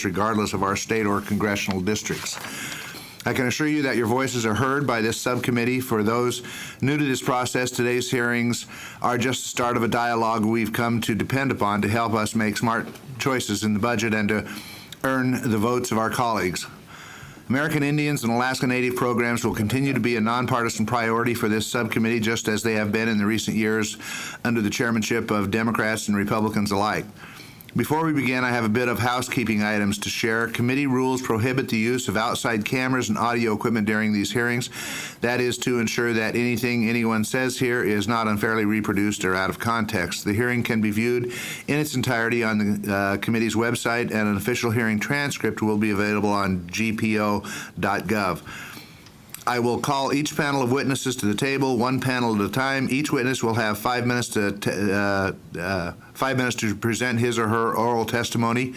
regardless of our state or congressional districts. I can assure you that your voices are heard by this subcommittee. For those new to this process, today's hearings are just the start of a dialogue we've come to depend upon to help us make smart choices in the budget and to earn the votes of our colleagues. American Indians and Alaska Native programs will continue to be a nonpartisan priority for this subcommittee, just as they have been in the recent years under the chairmanship of Democrats and Republicans alike. Before we begin, I have a bit of housekeeping items to share. Committee rules prohibit the use of outside cameras and audio equipment during these hearings. That is to ensure that anything anyone says here is not unfairly reproduced or out of context. The hearing can be viewed in its entirety on the committee's website, and an official hearing transcript will be available on gpo.gov. I will call each panel of witnesses to the table, one panel at a time. Each witness will have 5 minutes to present his or her oral testimony,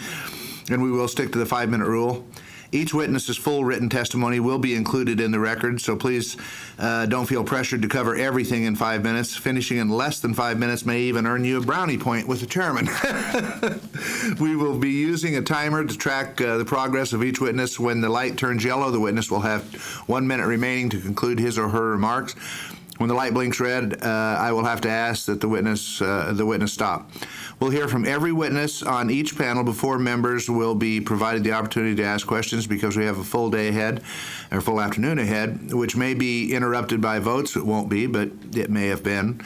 and we will stick to the 5-minute rule. Each witness's full written testimony will be included in the record, so please don't feel pressured to cover everything in 5 minutes. Finishing in less than 5 minutes may even earn you a brownie point with the chairman. We will be using a timer to track the progress of each witness. When the light turns yellow, the witness will have 1 minute remaining to conclude his or her remarks. When the light blinks red, I will have to ask that the witness stop. We'll hear from every witness on each panel before members will be provided the opportunity to ask questions, because we have a full day ahead, or full afternoon ahead, which may be interrupted by votes. It won't be, but it may have been.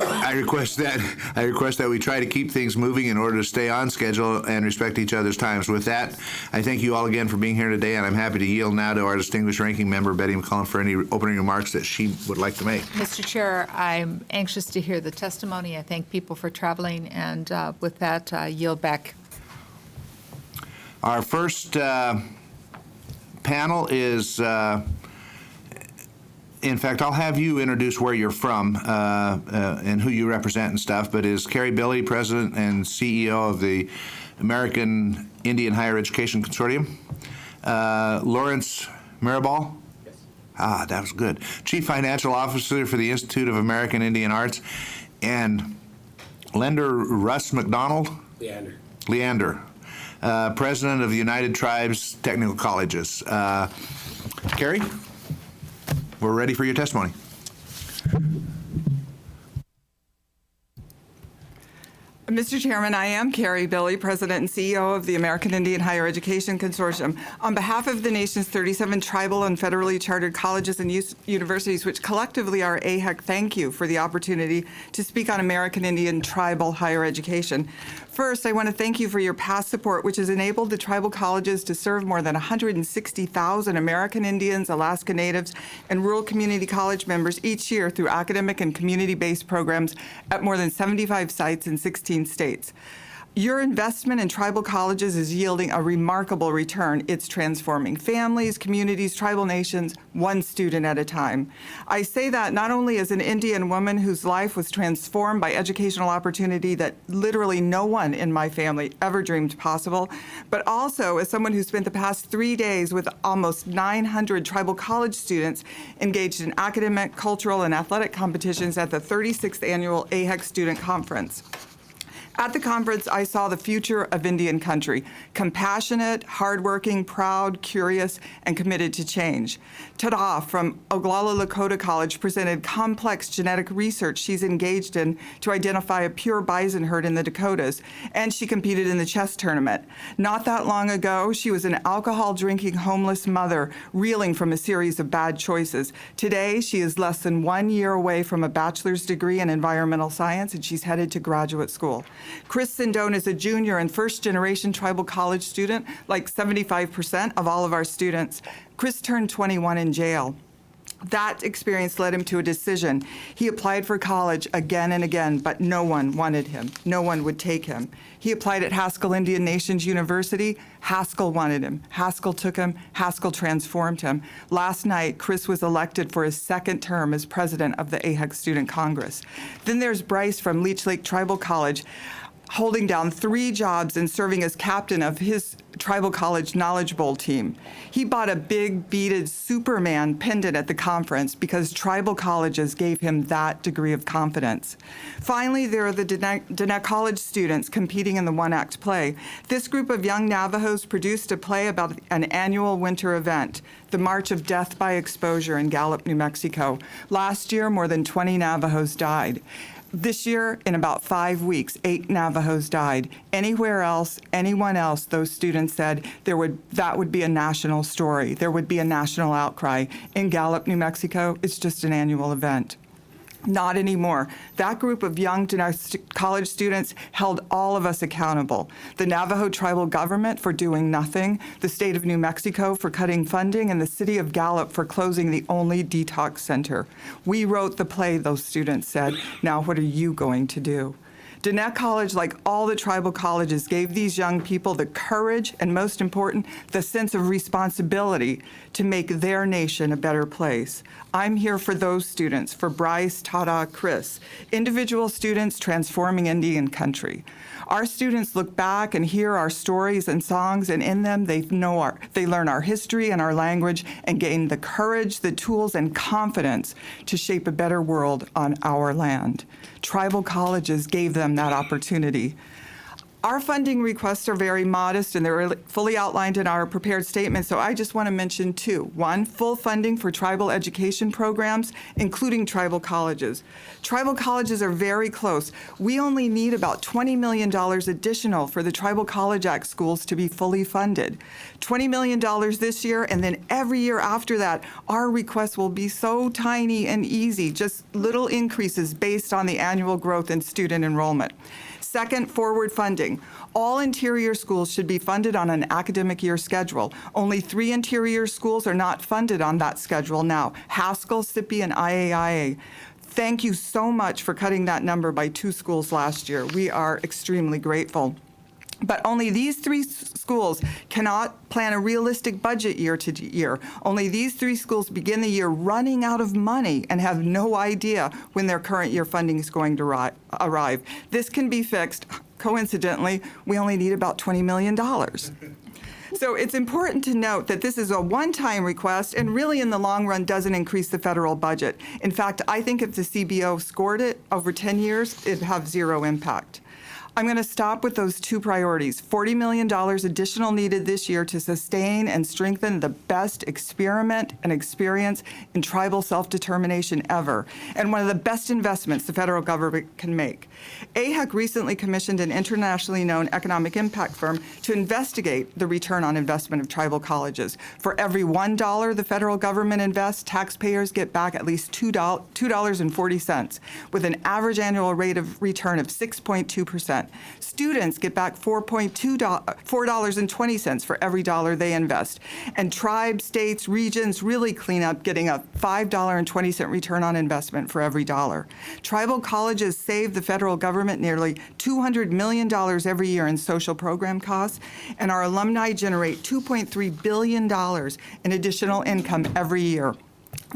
I request that we try to keep things moving in order to stay on schedule and respect each other's times. With that, I thank you all again for being here today, and I'm happy to yield now to our distinguished ranking member, Betty McCollum, for any opening remarks that she would like to make. Mr. Chair, I'm anxious to hear the testimony. I thank people for traveling, and with that, I yield back. Our first panel is in fact, I'll have you introduce where you're from and who you represent and stuff, but is Carrie Billy, President and CEO of the American Indian Higher Education Consortium? Lawrence Mirabal? Yes. Ah, that was good. Chief Financial Officer for the Institute of American Indian Arts. And Lender Russ McDonald? Leander. President of the United Tribes Technical Colleges. Carrie? We're ready for your testimony. Mr. Chairman, I am Carrie Billy, President and CEO of the American Indian Higher Education Consortium. On behalf of the nation's 37 tribal and federally chartered colleges and universities, which collectively are AHEC, thank you for the opportunity to speak on American Indian tribal higher education. First, I want to thank you for your past support, which has enabled the tribal colleges to serve more than 160,000 American Indians, Alaska Natives, and rural community college members each year through academic and community-based programs at more than 75 sites in 16 states. Your investment in tribal colleges is yielding a remarkable return. It's transforming families, communities, tribal nations, one student at a time. I say that not only as an Indian woman whose life was transformed by educational opportunity that literally no one in my family ever dreamed possible, but also as someone who spent the past 3 days with almost 900 tribal college students engaged in academic, cultural, and athletic competitions at the 36th Annual AHEC Student Conference. At the conference, I saw the future of Indian country, compassionate, hardworking, proud, curious, and committed to change. Tada from Oglala Lakota College presented complex genetic research she's engaged in to identify a pure bison herd in the Dakotas, and she competed in the chess tournament. Not that long ago, she was an alcohol-drinking homeless mother reeling from a series of bad choices. Today, she is less than 1 year away from a bachelor's degree in environmental science, and she's headed to graduate school. Chris Sindone is a junior and first-generation tribal college student, like 75% of all of our students. Chris turned 21 in jail. That experience led him to a decision. He applied for college again and again, but no one wanted him. No one would take him. He applied at Haskell Indian Nations University. Haskell wanted him. Haskell took him. Haskell transformed him. Last night, Chris was elected for his second term as president of the AHEC Student Congress. Then there's Bryce from Leech Lake Tribal College. holding down 3 jobs and serving as captain of his Tribal College Knowledge Bowl team. He bought a big beaded Superman pendant at the conference because tribal colleges gave him that degree of confidence. Finally, there are the Diné College students competing in the one-act play. This group of young Navajos produced a play about an annual winter event, the March of Death by Exposure in Gallup, New Mexico. Last year, more than 20 Navajos died. This year, in about 5 weeks, 8 Navajos died. Anywhere else, anyone else, those students said that would be a national story. There would be a national outcry. In Gallup, New Mexico, it's just an annual event. Not anymore. That group of young college students held all of us accountable. The Navajo tribal government for doing nothing, the state of New Mexico for cutting funding, and the city of Gallup for closing the only detox center. We wrote the play, those students said. Now what are you going to do? Diné College, like all the tribal colleges, gave these young people the courage and, most important, the sense of responsibility to make their nation a better place. I'm here for those students, for Bryce, Tada, Chris, individual students transforming Indian country. Our students look back and hear our stories and songs, and in them they learn our history and our language and gain the courage, the tools, and confidence to shape a better world on our land. Tribal colleges gave them that opportunity. Our funding requests are very modest, and they're fully outlined in our prepared statement, so I just want to mention 2. 1, full funding for tribal education programs, including tribal colleges. Tribal colleges are very close. We only need about $20 million additional for the Tribal College Act schools to be fully funded. $20 million this year, and then every year after that, our requests will be so tiny and easy, just little increases based on the annual growth in student enrollment. Second, forward funding. All interior schools should be funded on an academic year schedule. Only 3 interior schools are not funded on that schedule now: Haskell, SIPI, and IAIA. Thank you so much for cutting that number by 2 schools last year. We are extremely grateful. But only these 3 schools cannot plan a realistic budget year to year. Only these 3 schools begin the year running out of money and have no idea when their current year funding is going to arrive. This can be fixed. Coincidentally, we only need about $20 million. So it's important to note that this is a one-time request and really in the long run doesn't increase the federal budget. In fact, I think if the CBO scored it over 10 years, it'd have 0 impact. I'm going to stop with those 2 priorities. $40 million additional needed this year to sustain and strengthen the best experiment and experience in tribal self-determination ever, and one of the best investments the federal government can make. AHEC recently commissioned an internationally known economic impact firm to investigate the return on investment of tribal colleges. For every $1 the federal government invests, taxpayers get back at least $2.40, with an average annual rate of return of 6.2%. Students get back $4.20 for every dollar they invest. And tribes, states, regions really clean up, getting a $5.20 return on investment for every dollar. Tribal colleges save the federal government nearly $200 million every year in social program costs, and our alumni generate $2.3 billion in additional income every year.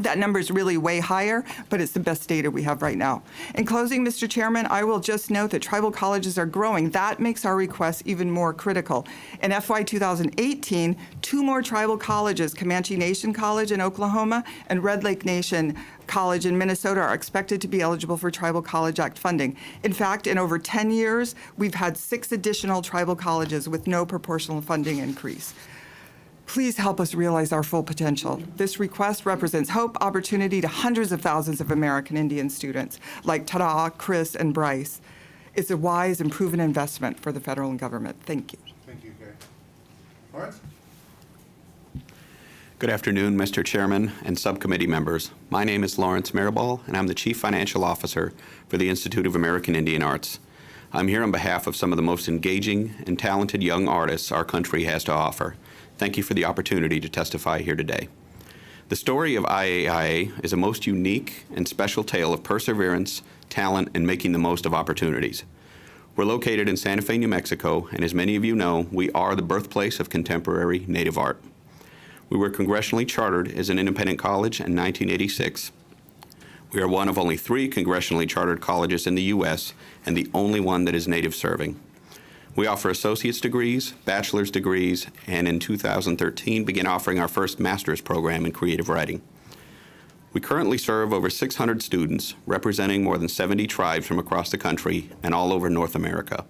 That number is really way higher, but it's the best data we have right now. In closing, Mr. Chairman, I will just note that tribal colleges are growing. That makes our requests even more critical. In FY 2018, 2 more tribal colleges, Comanche Nation College in Oklahoma and Red Lake Nation College in Minnesota, are expected to be eligible for Tribal College Act funding. In fact, in over 10 years, we've had 6 additional tribal colleges with no proportional funding increase. Please help us realize our full potential. This request represents hope, opportunity to hundreds of thousands of American Indian students like Tada, Chris, and Bryce. It's a wise and proven investment for the federal government. Thank you. Thank you, Gary. Lawrence? Good afternoon, Mr. Chairman and subcommittee members. My name is Lawrence Maribal, and I'm the Chief Financial Officer for the Institute of American Indian Arts. I'm here on behalf of some of the most engaging and talented young artists our country has to offer. Thank you for the opportunity to testify here today. The story of IAIA is a most unique and special tale of perseverance, talent, and making the most of opportunities. We're located in Santa Fe, New Mexico, and as many of you know, we are the birthplace of contemporary Native art. We were congressionally chartered as an independent college in 1986. We are one of only 3 congressionally chartered colleges in the U.S. and the only one that is Native serving. We offer associate's degrees, bachelor's degrees, and in 2013 began offering our first master's program in creative writing. We currently serve over 600 students, representing more than 70 tribes from across the country and all over North America.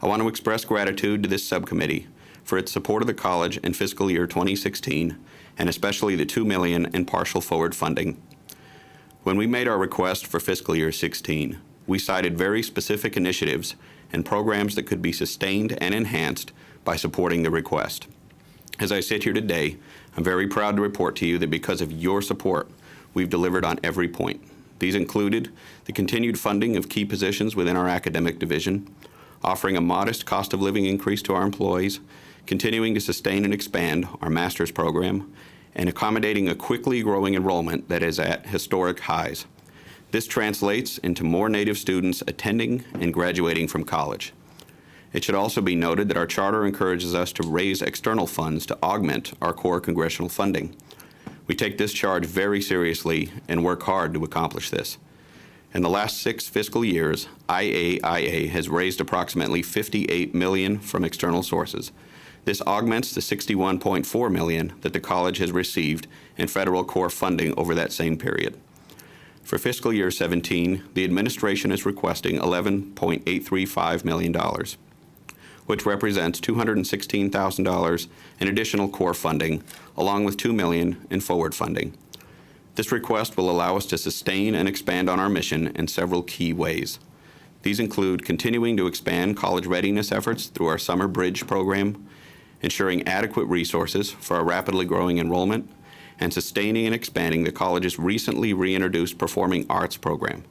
I want to express gratitude to this subcommittee for its support of the college in fiscal year 2016, and especially the $2 million in partial forward funding. When we made our request for fiscal year 16, we cited very specific initiatives and programs that could be sustained and enhanced by supporting the request. As I sit here today, I'm very proud to report to you that because of your support, we've delivered on every point. These included the continued funding of key positions within our academic division, offering a modest cost of living increase to our employees, continuing to sustain and expand our master's program, and accommodating a quickly growing enrollment that is at historic highs. This translates into more Native students attending and graduating from college. It should also be noted that our charter encourages us to raise external funds to augment our core congressional funding. We take this charge very seriously and work hard to accomplish this. In the last 6 fiscal years, IAIA has raised approximately $58 million from external sources. This augments the $61.4 million that the college has received in federal core funding over that same period. For fiscal year 17, the administration is requesting $11.835 million, which represents $216,000 in additional core funding, along with $2 million in forward funding. This request will allow us to sustain and expand on our mission in several key ways. These include continuing to expand college readiness efforts through our Summer Bridge program, ensuring adequate resources for our rapidly growing enrollment, and sustaining and expanding the college's recently reintroduced Performing Arts program.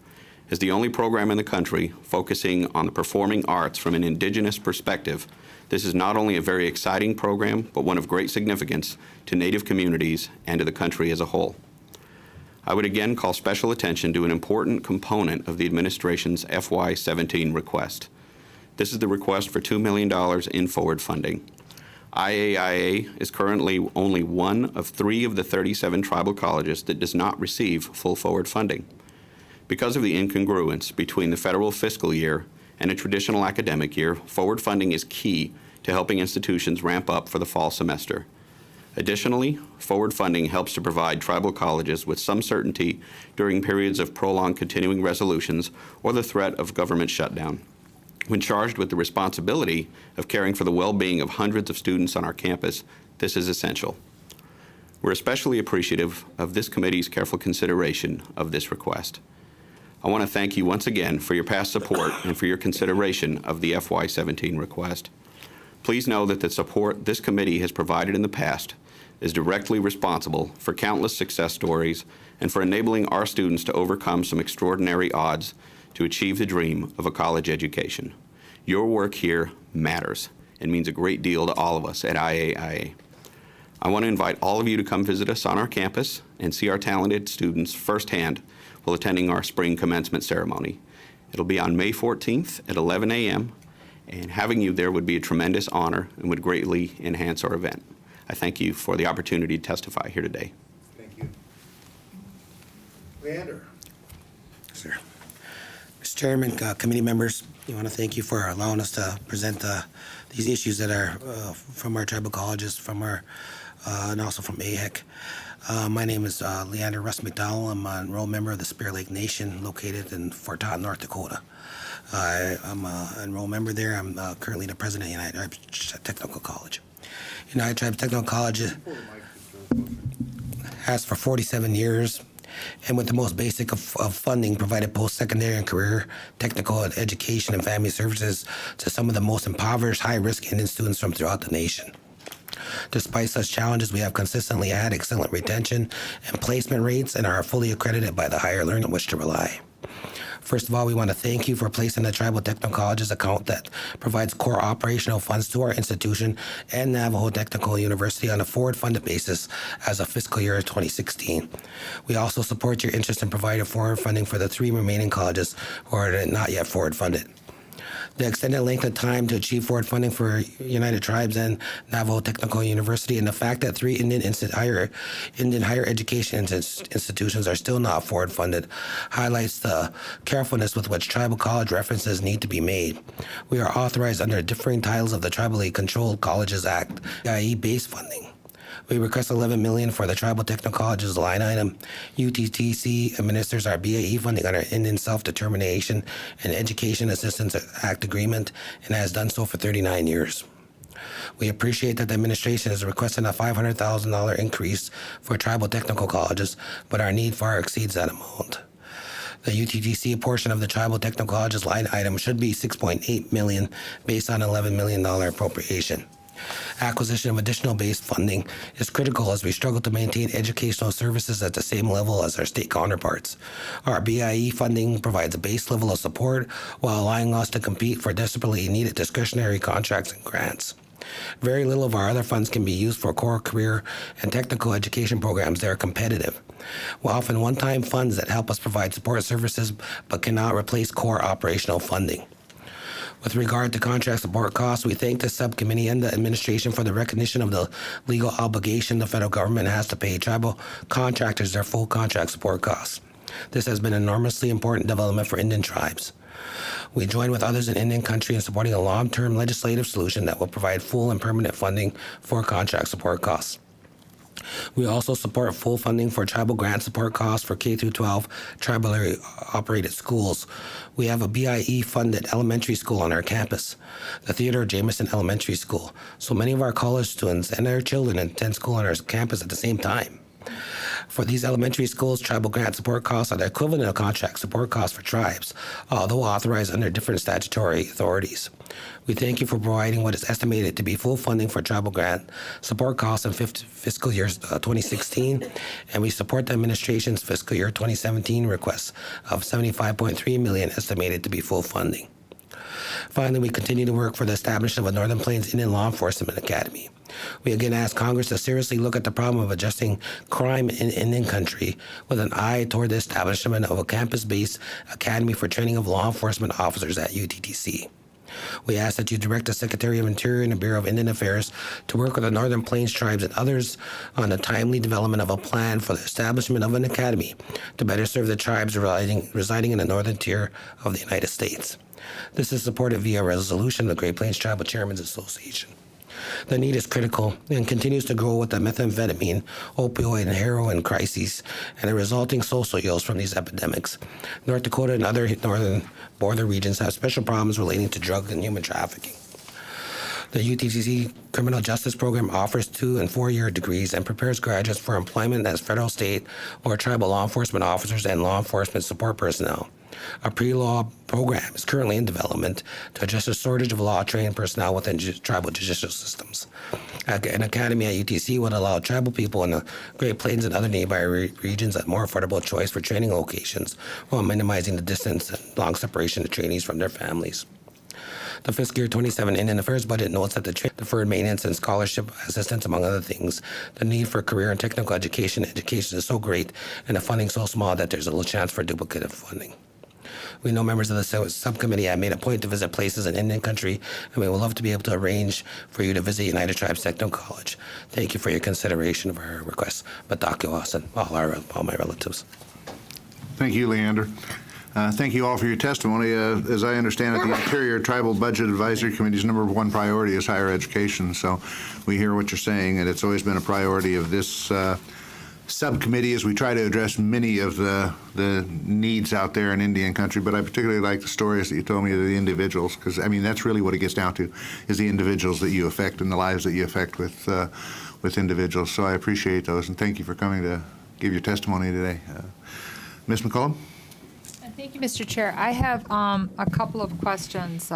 As the only program in the country focusing on the performing arts from an Indigenous perspective, this is not only a very exciting program, but one of great significance to Native communities and to the country as a whole. I would again call special attention to an important component of the administration's FY17 request. This is the request for $2 million in forward funding. IAIA is currently only one of 3 of the 37 tribal colleges that does not receive full forward funding. Because of the incongruence between the federal fiscal year and a traditional academic year, forward funding is key to helping institutions ramp up for the fall semester. Additionally, forward funding helps to provide tribal colleges with some certainty during periods of prolonged continuing resolutions or the threat of government shutdown. When charged with the responsibility of caring for the well-being of hundreds of students on our campus, this is essential. We're especially appreciative of this committee's careful consideration of this request. I want to thank you once again for your past support and for your consideration of the FY17 request. Please know that the support this committee has provided in the past is directly responsible for countless success stories and for enabling our students to overcome some extraordinary odds to achieve the dream of a college education. Your work here matters and means a great deal to all of us at IAIA. I want to invite all of you to come visit us on our campus and see our talented students firsthand while attending our spring commencement ceremony. It'll be on May 14th at 11 a.m., and having you there would be a tremendous honor and would greatly enhance our event. I thank you for the opportunity to testify here today. Thank you. Leander. Sir. Mr. Chairman, committee members, I want to thank you for allowing us to present these issues that are from our tribal colleges, from our and also from AHEC. My name is Leander Russ McDowell. I'm an enrolled member of the Spirit Lake Nation located in Fort Totten, North Dakota. I'm an enrolled member there. I'm currently the president of United Tribes Technical College. United Tribes Technical College has for 47 years, and with the most basic of funding, provided post-secondary and career technical education and family services to some of the most impoverished, high-risk Indian students from throughout the nation. Despite such challenges, we have consistently had excellent retention and placement rates and are fully accredited by the higher learning on which to rely. First of all, we want to thank you for placing the Tribal Technical Colleges account that provides core operational funds to our institution and Navajo Technical University on a forward-funded basis as of fiscal year 2016. We also support your interest in providing forward funding for the 3 remaining colleges who are not yet forward-funded. The extended length of time to achieve forward funding for United Tribes and Navajo Technical University, and the fact that 3 Indian higher education institutions are still not forward funded, highlights the carefulness with which tribal college references need to be made. We are authorized under differing titles of the Tribally Controlled Colleges Act, i.e. base funding. We request $11 million for the Tribal Technical Colleges line item. UTTC administers our BAE funding under Indian Self-Determination and Education Assistance Act agreement and has done so for 39 years. We appreciate that the administration is requesting a $500,000 increase for tribal technical colleges, but our need far exceeds that amount. The UTTC portion of the Tribal Technical Colleges line item should be $6.8 million based on $11 million appropriation. Acquisition of additional base funding is critical as we struggle to maintain educational services at the same level as our state counterparts. Our BIE funding provides a base level of support while allowing us to compete for desperately needed discretionary contracts and grants. Very little of our other funds can be used for core career and technical education programs that are competitive. We're often one-time funds that help us provide support services but cannot replace core operational funding. With regard to contract support costs, we thank the subcommittee and the administration for the recognition of the legal obligation the federal government has to pay tribal contractors their full contract support costs. This has been an enormously important development for Indian tribes. We join with others in Indian country in supporting a long-term legislative solution that will provide full and permanent funding for contract support costs. We also support full funding for tribal grant support costs for K-12 tribally operated schools. We have a BIE-funded elementary school on our campus, the Theodore Jameson Elementary School. So many of our college students and their children attend school on our campus at the same time. For these elementary schools, tribal grant support costs are the equivalent of contract support costs for tribes, although authorized under different statutory authorities. We thank you for providing what is estimated to be full funding for tribal grant support costs in fiscal year 2016, and we support the administration's fiscal year 2017 request of $75.3 million estimated to be full funding. Finally, we continue to work for the establishment of a Northern Plains Indian Law Enforcement Academy. We again ask Congress to seriously look at the problem of adjusting crime in Indian country with an eye toward the establishment of a campus-based academy for training of law enforcement officers at UTTC. We ask that you direct the Secretary of Interior and the Bureau of Indian Affairs to work with the Northern Plains tribes and others on the timely development of a plan for the establishment of an academy to better serve the tribes residing in the northern tier of the United States. This is supported via a resolution of the Great Plains Tribal Chairmen's Association. The need is critical and continues to grow with the methamphetamine, opioid, and heroin crises and the resulting social ills from these epidemics. North Dakota and other northern border regions have special problems relating to drug and human trafficking. The UTCC Criminal Justice Program offers 2- and 4-year degrees and prepares graduates for employment as federal, state, or tribal law enforcement officers and law enforcement support personnel. A pre-law program is currently in development to address a shortage of law-trained personnel within tribal judicial systems. An academy at UTC would allow tribal people in the Great Plains and other nearby regions a more affordable choice for training locations while minimizing the distance and long separation of trainees from their families. The fiscal year 27 Indian Affairs budget notes that the deferred maintenance and scholarship assistance, among other things, the need for career and technical education is so great and the funding so small that there's a little chance for duplicative funding. We know members of the subcommittee have made a point to visit places in Indian country, and we would love to be able to arrange for you to visit United Tribes Technical College. Thank you for your consideration of our request. Batakiwas and all my relatives. Thank you, Leander. Thank you all for your testimony. As I understand it, the Interior Tribal Budget Advisory Committee's #1 priority is higher education. So we hear what you're saying, and it's always been a priority of this subcommittee as we try to address many of the needs out there in Indian country. But I particularly like the stories that you told me of the individuals, because, I mean, that's really what it gets down to, is the individuals that you affect and the lives that you affect with individuals. So I appreciate those, and thank you for coming to give your testimony today. Ms. McCollum? Thank you, Mr. Chair. I have a couple of questions,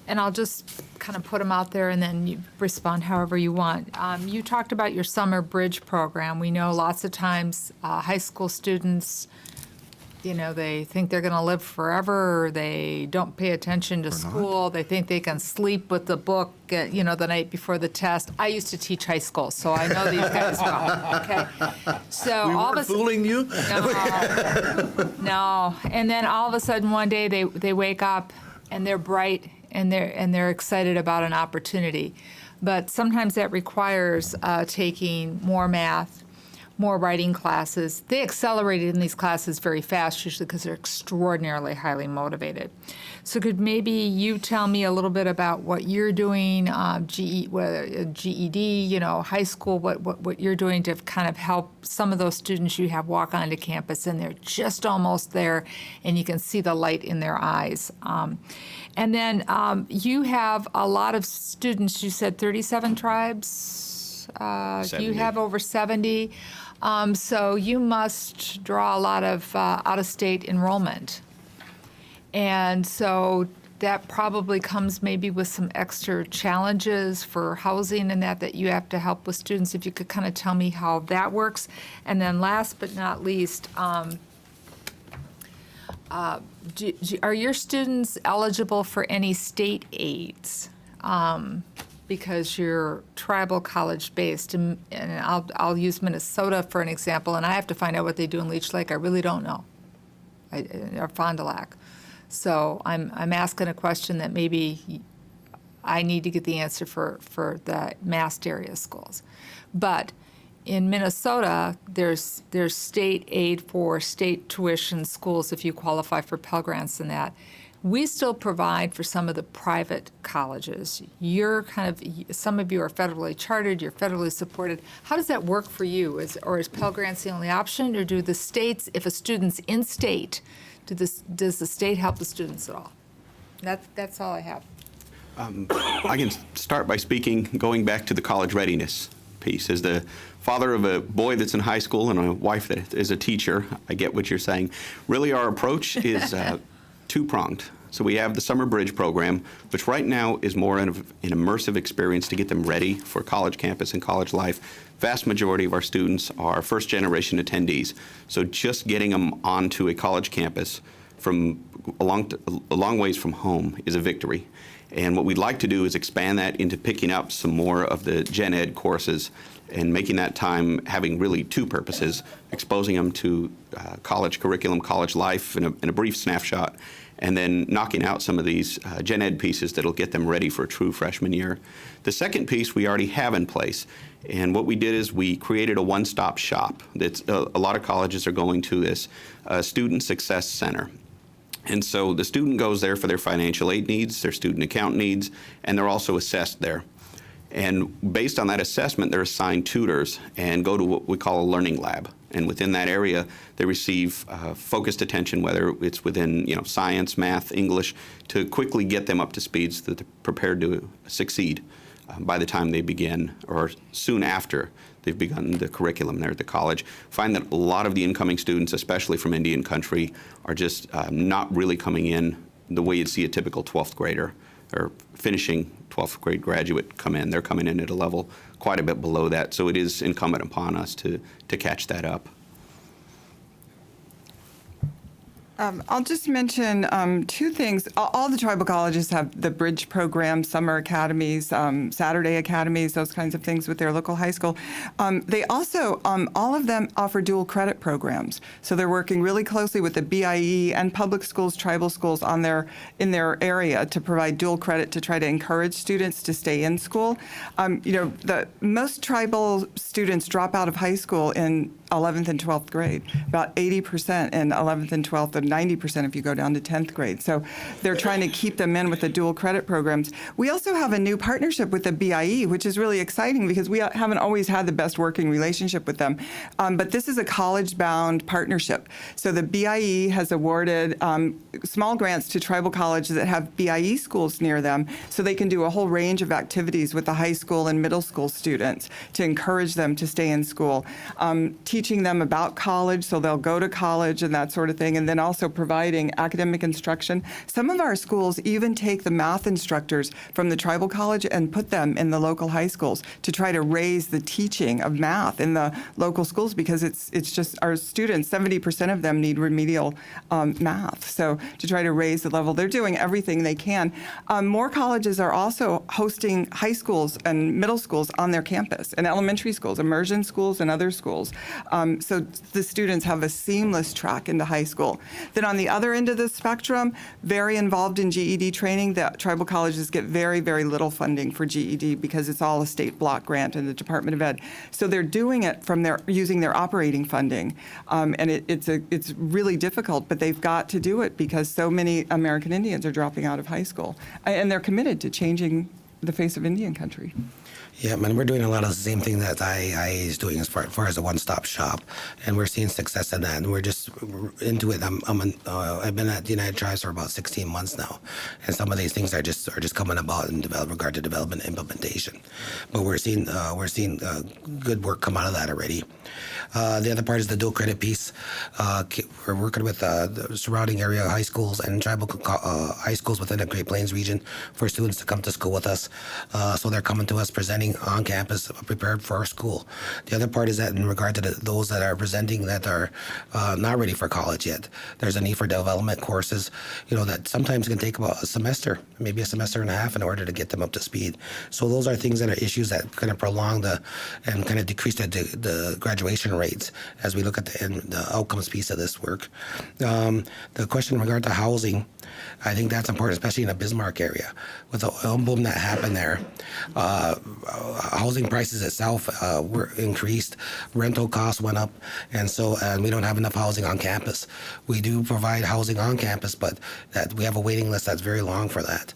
and I'll just kind of put them out there and then you respond however you want. You talked about your summer bridge program. We know lots of times high school students, you know, they think they're going to live forever, or they don't pay attention to school. They think they can sleep with the book, you know, the night before the test. I used to teach high school, so I know these guys well, okay? So We all of weren't a fooling you? No. And then all of a sudden one day they wake up and they're bright, and they're excited about an opportunity. But sometimes that requires taking more math, more writing classes. They accelerated in these classes very fast, usually because they're extraordinarily highly motivated. So could maybe you tell me a little bit about what you're doing, GED, high school, what you're doing to kind of help some of those students you have walk onto campus and they're just almost there and you can see the light in their eyes. And then you have a lot of students, you said 37 tribes? 70. You have over 70. So you must draw a lot of out-of-state enrollment. And so that probably comes maybe with some extra challenges for housing and that you have to help with students. If you could kind of tell me how that works. And then last but not least, are your students eligible for any state aids? Because you're tribal college based, and I'll use Minnesota for an example, and I have to find out what they do in Leech Lake. I really don't know, or Fond du Lac. So I'm asking a question that maybe I need to get the answer for the massed area schools. But in Minnesota, there's state aid for state tuition schools if you qualify for Pell Grants and that. We still provide for some of the private colleges. Some of you are federally chartered, you're federally supported. How does that work for you? Is Pell Grants the only option, or do the states, if a student's in state, does the state help the students at all? That's all I have. I can start by going back to the college readiness piece. As the father of a boy that's in high school and a wife that is a teacher, I get what you're saying. Really, our approach is two-pronged. So we have the Summer Bridge program, which right now is more an immersive experience to get them ready for college campus and college life. Vast majority of our students are first-generation attendees, so just getting them onto a college campus from a long ways from home is a victory. And what we'd like to do is expand that into picking up some more of the gen ed courses and making that time having really two purposes, exposing them to college curriculum, college life in a brief snapshot, and then knocking out some of these gen ed pieces that'll get them ready for a true freshman year. The second piece we already have in place, and what we did is we created a one-stop shop. That's a lot of colleges are going to this Student Success Center. And so the student goes there for their financial aid needs, their student account needs, and they're also assessed there. And based on that assessment, they're assigned tutors and go to what we call a learning lab. And within that area, they receive focused attention, whether it's within science, math, English, to quickly get them up to speed so that they're prepared to succeed by the time they begin, or soon after they've begun the curriculum there at the college. Find that a lot of the incoming students, especially from Indian country, are just not really coming in the way you'd see a typical 12th grader or finishing 12th grade graduate come in. They're coming in at a level quite a bit below that, so it is incumbent upon us to catch that up. I'll just mention two things. All the tribal colleges have the bridge program, summer academies, Saturday academies, those kinds of things with their local high school. They also, all of them offer dual credit programs. So they're working really closely with the BIE and public schools, tribal schools in their area to provide dual credit to try to encourage students to stay in school. Most tribal students drop out of high school in 11th and 12th grade, about 80% in 11th and 12th, and 90% if you go down to 10th grade. So they're trying to keep them in with the dual credit programs. We also have a new partnership with the BIE, which is really exciting because we haven't always had the best working relationship with them. But this is a college-bound partnership. So the BIE has awarded small grants to tribal colleges that have BIE schools near them, so they can do a whole range of activities with the high school and middle school students to encourage them to stay in school. Teaching them about college, so they'll go to college and that sort of thing, and then also providing academic instruction. Some of our schools even take the math instructors from the tribal college and put them in the local high schools to try to raise the teaching of math in the local schools, because it's just our students, 70% of them need remedial math. So to try to raise the level, they're doing everything they can. More colleges are also hosting high schools and middle schools on their campus, and elementary schools, immersion schools, and other schools. So the students have a seamless track into high school. Then on the other end of the spectrum, very involved in GED training, the tribal colleges get very, very little funding for GED because it's all a state block grant in the Department of Ed. So they're doing it from using their operating funding. And it's really difficult, but they've got to do it because so many American Indians are dropping out of high school. And they're committed to changing the face of Indian country. Yeah, man, we're doing a lot of the same thing that IA is doing as far as a one-stop shop, and we're seeing success in that. And we're into it. I've been at the United Tribes for about 16 months now, and some of these things are just coming about in regard to development and implementation. But we're seeing good work come out of that already. The other part is the dual credit piece. We're working with the surrounding area high schools and tribal high schools within the Great Plains region for students to come to school with us. So they're coming to us presenting on campus, prepared for our school. The other part is that in regard to those that are presenting that are not ready for college yet, there's a need for development courses, that sometimes can take about a semester, maybe a semester and a half in order to get them up to speed. So those are things that are issues that kind of prolong and kind of decrease the graduation rates as we look at the outcomes piece of this work. The question in regard to housing, I think that's important, especially in the Bismarck area. With the oil boom that happened there, housing prices itself were increased, rental costs went up, and we don't have enough housing on campus. We do provide housing on campus, but we have a waiting list that's very long for that,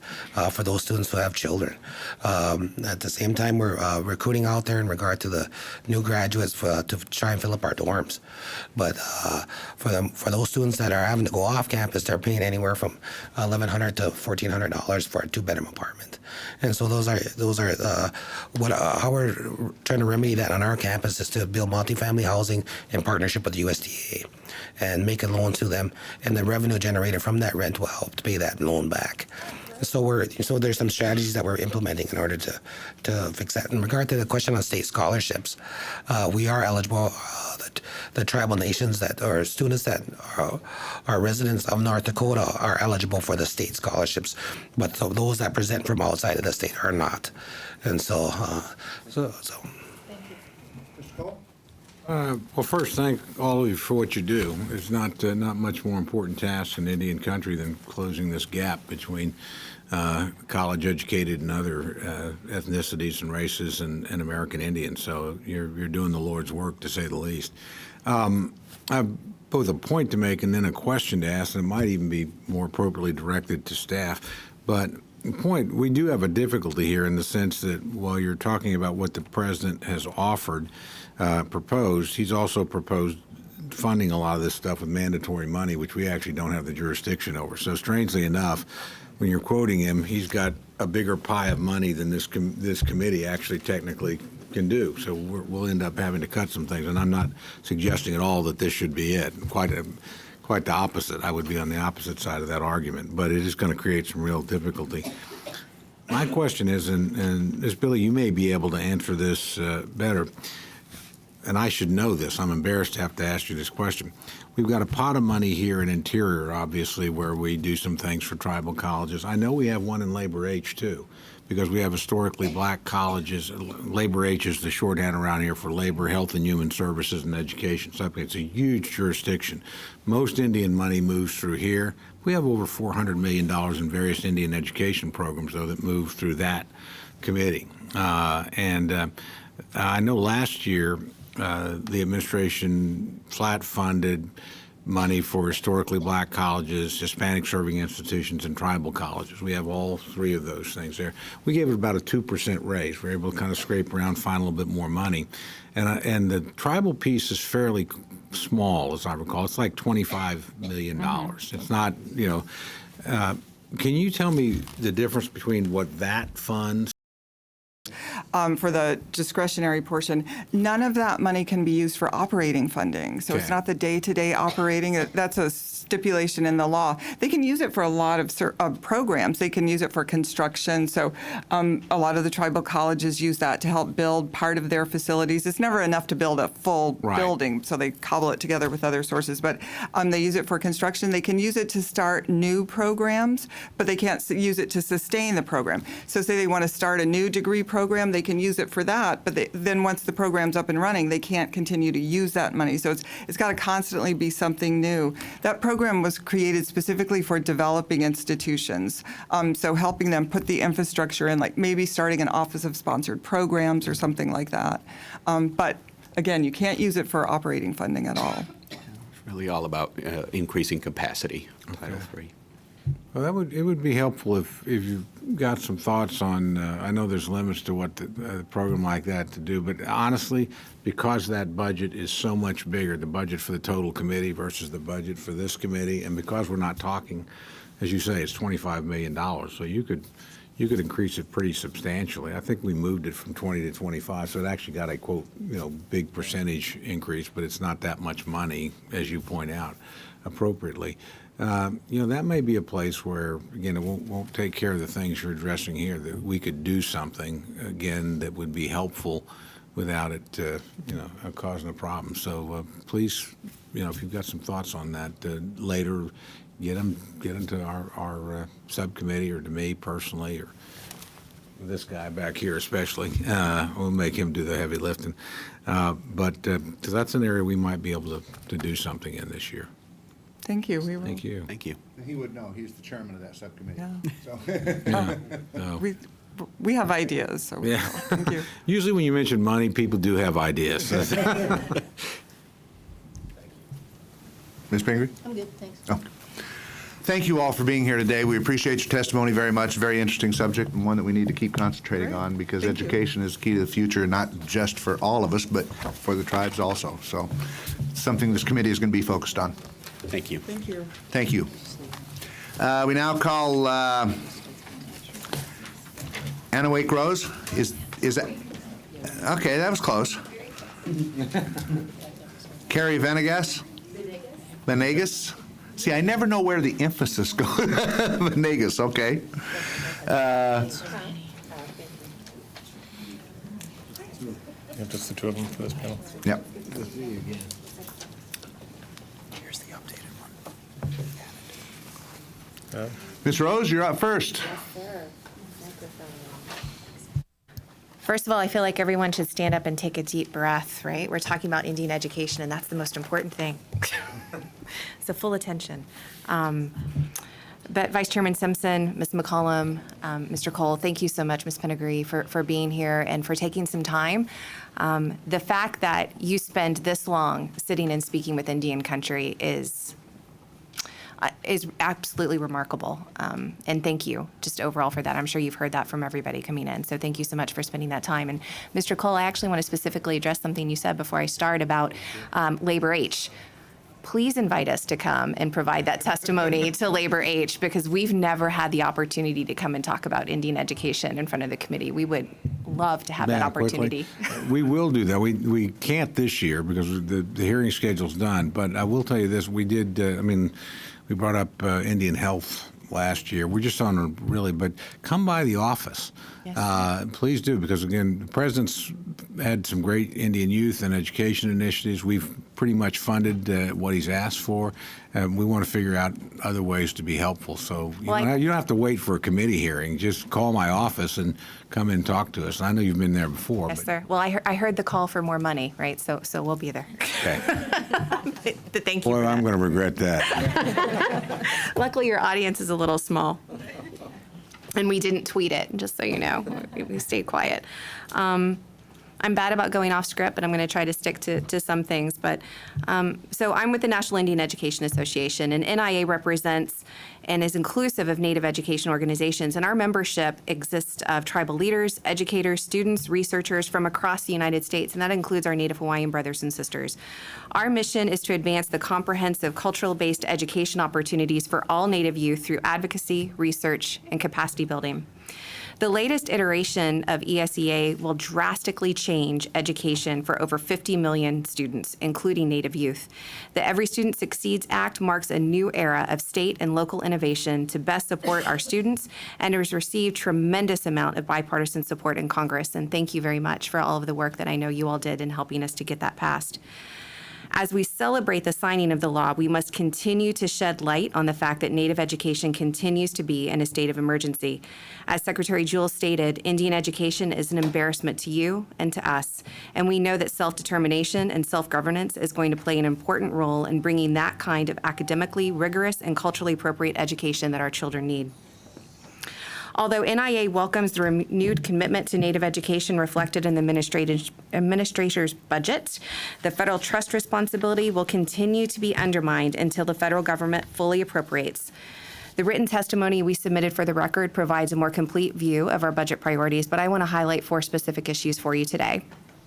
for those students who have children. At the same time, we're recruiting out there in regard to the new graduates to try and fill up our dorms. But for those students that are having to go off campus, they're paying anywhere from $1,100 to $1,400 for a two-bedroom apartment. And so those are how we're trying to remedy that on our campus is to build multifamily housing in partnership with the USDA and make a loan to them, and the revenue generated from that rent will help to pay that loan back. So there's some strategies that we're implementing in order to fix that. In regard to the question on state scholarships, we are eligible. The tribal nations that are students that are residents of North Dakota are eligible for the state scholarships, but those that present from outside of the state are not. And so. Well, first, thank all of you for what you do. There's not much more important task in Indian country than closing this gap between college-educated and other ethnicities and races and American Indians. So you're doing the Lord's work, to say the least. I have both a point to make and then a question to ask, and it might even be more appropriately directed to staff. But the point, we do have a difficulty here in the sense that while you're talking about what the president has proposed, he's also proposed funding a lot of this stuff with mandatory money, which we actually don't have the jurisdiction over. So strangely enough, when you're quoting him, he's got a bigger pie of money than this committee actually technically can do. So we'll end up having to cut some things, and I'm not suggesting at all that this should be it. Quite the opposite. I would be on the opposite side of that argument, but it is going to create some real difficulty. My question is, and Ms. Billy, you may be able to answer this better, and I should know this. I'm embarrassed to have to ask you this question. We've got a pot of money here in Interior, obviously, where we do some things for tribal colleges. I know we have one in Labor H, too, because we have historically black colleges. Labor H is the shorthand around here for Labor, Health and Human Services, and Education. It's a huge jurisdiction. Most Indian money moves through here. We have over $400 million in various Indian education programs, though, that move through that committee. I know last year, the administration flat-funded money for historically black colleges, Hispanic serving institutions, and tribal colleges. We have all three of those things there. We gave it about a 2% raise. We were able to kind of scrape around, find a little bit more money. And the tribal piece is fairly small, as I recall. It's like $25 million. Mm-hmm. It's not, can you tell me the difference between what that funds? For the discretionary portion, none of that money can be used for operating funding. So It's not the day-to-day operating. That's a stipulation in the law. They can use it for a lot of programs. They can use it for construction. So a lot of the tribal colleges use that to help build part of their facilities. It's never enough to build a full building, so they cobble it together with other sources. But they use it for construction. They can use it to start new programs, but they can't use it to sustain the program. So say they want to start a new degree program, they they can use it for that, but then once the program's up and running, they can't continue to use that money. So it's got to constantly be something new. That program was created specifically for developing institutions, so helping them put the infrastructure in, like maybe starting an office of sponsored programs or something like that. But again, you can't use it for operating funding at all. It's really all about increasing capacity, Title III. Well, it would be helpful if you've got some thoughts on, I know there's limits to what a program like that to do, but honestly, because that budget is so much bigger, the budget for the total committee versus the budget for this committee, and because we're not talking, as you say, it's $25 million, so you could increase it pretty substantially. I think we moved it from 20 to 25, so it actually got a, quote, big percentage increase, but it's not that much money, as you point out, appropriately. That may be a place where, again, it won't take care of the things you're addressing here, that we could do something, again, that would be helpful without it, causing a problem. So please, if you've got some thoughts on that, later, get them to our subcommittee or to me personally or this guy back here especially. We'll make him do the heavy lifting. Because that's an area we might be able to do something in this year. Thank you. We will. Thank you. Thank you. He would know. He's the chairman of that subcommittee. Yeah. So. We have ideas, so Yeah. thank you. Usually when you mention money, people do have ideas. Ms. Pingree? I'm good, thanks. Oh. Thank you all for being here today. We appreciate your testimony very much. Very interesting subject and one that we need to keep concentrating Great. on because Thank you. education is key to the future, not just for all of us, but for the tribes also. So it's something this committee is going to be focused on. Thank you. Thank you. Thank you. We now call Anna Wake Rose. Is that? Okay, that was close. Carrie Venegas? Venegas? See, I never know where the emphasis goes. Venegas, okay. Just the two of them for this panel. Yep. Here's the updated one. Ms. Rose, you're up first. First of all, I feel like everyone should stand up and take a deep breath, right? We're talking about Indian education, and that's the most important thing. So full attention. But Vice Chairman Simpson, Ms. McCollum, Mr. Cole, thank you so much, Ms. Penegry, for being here and for taking some time. The fact that you spend this long sitting and speaking with Indian country is absolutely remarkable. And thank you just overall for that. I'm sure you've heard that from everybody coming in. So thank you so much for spending that time. And Mr. Cole, I actually want to specifically address something you said before I start about Labor H. Please invite us to come and provide that testimony to Labor H, because we've never had the opportunity to come and talk about Indian education in front of the committee. We would love to have that opportunity. We will do that. We can't this year because the hearing schedule's done. But I will tell you this: we did. We brought up Indian health last year. We're just on but come by the office. Yes. Please do, because again, the president's had some great Indian youth and education initiatives. We've pretty much funded what he's asked for. We want to figure out other ways to be helpful. So you don't have to wait for a committee hearing. Just call my office and come in and talk to us. I know you've been there before. Yes, sir. Well, I heard the call for more money, right? So we'll be there. Okay. But thank you. Boy, for I'm that. going to regret that. Luckily, your audience is a little small. And we didn't tweet it, just so you know. We stayed quiet. I'm bad about going off script, but I'm going to try to stick to some things. But so I'm with the National Indian Education Association, and NIA represents and is inclusive of Native education organizations. And our membership exists of tribal leaders, educators, students, researchers from across the United States, and that includes our Native Hawaiian brothers and sisters. Our mission is to advance the comprehensive cultural-based education opportunities for all Native youth through advocacy, research, and capacity building. The latest iteration of ESEA will drastically change education for over 50 million students, including Native youth. The Every Student Succeeds Act marks a new era of state and local innovation to best support our students, and has received tremendous amount of bipartisan support in Congress. And thank you very much for all of the work that I know you all did in helping us to get that passed. As we celebrate the signing of the law, we must continue to shed light on the fact that Native education continues to be in a state of emergency. As Secretary Jewell stated, Indian education is an embarrassment to you and to us, and we know that self-determination and self-governance is going to play an important role in bringing that kind of academically rigorous and culturally appropriate education that our children need. Although NIA welcomes the renewed commitment to Native education reflected in the administrator's budget, the federal trust responsibility will continue to be undermined until the federal government fully appropriates. The written testimony we submitted for the record provides a more complete view of our budget priorities, but I want to highlight 4 specific issues for you today.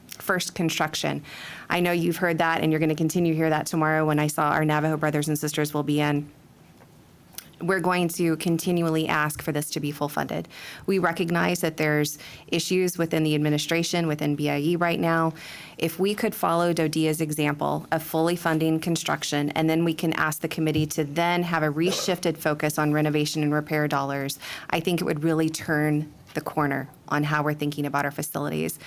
First, construction. I know you've heard that, and you're going to continue to hear that tomorrow when I saw our Navajo brothers and sisters will be in. We're going to continually ask for this to be full funded. We recognize that there's issues within the administration, within BIE right now. If we could follow Dodia's example of fully funding construction, and then we can ask the committee to then have a reshifted focus on renovation and repair dollars, I think it would really turn the corner on how we're thinking about our facilities.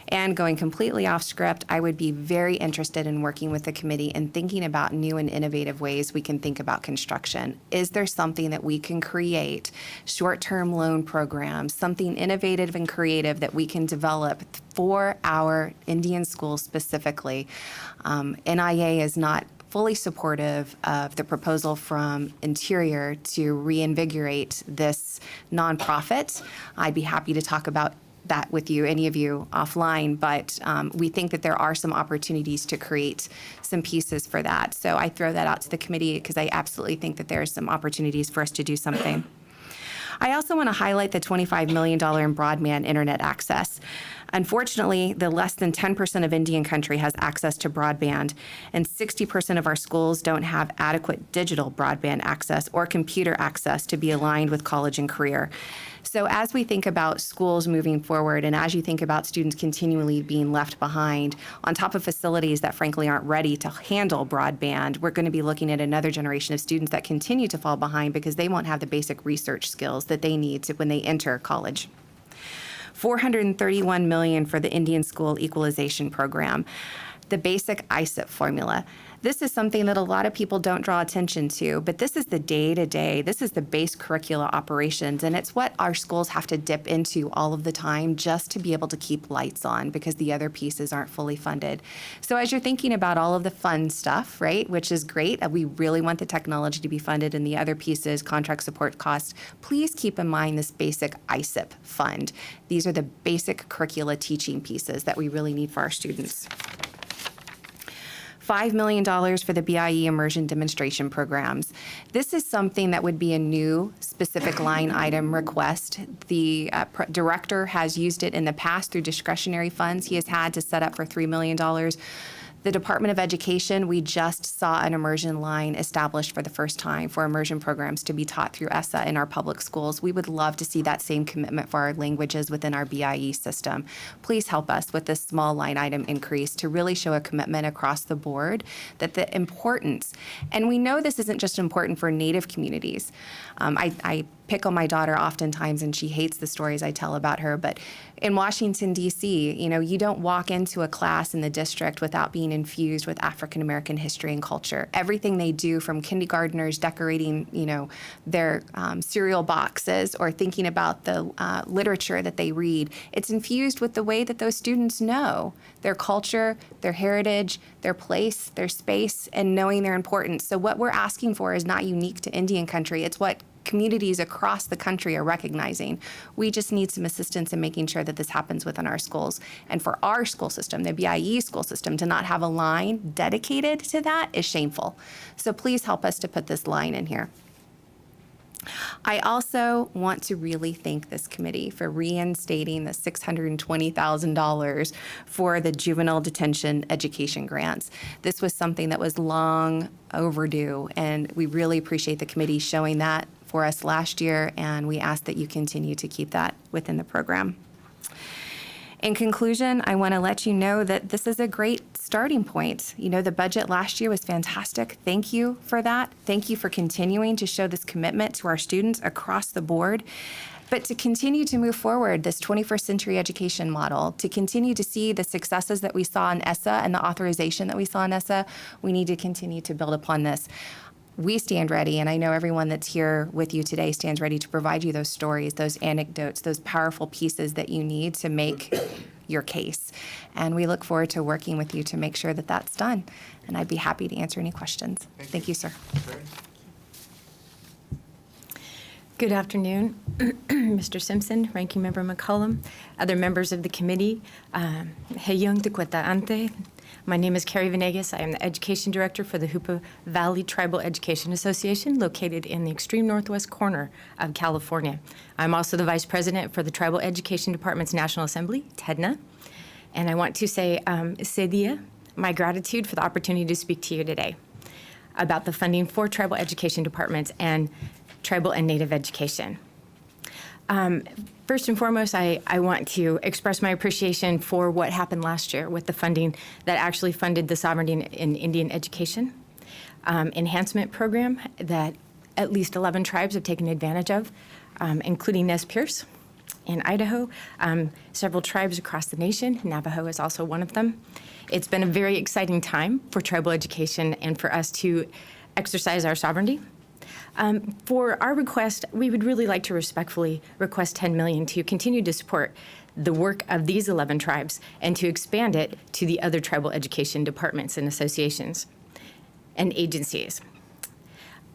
And going completely off script, I would be very interested in working with the committee and thinking about new and innovative ways we can think about construction. Is there something that we can create, short-term loan programs, something innovative and creative that we can develop for our Indian schools specifically? NIA is not fully supportive of the proposal from Interior to reinvigorate this nonprofit. I'd be happy to talk about that with you, any of you, offline, but we think that there are some opportunities to create some pieces for that. So I throw that out to the committee because I absolutely think that there are some opportunities for us to do something. I also want to highlight the $25 million in broadband internet access. Unfortunately, the less than 10% of Indian country has access to broadband, and 60% of our schools don't have adequate digital broadband access or computer access to be aligned with college and career. So as we think about schools moving forward, and as you think about students continually being left behind, on top of facilities that frankly aren't ready to handle broadband, we're going to be looking at another generation of students that continue to fall behind because they won't have the basic research skills that they need when they enter college. $431 million for the Indian School Equalization Program. The basic ISIP formula. This is something that a lot of people don't draw attention to, but this is the day-to-day, this is the base curricula operations, and it's what our schools have to dip into all of the time just to be able to keep lights on because the other pieces aren't fully funded. So as you're thinking about all of the fun stuff, right, which is great, we really want the technology to be funded and the other pieces, contract support costs, please keep in mind this basic ISIP fund. These are the basic curricula teaching pieces that we really need for our students. $5 million for the BIE immersion demonstration programs. This is something that would be a new specific line item request. The director has used it in the past through discretionary funds he has had to set up for $3 million. The Department of Education, we just saw an immersion line established for the first time for immersion programs to be taught through ESSA in our public schools. We would love to see that same commitment for our languages within our BIE system. Please help us with this small line item increase to really show a commitment across the board that the importance, and we know this isn't just important for Native communities. I pick on my daughter oftentimes, and she hates the stories I tell about her. But in Washington, D.C., you don't walk into a class in the district without being infused with African American history and culture. Everything they do, from kindergartners decorating, their cereal boxes or thinking about the literature that they read, it's infused with the way that those students know their culture, their heritage, their place, their space, and knowing their importance. So what we're asking for is not unique to Indian country. It's what communities across the country are recognizing. We just need some assistance in making sure that this happens within our schools. And for our school system, the BIE school system, to not have a line dedicated to that is shameful. So please help us to put this line in here. I also want to really thank this committee for reinstating the $620,000 for the juvenile detention education grants. This was something that was long overdue, and we really appreciate the committee showing that for us last year, and we ask that you continue to keep that within the program. In conclusion, I want to let you know that this is a great starting point. The budget last year was fantastic. Thank you for that. Thank you for continuing to show this commitment to our students across the board. But to continue to move forward this 21st century education model, to continue to see the successes that we saw in ESSA and the authorization that we saw in ESSA, we need to continue to build upon this. We stand ready, and I know everyone that's here with you today stands ready to provide you those stories, those anecdotes, those powerful pieces that you need to make your case. And we look forward to working with you to make sure that that's done. And I'd be happy to answer any questions. Thank you, sir. Good afternoon, Mr. Simpson, Ranking Member McCollum, other members of the committee. Heyung Tekweta Ante. My name is Carrie Venegas. I am the Education Director for the Hoopa Valley Tribal Education Association, located in the extreme northwest corner of California. I'm also the Vice President for the Tribal Education Department's National Assembly, TEDNA. And I want to say, Sedia, my gratitude for the opportunity to speak to you today about the funding for tribal education departments and tribal and Native education. First and foremost, I want to express my appreciation for what happened last year with the funding that actually funded the Sovereignty in Indian Education enhancement program that at least 11 tribes have taken advantage of, including Nez Perce in Idaho, several tribes across the nation. Navajo is also one of them. It's been a very exciting time for tribal education and for us to exercise our sovereignty. For our request, we would really like to respectfully request $10 million to continue to support the work of these 11 tribes and to expand it to the other tribal education departments and associations and agencies.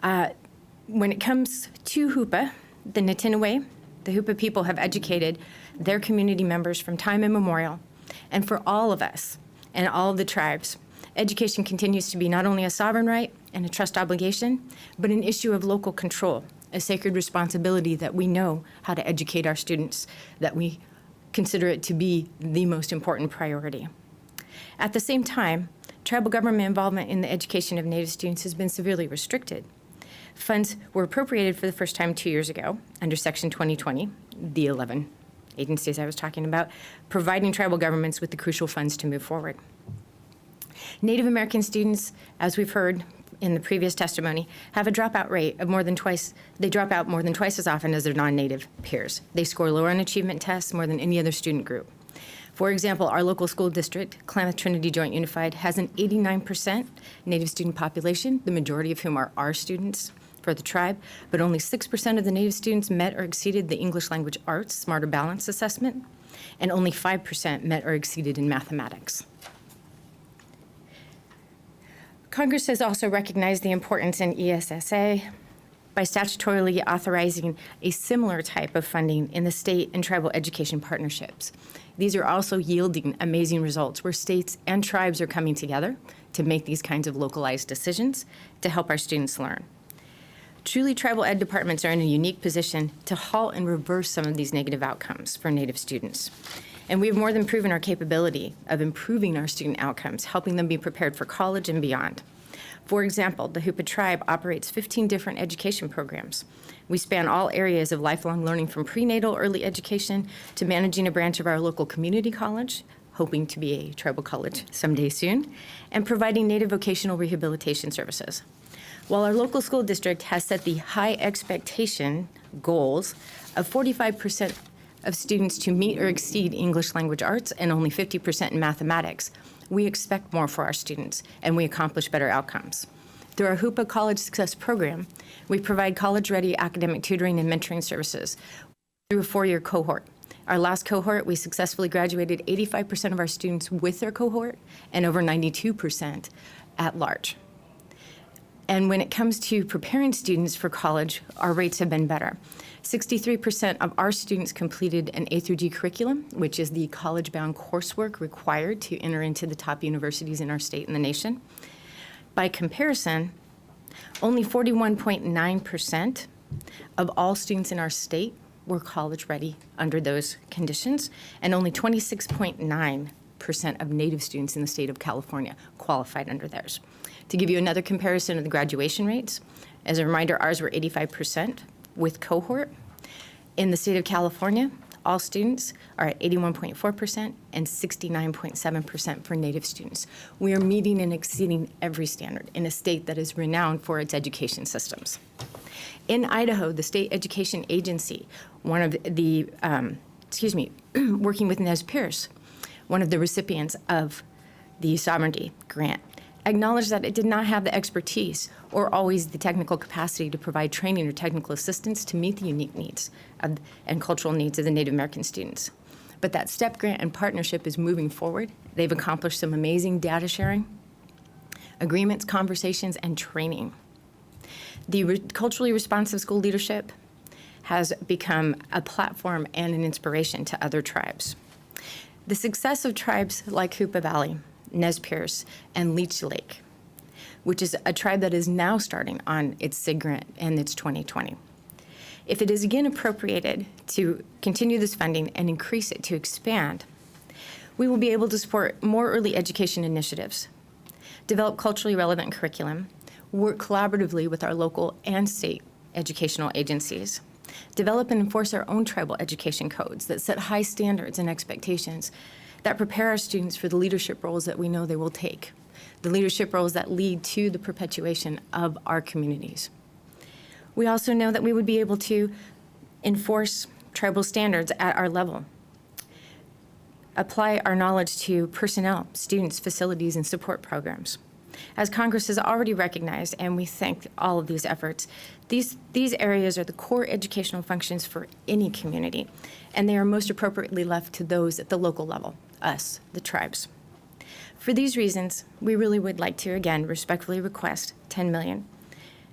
When it comes to Hoopa, the Nitinawe, the Hoopa people have educated their community members from time immemorial. And for all of us and all of the tribes, education continues to be not only a sovereign right and a trust obligation, but an issue of local control, a sacred responsibility that we know how to educate our students, that we consider it to be the most important priority. At the same time, tribal government involvement in the education of Native students has been severely restricted. Funds were appropriated for the first time 2 years ago under Section 2020, the 11 agencies I was talking about, providing tribal governments with the crucial funds to move forward. Native American students, as we've heard in the previous testimony, have a dropout rate of more than twice. They drop out more than twice as often as their non-Native peers. They score lower on achievement tests more than any other student group. For example, our local school district, Klamath Trinity Joint Unified, has an 89% Native student population, the majority of whom are our students for the tribe, but only 6% of the Native students met or exceeded the English Language Arts Smarter Balance Assessment, and only 5% met or exceeded in mathematics. Congress has also recognized the importance in ESSA by statutorily authorizing a similar type of funding in the state and tribal education partnerships. These are also yielding amazing results where states and tribes are coming together to make these kinds of localized decisions to help our students learn. Truly, tribal ed departments are in a unique position to halt and reverse some of these negative outcomes for Native students. And we have more than proven our capability of improving our student outcomes, helping them be prepared for college and beyond. For example, the Hoopa tribe operates 15 different education programs. We span all areas of lifelong learning from prenatal early education to managing a branch of our local community college, hoping to be a tribal college someday soon, and providing Native vocational rehabilitation services. While our local school district has set the high expectation goals of 45% of students to meet or exceed English language arts and only 50% in mathematics, we expect more for our students and we accomplish better outcomes. Through our Hoopa College Success Program, we provide college-ready academic tutoring and mentoring services through a 4-year cohort. Our last cohort, we successfully graduated 85% of our students with their cohort and over 92% at large. And when it comes to preparing students for college, our rates have been better. 63% of our students completed an A through G curriculum, which is the college-bound coursework required to enter into the top universities in our state and the nation. By comparison, only 41.9% of all students in our state were college-ready under those conditions, and only 26.9% of Native students in the state of California qualified under theirs. To give you another comparison of the graduation rates, as a reminder, ours were 85% with cohort. In the state of California, all students are at 81.4% and 69.7% for Native students. We are meeting and exceeding every standard in a state that is renowned for its education systems. In Idaho, the state education agency, one of the, working with Nez Perce, one of the recipients of the Sovereignty Grant, acknowledged that it did not have the expertise or always the technical capacity to provide training or technical assistance to meet the unique needs and cultural needs of the Native American students. But that STEP grant and partnership is moving forward. They've accomplished some amazing data sharing, agreements, conversations, and training. The culturally responsive school leadership has become a platform and an inspiration to other tribes. The success of tribes like Hoopa Valley, Nez Perce, and Leech Lake, which is a tribe that is now starting on its SIG grant and its 2020. If it is again appropriated to continue this funding and increase it to expand, we will be able to support more early education initiatives, develop culturally relevant curriculum, work collaboratively with our local and state educational agencies, develop and enforce our own tribal education codes that set high standards and expectations that prepare our students for the leadership roles that we know they will take, the leadership roles that lead to the perpetuation of our communities. We also know that we would be able to enforce tribal standards at our level, apply our knowledge to personnel, students, facilities, and support programs. As Congress has already recognized, and we thank all of these efforts, these areas are the core educational functions for any community, and they are most appropriately left to those at the local level, us, the tribes. For these reasons, we really would like to, again, respectfully request $10 million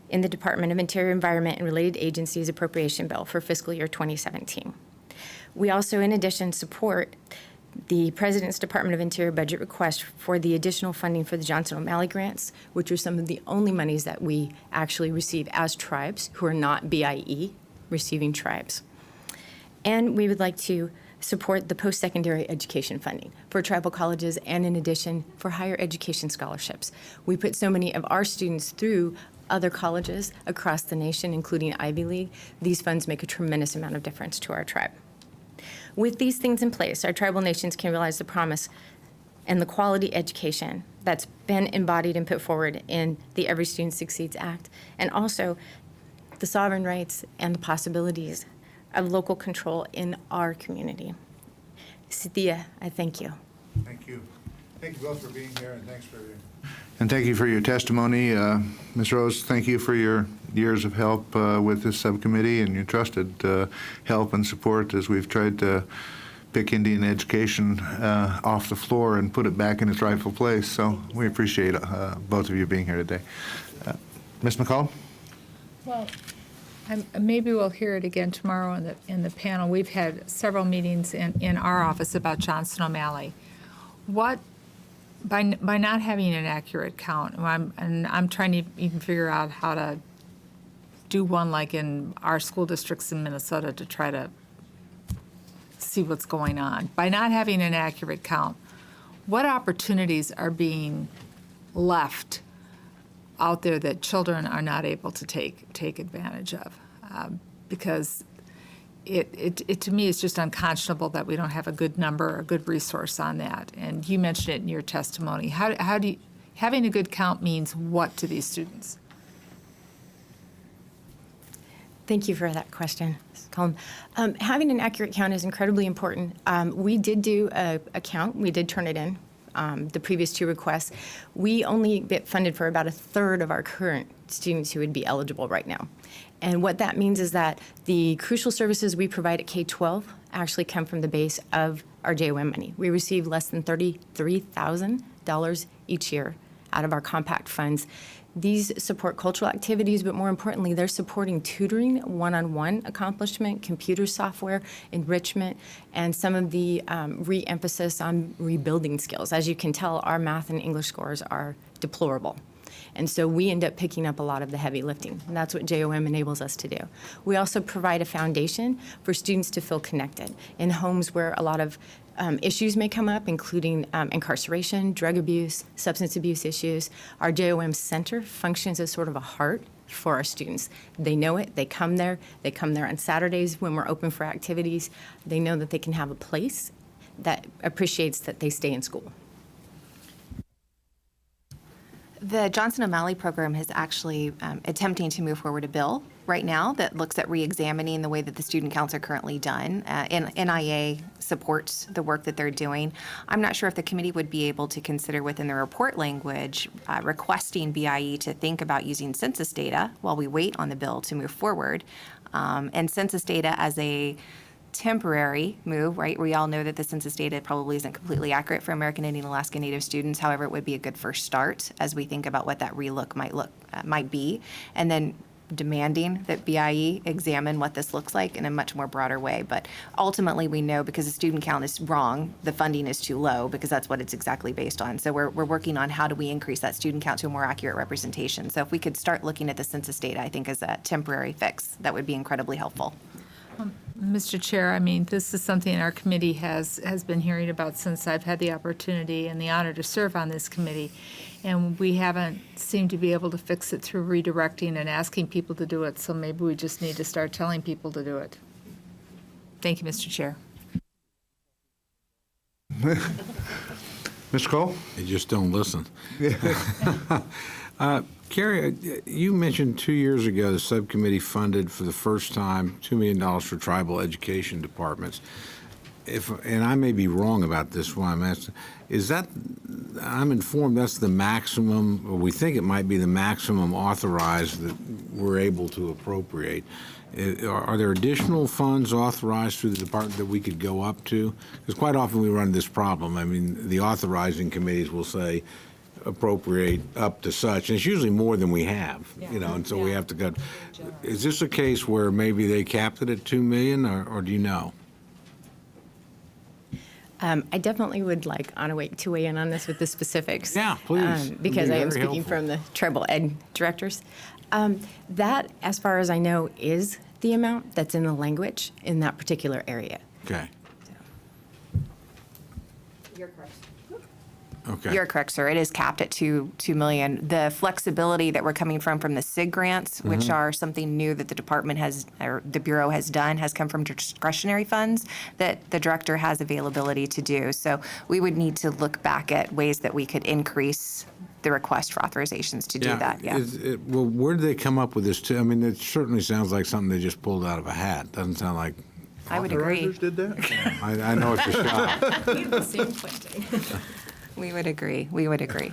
in the Department of Interior, Environment, and Related Agencies Appropriation Bill for fiscal year 2017. We also, in addition, support the President's Department of Interior budget request for the additional funding for the Johnson O'Malley grants, which are some of the only monies that we actually receive as tribes who are not BIE receiving tribes. And we would like to support the post-secondary education funding for tribal colleges and, in addition, for higher education scholarships. We put so many of our students through other colleges across the nation, including Ivy League. These funds make a tremendous amount of difference to our tribe. With these things in place, our tribal nations can realize the promise and the quality education that's been embodied and put forward in the Every Student Succeeds Act, and also the sovereign rights and the possibilities of local control in our community. Cynthia, I thank you. Thank you. Thank you both for being here, and thank you for your testimony. Ms. Rose, thank you for your years of help with this subcommittee and your trusted help and support as we've tried to pick Indian education off the floor and put it back in its rightful place. So we appreciate both of you being here today. Ms. McCall? Well, maybe we'll hear it again tomorrow in the panel. We've had several meetings in our office about Johnson O'Malley. By not having an accurate count, I'm trying to even figure out how to do one like in our school districts in Minnesota to try to see what's going on. By not having an accurate count, what opportunities are being left out there that children are not able to take advantage of? Because it to me is just unconscionable that we don't have a good number or a good resource on that. And you mentioned it in your testimony. How do you, having a good count means what to these students? Thank you for that question, Ms. Cullen. Having an accurate count is incredibly important. We did do a count. We did turn it in, the previous two requests. We only get funded for about a third of our current students who would be eligible right now. And what that means is that the crucial services we provide at K-12 actually come from the base of our JOM money. We receive less than $33,000 each year out of our compact funds. These support cultural activities, but more importantly, they're supporting tutoring, one-on-one accomplishment, computer software, enrichment, and some of the re-emphasis on rebuilding skills. As you can tell, our math and English scores are deplorable. And so we end up picking up a lot of the heavy lifting, and that's what JOM enables us to do. We also provide a foundation for students to feel connected in homes where a lot of issues may come up, including incarceration, drug abuse, substance abuse issues. Our JOM Center functions as sort of a heart for our students. They know it. They come there. They come there on Saturdays when we're open for activities. They know that they can have a place that appreciates that they stay in school. The Johnson O'Malley program is actually attempting to move forward a bill right now that looks at re-examining the way that the student counts are currently done. And NIA supports the work that they're doing. I'm not sure if the committee would be able to consider within the report language requesting BIE to think about using census data while we wait on the bill to move forward. And census data as a temporary move, right? We all know that the census data probably isn't completely accurate for American Indian and Alaskan Native students. However, it would be a good first start as we think about what that relook might be, and then demanding that BIE examine what this looks like in a much more broader way. But ultimately, we know because the student count is wrong, the funding is too low because that's what it's exactly based on. So we're working on how do we increase that student count to a more accurate representation. So if we could start looking at the census data, I think as a temporary fix, that would be incredibly helpful. Mr. Chair, I mean, this is something our committee has been hearing about since I've had the opportunity and the honor to serve on this committee. And we haven't seemed to be able to fix it through redirecting and asking people to do it. So maybe we just need to start telling people to do it. Thank you, Mr. Chair. Mr. Cole? They just don't listen. Carrie, you mentioned 2 years ago the subcommittee funded for the first time $2 million for tribal education departments. And I may be wrong about this one, I'm asking, is that, I'm informed that's the maximum, or we think it might be the maximum authorized that we're able to appropriate. Are there additional funds authorized through the department that we could go up to? Because quite often we run this problem. I mean, the authorizing committees will say, appropriate up to such, and it's usually more than we have, you know, and so we have to go. Is this a case where maybe they capped it at $2 million, or do you know? I definitely would like Anna Wake to weigh in on this with the specifics. Yeah, please. Because I am speaking from the tribal ed directors. That, as far as I know, is the amount that's in the language in that particular area. Okay. You're correct. Okay. You're correct, sir. It is capped at $2 million. The flexibility that we're coming from the SIG grants, which are something new that the department has, or the Bureau has done, has come from discretionary funds that the director has availability to do. So we would need to look back at ways that we could increase the request for authorizations to do that. Yeah. Well, where did they come up with this? I mean, it certainly sounds like something they just pulled out of a hat. Doesn't sound like. I would agree. Authorizers did that? I know it's a shot. We would agree. We would agree.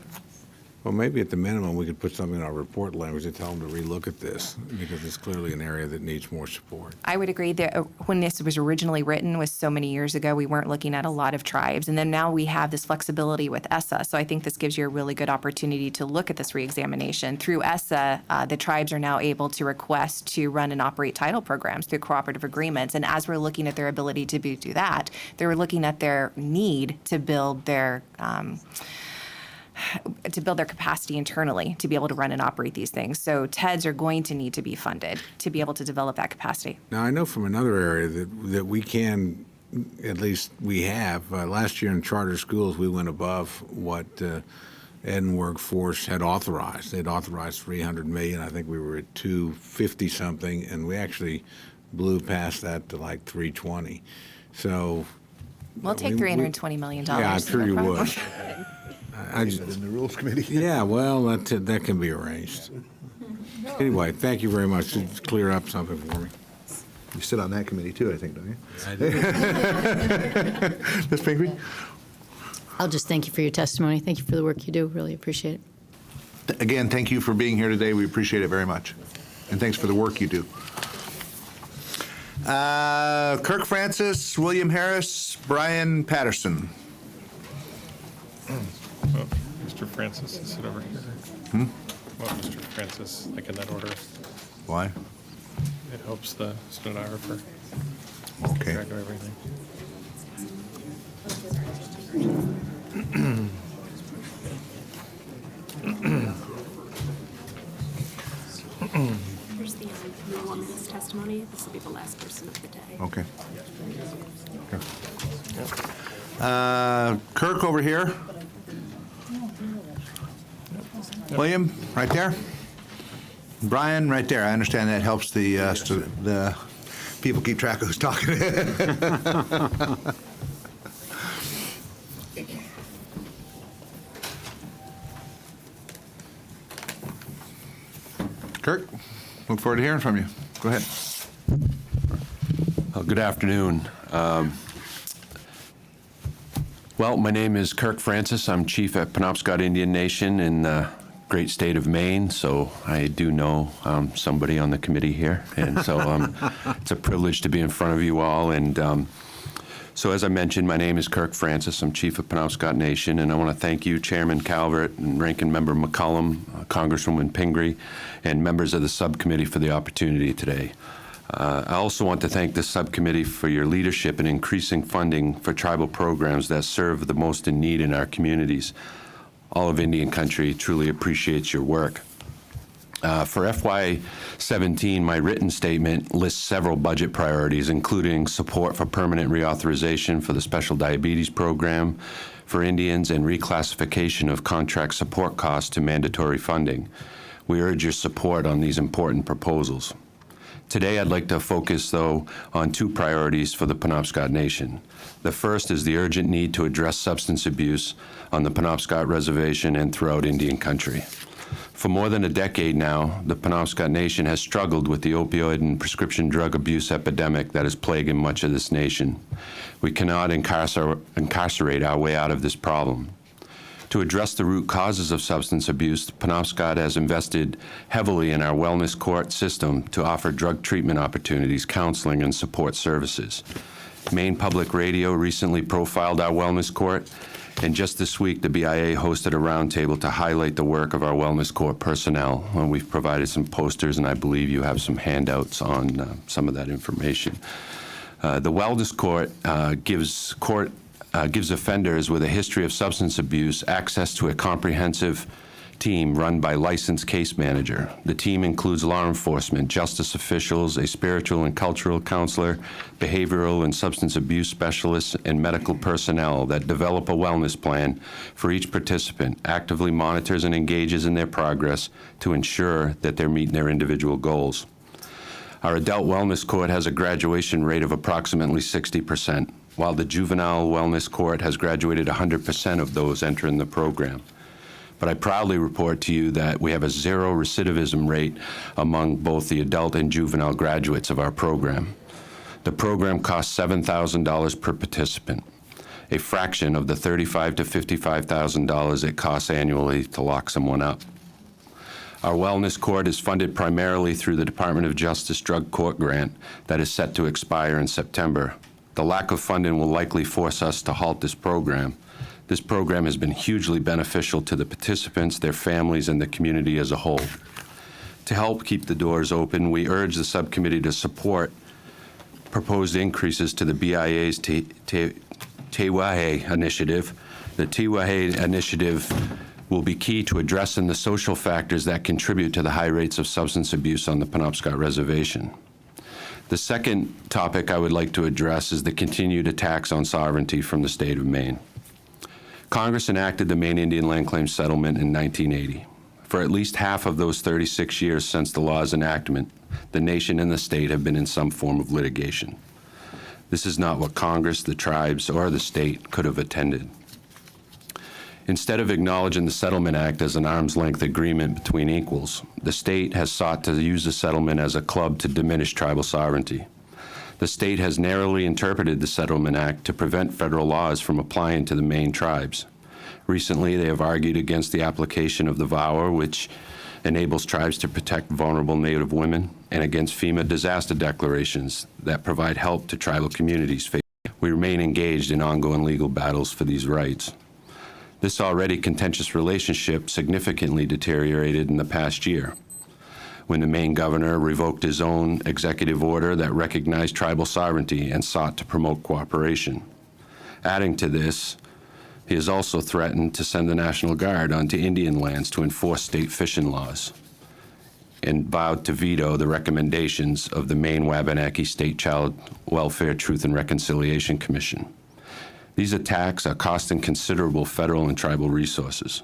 Well, maybe at the minimum, we could put something in our report language to tell them to relook at this, because it's clearly an area that needs more support. I would agree that when this was originally written was so many years ago, we weren't looking at a lot of tribes. And then now we have this flexibility with ESSA. So I think this gives you a really good opportunity to look at this reexamination. Through ESSA, the tribes are now able to request to run and operate title programs through cooperative agreements. And as we're looking at their ability to do that, they're looking at their need to build their capacity internally to be able to run and operate these things. So TEDs are going to need to be funded to be able to develop that capacity. Now, I know from another area that we can, at least we have, last year in charter schools, we went above what Ed and Workforce had authorized. They'd authorized $300 million. I think we were at 250 something, and we actually blew past that to like 320. So We'll take $320 million. Yeah, I'm sure you would. I said in the Rules Committee. Yeah, well, that can be arranged. Anyway, thank you very much. To clear up something for me. You sit on that committee too, I think, don't you? I do. Ms. Pingree? I'll just thank you for your testimony. Thank you for the work you do. Really appreciate it. Again, thank you for being here today. We appreciate it very much. And thanks for the work you do. Kirk Francis, William Harris, Brian Patterson. Well, Mr. Francis, sit over here. Well, Mr. Francis, like in that order. Why? It helps the stenographer Okay. keep track of everything. Here's the 1 minute's testimony. This will be the last person of the day. Okay. Kirk over here. William, right there. Brian, right there. I understand that helps the people keep track of who's talking. Kirk, look forward to hearing from you. Go ahead. Good afternoon. Well, my name is Kirk Francis. I'm chief at Penobscot Indian Nation in the great state of Maine, so I do know somebody on the committee here, and so it's a privilege to be in front of you all. And so as I mentioned, my name is Kirk Francis. I'm chief of Penobscot Nation, and I want to thank you, Chairman Calvert and Ranking Member McCollum, Congresswoman Pingree, and members of the subcommittee for the opportunity today. I also want to thank the subcommittee for your leadership in increasing funding for tribal programs that serve the most in need in our communities. All of Indian country truly appreciates your work. For FY17, my written statement lists several budget priorities, including support for permanent reauthorization for the Special Diabetes Program for Indians and reclassification of contract support costs to mandatory funding. We urge your support on these important proposals. Today, I'd like to focus, though, on two priorities for the Penobscot Nation. The first is the urgent need to address substance abuse on the Penobscot Reservation and throughout Indian country. For more than a decade now, the Penobscot Nation has struggled with the opioid and prescription drug abuse epidemic that is plaguing much of this nation. We cannot incarcerate our way out of this problem. To address the root causes of substance abuse, Penobscot has invested heavily in our wellness court system to offer drug treatment opportunities, counseling, and support services. Maine Public Radio recently profiled our wellness court, and just this week, the BIA hosted a roundtable to highlight the work of our wellness court personnel. And we've provided some posters, and I believe you have some handouts on some of that information. The wellness court gives offenders with a history of substance abuse access to a comprehensive team run by licensed case manager. The team includes law enforcement, justice officials, a spiritual and cultural counselor, behavioral and substance abuse specialists, and medical personnel that develop a wellness plan for each participant, actively monitors and engages in their progress to ensure that they're meeting their individual goals. Our adult wellness court has a graduation rate of approximately 60%, while the juvenile wellness court has graduated 100% of those entering the program. But I proudly report to you that we have a zero recidivism rate among both the adult and juvenile graduates of our program. The program costs $7,000 per participant, a fraction of the $35,000 to $55,000 it costs annually to lock someone up. Our wellness court is funded primarily through the Department of Justice Drug Court Grant that is set to expire in September. The lack of funding will likely force us to halt this program. This program has been hugely beneficial to the participants, their families, and the community as a whole. To help keep the doors open, we urge the subcommittee to support proposed increases to the BIA's Tewahe initiative. The Tewahe initiative will be key to addressing the social factors that contribute to the high rates of substance abuse on the Penobscot Reservation. The second topic I would like to address is the continued attacks on sovereignty from the state of Maine. Congress enacted the Maine Indian Land Claims Settlement in 1980. For at least half of those 36 years since the law's enactment, the nation and the state have been in some form of litigation. This is not what Congress, the tribes, or the state could have intended. Instead of acknowledging the Settlement Act as an arm's-length agreement between equals, the state has sought to use the settlement as a club to diminish tribal sovereignty. The state has narrowly interpreted the Settlement Act to prevent federal laws from applying to the Maine tribes. Recently, they have argued against the application of the VAWA, which enables tribes to protect vulnerable Native women, and against FEMA disaster declarations that provide help to tribal communities. We remain engaged in ongoing legal battles for these rights. This already contentious relationship significantly deteriorated in the past year, when the Maine governor revoked his own executive order that recognized tribal sovereignty and sought to promote cooperation. Adding to this, he has also threatened to send the National Guard onto Indian lands to enforce state fishing laws, and vowed to veto the recommendations of the Maine Wabanaki State Child Welfare Truth and Reconciliation Commission. These attacks are costing considerable federal and tribal resources.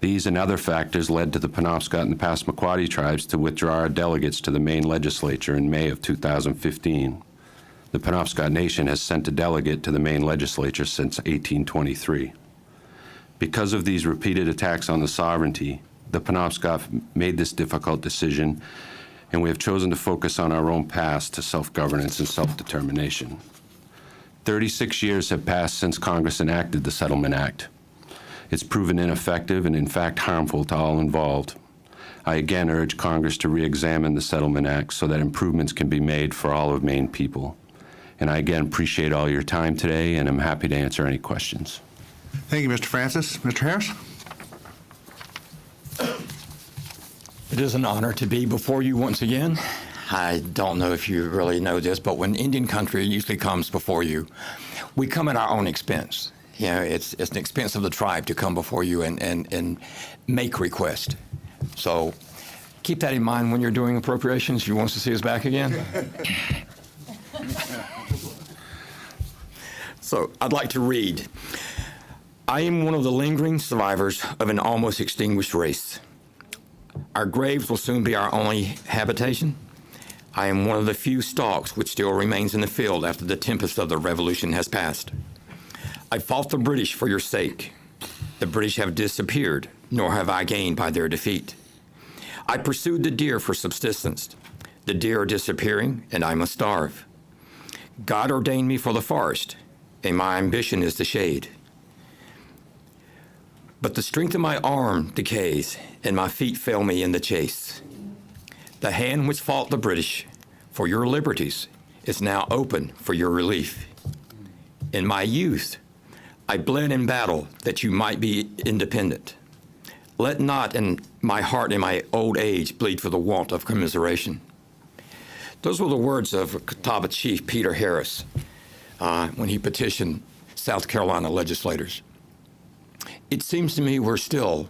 These and other factors led to the Penobscot and the Passamaquoddy tribes to withdraw our delegates to the Maine legislature in May of 2015. The Penobscot Nation has sent a delegate to the Maine legislature since 1823. Because of these repeated attacks on the sovereignty, the Penobscot made this difficult decision, and we have chosen to focus on our own path to self-governance and self-determination. 36 years have passed since Congress enacted the Settlement Act. It's proven ineffective and, in fact, harmful to all involved. I again urge Congress to re-examine the Settlement Act so that improvements can be made for all of Maine people. And I again appreciate all your time today, and I'm happy to answer any questions. Thank you, Mr. Francis. Mr. Harris? It is an honor to be before you once again. I don't know if you really know this, but when Indian country usually comes before you, we come at our own expense. You know, it's an expense of the tribe to come before you and make requests. So keep that in mind when you're doing appropriations. You want us to see us back again? So I'd like to read. I am one of the lingering survivors of an almost extinguished race. Our graves will soon be our only habitation. I am one of the few stalks which still remains in the field after the tempest of the revolution has passed. I fought the British for your sake. The British have disappeared, nor have I gained by their defeat. I pursued the deer for subsistence. The deer are disappearing, and I must starve. God ordained me for the forest, and my ambition is the shade. But the strength of my arm decays, and my feet fail me in the chase. The hand which fought the British for your liberties is now open for your relief. In my youth, I bled in battle that you might be independent. Let not in my heart in my old age bleed for the want of commiseration. Those were the words of Catawba Chief Peter Harris when he petitioned South Carolina legislators. It seems to me we're still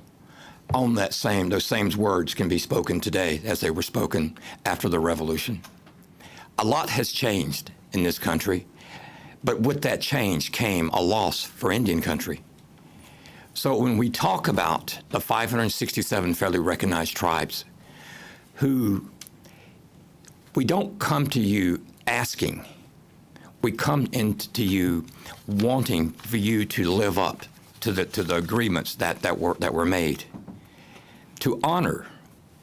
on those same words can be spoken today as they were spoken after the revolution. A lot has changed in this country, but with that change came a loss for Indian country. So when we talk about the 567 federally recognized tribes, who we don't come to you asking, we come into you wanting for you to live up to the agreements that were made, to honor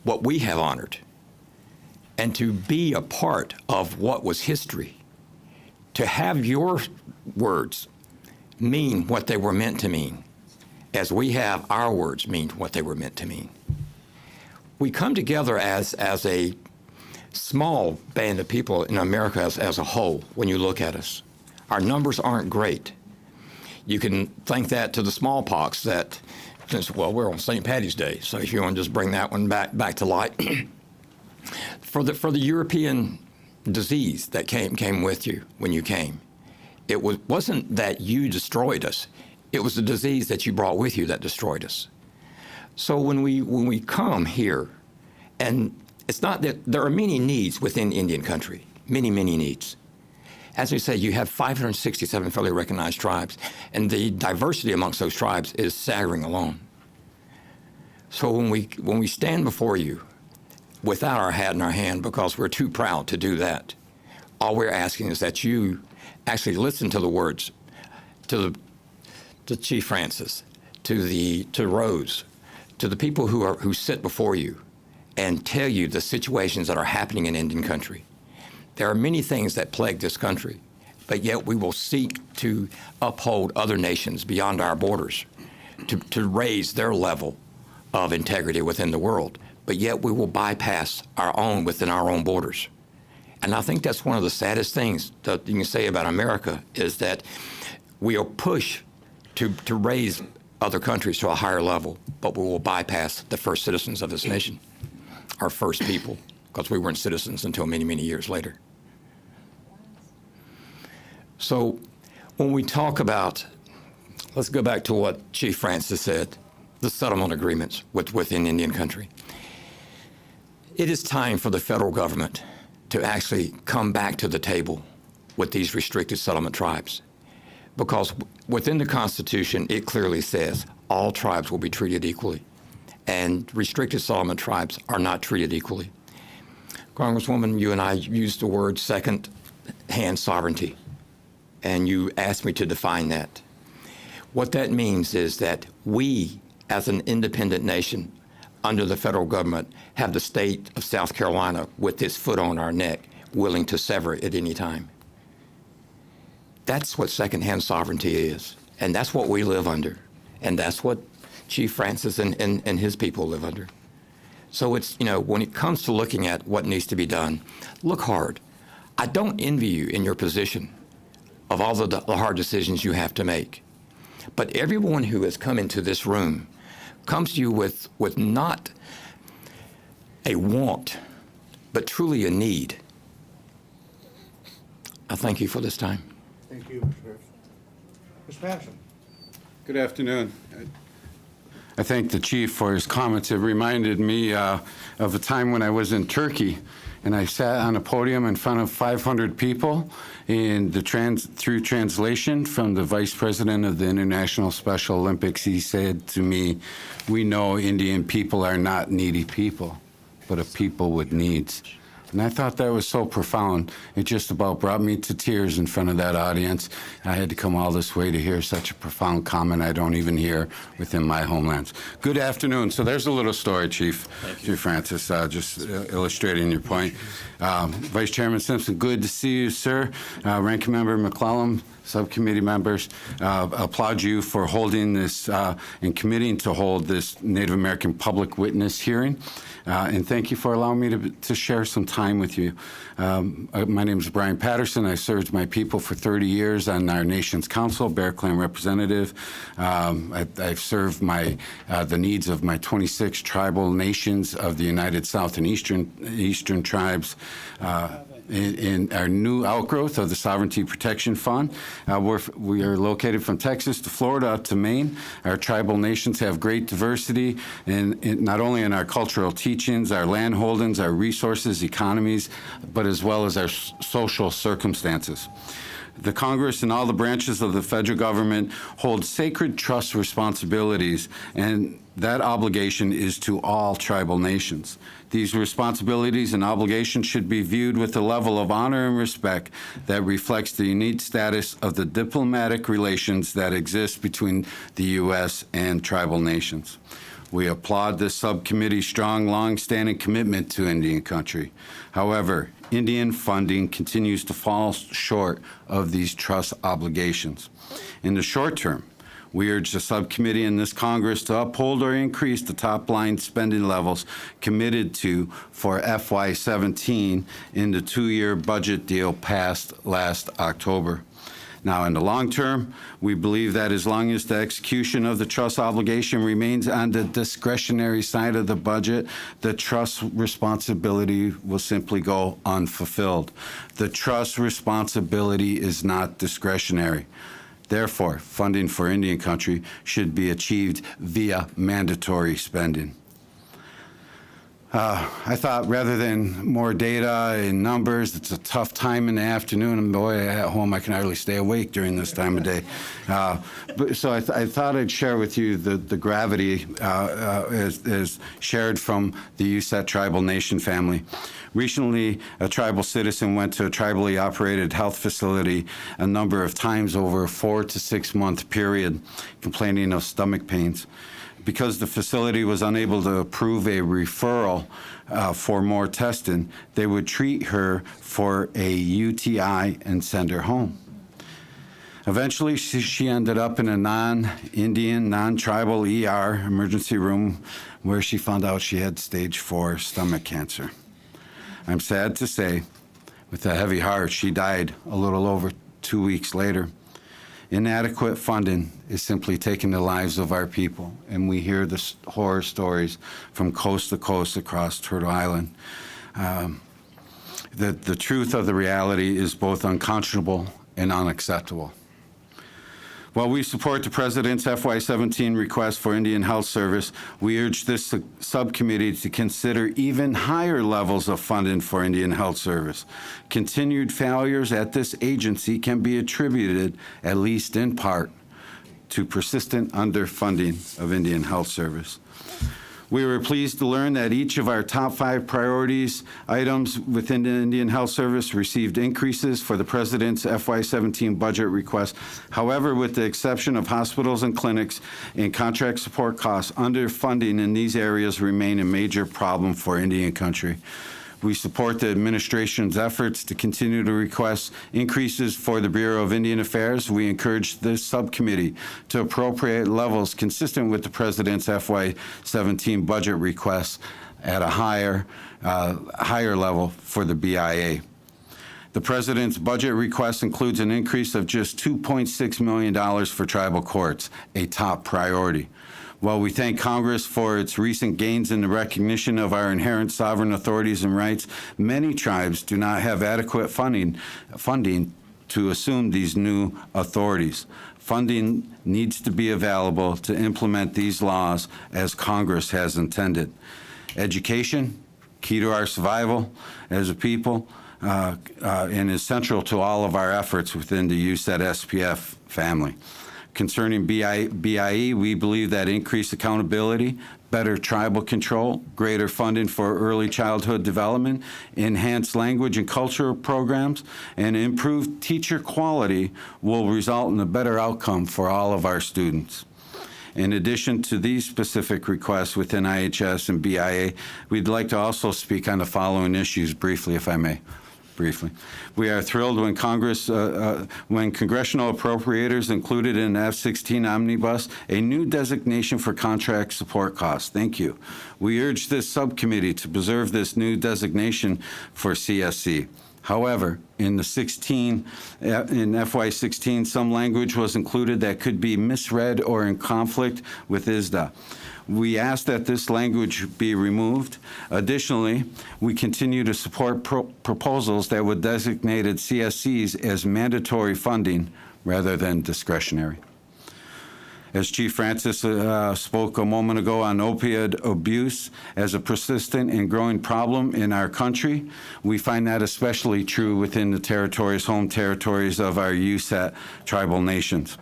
what we have honored, and to be a part of what was history, to have your words mean what they were meant to mean, as we have our words mean what they were meant to mean. We come together as a small band of people in America as a whole when you look at us. Our numbers aren't great. You can thank that to the smallpox that, well, we're on St. Patty's Day, so if you want to just bring that one back to light. For the European disease that came with you when you came, it wasn't that you destroyed us. It was the disease that you brought with you that destroyed us. So when we come here, and it's not that there are many needs within Indian country, many needs. As we say, you have 567 federally recognized tribes, and the diversity amongst those tribes is staggering alone. So when we stand before you without our hat in our hand, because we're too proud to do that, all we're asking is that you actually listen to the words, to Chief Francis, to Rose, to the people who sit before you, and tell you the situations that are happening in Indian country. There are many things that plague this country, but yet we will seek to uphold other nations beyond our borders to raise their level of integrity within the world, but yet we will bypass our own within our own borders. And I think that's one of the saddest things that you can say about America is that we'll push to raise other countries to a higher level, but we will bypass the first citizens of this nation, our first people, because we weren't citizens until many years later. So when we talk about, let's go back to what Chief Francis said, the settlement agreements within Indian country. It is time for the federal government to actually come back to the table with these restricted settlement tribes, because within the Constitution, it clearly says all tribes will be treated equally and restricted settlement tribes are not treated equally. Congresswoman, you and I used the word second-hand sovereignty, and you asked me to define that. What that means is that we, as an independent nation under the federal government, have the state of South Carolina with its foot on our neck, willing to sever it at any time. That's what second-hand sovereignty is, and that's what we live under, and that's what Chief Francis and his people live under. So it's, when it comes to looking at what needs to be done, look hard. I don't envy you in your position of all the hard decisions you have to make. But everyone who has come into this room comes to you with not a want, but truly a need. I thank you for this time. Thank you, Mr. Harris. Mr. Patterson. Good afternoon. I thank the chief for his comments. It reminded me of a time when I was in Turkey, and I sat on a podium in front of 500 people, and through translation from the vice president of the International Special Olympics, he said to me, "We know Indian people are not needy people, but a people with needs." And I thought that was so profound. It just about brought me to tears in front of that audience. I had to come all this way to hear such a profound comment I don't even hear within my homelands. Good afternoon. So there's a little story, Chief Francis, just illustrating your point. Vice Chairman Simpson, good to see you, sir. Ranking Member McClellan, subcommittee members, applaud you for holding this and committing to hold this Native American public witness hearing. And thank you for allowing me to share some time with you. My name is Brian Patterson. I served my people for 30 years on our nation's council, Bear Clan representative. I've served the needs of my 26 tribal nations of the United South and Eastern tribes. In our new outgrowth of the Sovereignty Protection Fund. We are located from Texas to Florida to Maine. Our tribal nations have great diversity, not only in our cultural teachings, our land holdings, our resources, economies, but as well as our social circumstances. The Congress and all the branches of the federal government hold sacred trust responsibilities, and that obligation is to all tribal nations. These responsibilities and obligations should be viewed with a level of honor and respect that reflects the unique status of the diplomatic relations that exist between the U.S. and tribal nations. We applaud this subcommittee's strong, long-standing commitment to Indian country. However, Indian funding continues to fall short of these trust obligations. In the short term, we urge the subcommittee in this Congress to uphold or increase the top-line spending levels committed to for FY17 in the two-year budget deal passed last October. Now, in the long term, we believe that as long as the execution of the trust obligation remains on the discretionary side of the budget, the trust responsibility will simply go unfulfilled. The trust responsibility is not discretionary. Therefore, funding for Indian country should be achieved via mandatory spending. I thought rather than more data and numbers, it's a tough time in the afternoon, and boy, at home I can hardly stay awake during this time of day. So I thought I'd share with you the gravity as shared from the USET tribal nation family. Recently, a tribal citizen went to a tribally operated health facility a number of times over a 4 to 6 month period, complaining of stomach pains. Because the facility was unable to approve a referral for more testing, they would treat her for a UTI and send her home. Eventually, she ended up in a non-Indian, non-tribal ER emergency room where she found out she had stage 4 stomach cancer. I'm sad to say, with a heavy heart, she died a little over 2 weeks later. Inadequate funding is simply taking the lives of our people, and we hear the horror stories from coast to coast across Turtle Island. The truth of the reality is both unconscionable and unacceptable. While we support the President's FY17 request for Indian Health Service, we urge this subcommittee to consider even higher levels of funding for Indian Health Service. Continued failures at this agency can be attributed, at least in part, to persistent underfunding of Indian Health Service. We were pleased to learn that each of our top 5 priorities items within the Indian Health Service received increases for the President's FY17 budget request. However, with the exception of hospitals and clinics and contract support costs, underfunding in these areas remain a major problem for Indian country. We support the administration's efforts to continue to request increases for the Bureau of Indian Affairs. We encourage this subcommittee to appropriate levels consistent with the President's FY17 budget requests at a higher level for the BIA. The President's budget request includes an increase of just $2.6 million for tribal courts, a top priority. While we thank Congress for its recent gains in the recognition of our inherent sovereign authorities and rights, many tribes do not have adequate funding to assume these new authorities. Funding needs to be available to implement these laws as Congress has intended. Education, key to our survival as a people, and is central to all of our efforts within the USET SPF family. Concerning BIE, we believe that increased accountability, better tribal control, greater funding for early childhood development, enhanced language and cultural programs, and improved teacher quality will result in a better outcome for all of our students. In addition to these specific requests within IHS and BIA, we'd like to also speak on the following issues briefly, if I may. Briefly. We are thrilled when when congressional appropriators included in F-16 Omnibus a new designation for contract support costs. Thank you. We urge this subcommittee to preserve this new designation for CSC. However, in FY16, some language was included that could be misread or in conflict with ISDA. We ask that this language be removed. Additionally, we continue to support proposals that would designate CSCs as mandatory funding rather than discretionary. As Chief Francis spoke a moment ago on opioid abuse as a persistent and growing problem in our country, we find that especially true within the home territories of our USET tribal nations.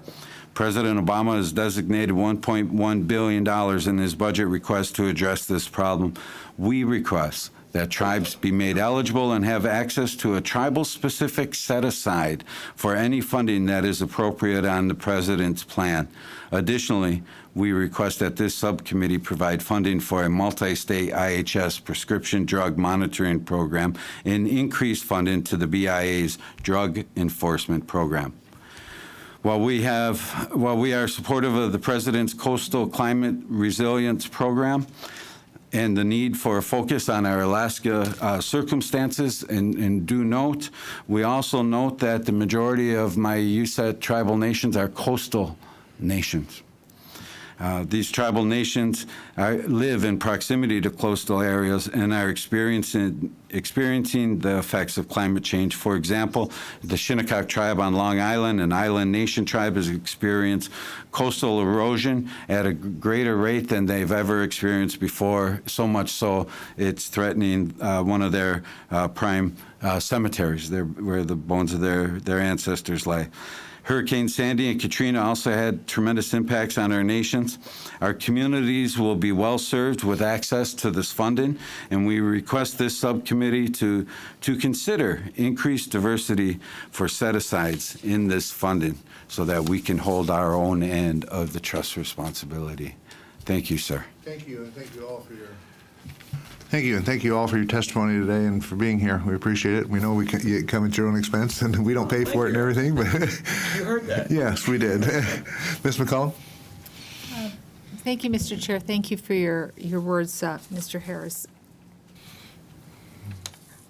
President Obama has designated $1.1 billion in his budget request to address this problem. We request that tribes be made eligible and have access to a tribal-specific set-aside for any funding that is appropriate on the President's plan. Additionally, we request that this subcommittee provide funding for a multi-state IHS prescription drug monitoring program and increase funding to the BIA's drug enforcement program. While we are supportive of the President's Coastal Climate Resilience Program and the need for a focus on our Alaska circumstances, and do note, we also note that the majority of my USET tribal nations are coastal nations. These tribal nations live in proximity to coastal areas and are experiencing the effects of climate change. For example, the Shinnecock tribe on Long Island and Island Nation tribe has experienced coastal erosion at a greater rate than they've ever experienced before, so much so it's threatening one of their prime cemeteries, where the bones of their ancestors lay. Hurricane Sandy and Katrina also had tremendous impacts on our nations. Our communities will be well served with access to this funding, and we request this subcommittee to consider increased diversity for set-asides in this funding so that we can hold our own end of the trust responsibility. Thank you, sir. Thank you, and thank you all for your thank you all for your testimony today and for being here. We appreciate it. We know you come at your own expense, and we don't pay for it and everything. But you heard that. Yes, we did. Ms. McCollum? Thank you, Mr. Chair. Thank you for your words, Mr. Harris.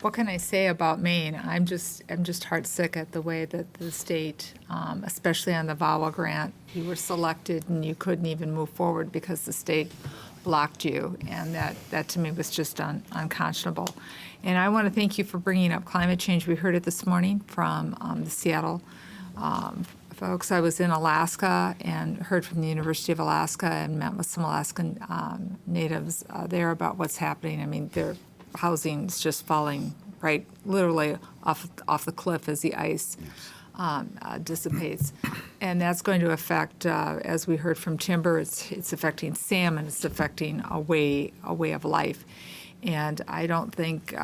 What can I say about Maine? I'm just heartsick at the way that the state, especially on the VAWA grant, you were selected and you couldn't even move forward because the state blocked you, and that to me was just unconscionable. And I want to thank you for bringing up climate change. We heard it this morning from the Seattle folks. I was in Alaska and heard from the University of Alaska and met with some Alaskan natives there about what's happening. I mean, their housing is just falling right, literally off the cliff as the ice dissipates. And that's going to affect, as we heard from Timber, it's affecting salmon, it's affecting a way of life. And I don't think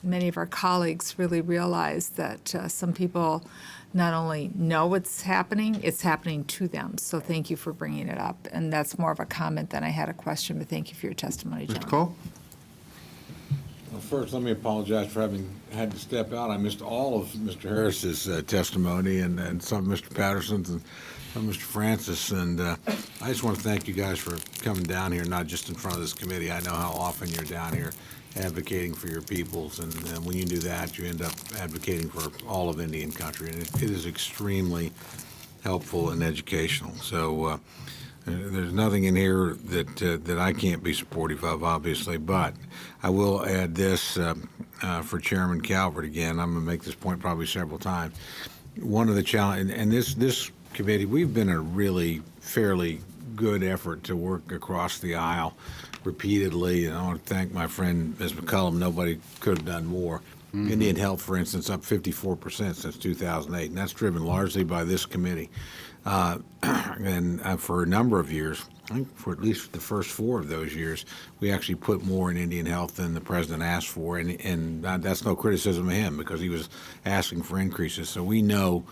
many of our colleagues really realize that some people not only know what's happening, it's happening to them. So thank you for bringing it up. And that's more of a comment than I had a question, but thank you for your testimony, Mr. gentlemen. Cole? Well, first, let me apologize for having had to step out. I missed all of Mr. Harris's testimony and some of Mr. Patterson's and some of Mr. Francis. And I just want to thank you guys for coming down here, not just in front of this committee. I know how often you're down here advocating for your peoples, and when you do that, you end up advocating for all of Indian country, and it is extremely helpful and educational. So there's nothing in here that I can't be supportive of, obviously, but I will add this for Chairman Calvert again. I'm going to make this point probably several times. One of the challenges, and this committee, we've been a really fairly good effort to work across the aisle repeatedly, and I want to thank my friend Ms. McCullum. Nobody could have done more. Indian health, for instance, up 54% since 2008, and that's driven largely by this committee. And for a number of years, I think for at least the first 4 of those years, we actually put more in Indian health than the president asked for, and that's no criticism of him because he was asking for increases. So we know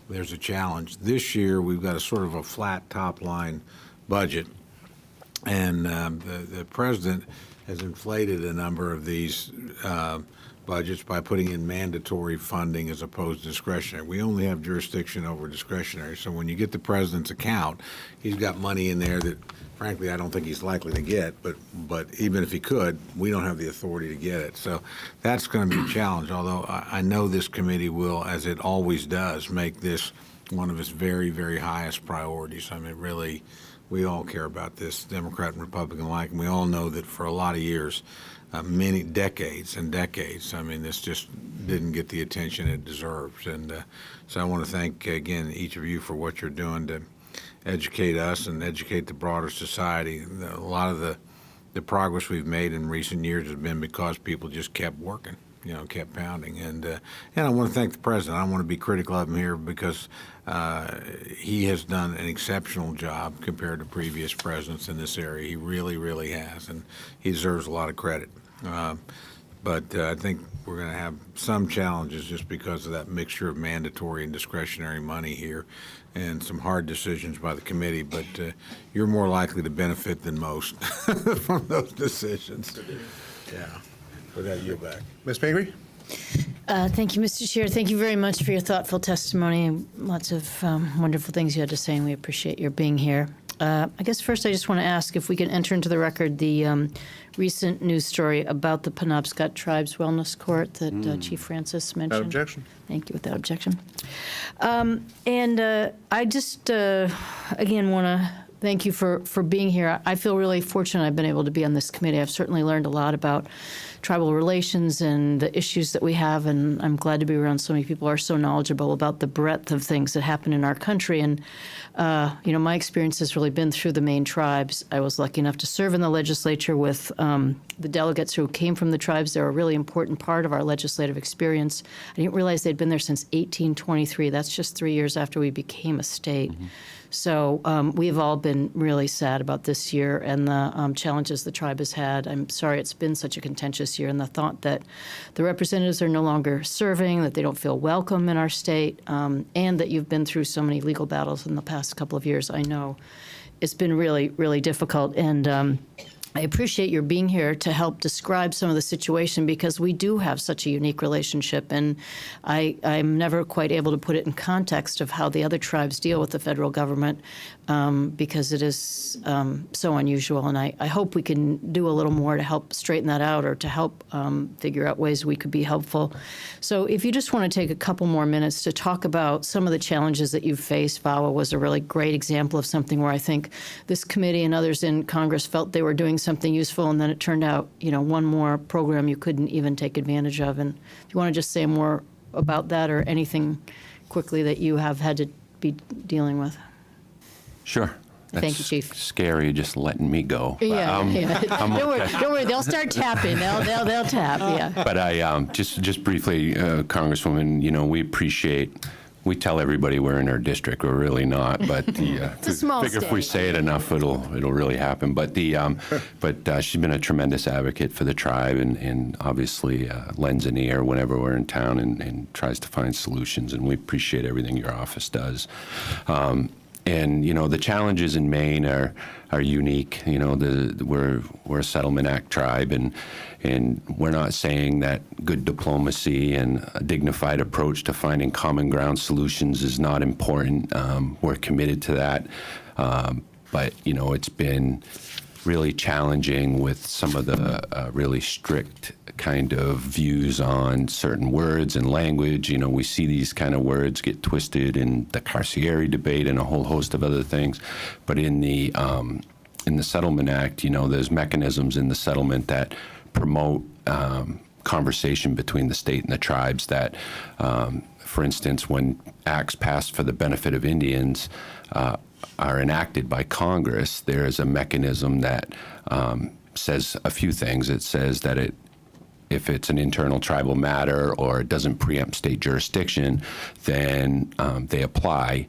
there's a challenge. This year, we've got a sort of a flat top line budget. And the president has inflated a number of these budgets by putting in mandatory funding as opposed to discretionary. We only have jurisdiction over discretionary. So when you get the president's account, he's got money in there that, frankly, I don't think he's likely to get. But even if he could, we don't have the authority to get it. So that's going to be a challenge, although I know this committee will, as it always does, make this one of its very, very highest priorities. I mean, really, we all care about this, Democrat and Republican alike, and we all know that for a lot of years, many decades and decades, I mean, this just didn't get the attention it deserves. And so I want to thank, again, each of you for what you're doing to educate us and educate the broader society. A lot of the progress we've made in recent years has been because people just kept working. Kept pounding. And I want to thank the president. I don't want to be critical of him here because he has done an exceptional job compared to previous presidents in this area. He really, really has, and he deserves a lot of credit. But I think we're going to have some challenges just because of that mixture of mandatory and discretionary money here and some hard decisions by the committee. But you're more likely to benefit than most from those decisions. Yeah. With that, yield back. Ms. Pingree? Thank you, Mr. Chair. Thank you very much for your thoughtful testimony and lots of wonderful things you had to say, and we appreciate your being here. I guess first I just want to ask if we can enter into the record the recent news story about the Penobscot Tribes Wellness Court that Chief Francis mentioned. Without objection. Thank you, without objection. I just, again, want to thank you for being here. I feel really fortunate I've been able to be on this committee. I've certainly learned a lot about tribal relations and the issues that we have, and I'm glad to be around so many people who are so knowledgeable about the breadth of things that happen in our country. And, my experience has really been through the main tribes. I was lucky enough to serve in the legislature with the delegates who came from the tribes. They're a really important part of our legislative experience. I didn't realize they'd been there since 1823. That's just 3 years after we became a state. Mm-hmm. So we have all been really sad about this year and the challenges the tribe has had. I'm sorry it's been such a contentious year, and the thought that the representatives are no longer serving, that they don't feel welcome in our state, and that you've been through so many legal battles in the past couple of years. I know it's been really, really difficult. And I appreciate your being here to help describe some of the situation because we do have such a unique relationship, and I'm never quite able to put it in context of how the other tribes deal with the federal government because it is so unusual, and I hope we can do a little more to help straighten that out or to help figure out ways we could be helpful. So if you just want to take a couple more minutes to talk about some of the challenges that you've faced. VAWA was a really great example of something where I think this committee and others in Congress felt they were doing something useful, and then it turned out, one more program you couldn't even take advantage of. And if you want to just say more about that or anything quickly that you have had to be dealing with. Sure. Thank you, Chief. Scary just letting me go. Yeah. Don't worry. They'll start tapping. They'll tap. Yeah. But I just briefly, Congresswoman, we appreciate we tell everybody we're in our district. We're really not, but It's a small figure if we state. say it enough, it'll really happen. But she's been a tremendous advocate for the tribe, and obviously lends an ear whenever we're in town and tries to find solutions. And we appreciate everything your office does. And the challenges in Maine are unique. We're a Settlement Act tribe, and we're not saying that good diplomacy and a dignified approach to finding common ground solutions is not important. We're committed to that, but it's been really challenging with some of the really strict kind of views on certain words and language. We see these kind of words get twisted in the carcieri debate and a whole host of other things. But in the Settlement Act, there's mechanisms in the settlement that promote conversation between the state and the tribes that, for instance, when acts passed for the benefit of Indians are enacted by Congress, there is a mechanism that says a few things. It says that if it's an internal tribal matter or it doesn't preempt state jurisdiction, then they apply.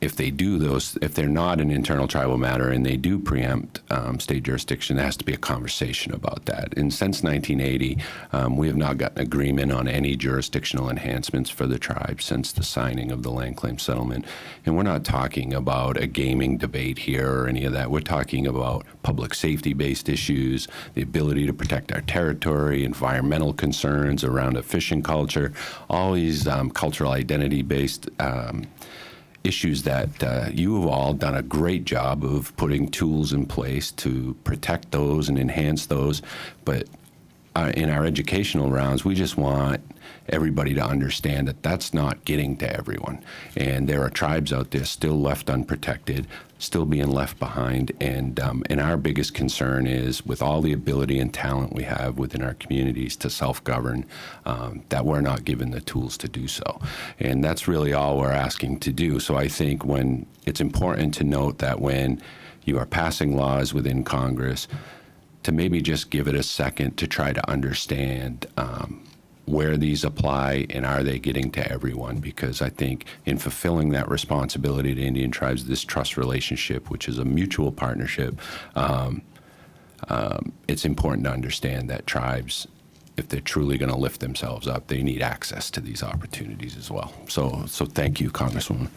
If they're not an internal tribal matter and they do preempt state jurisdiction, there has to be a conversation about that. And since 1980, we have not gotten agreement on any jurisdictional enhancements for the tribe since the signing of the land claim settlement. And we're not talking about a gaming debate here or any of that. We're talking about public safety-based issues, the ability to protect our territory, environmental concerns around a fishing culture, all these cultural identity-based issues that you have all done a great job of putting tools in place to protect those and enhance those. But in our educational rounds, we just want everybody to understand that that's not getting to everyone. And there are tribes out there still left unprotected, still being left behind. And our biggest concern is, with all the ability and talent we have within our communities to self-govern, that we're not given the tools to do so. And that's really all we're asking to do. So I think when it's important to note that when you are passing laws within Congress, to maybe just give it a second to try to understand where these apply and are they getting to everyone, because I think in fulfilling that responsibility to Indian tribes, this trust relationship, which is a mutual partnership, it's important to understand that tribes, if they're truly going to lift themselves up, they need access to these opportunities as well. So thank you, Congresswoman.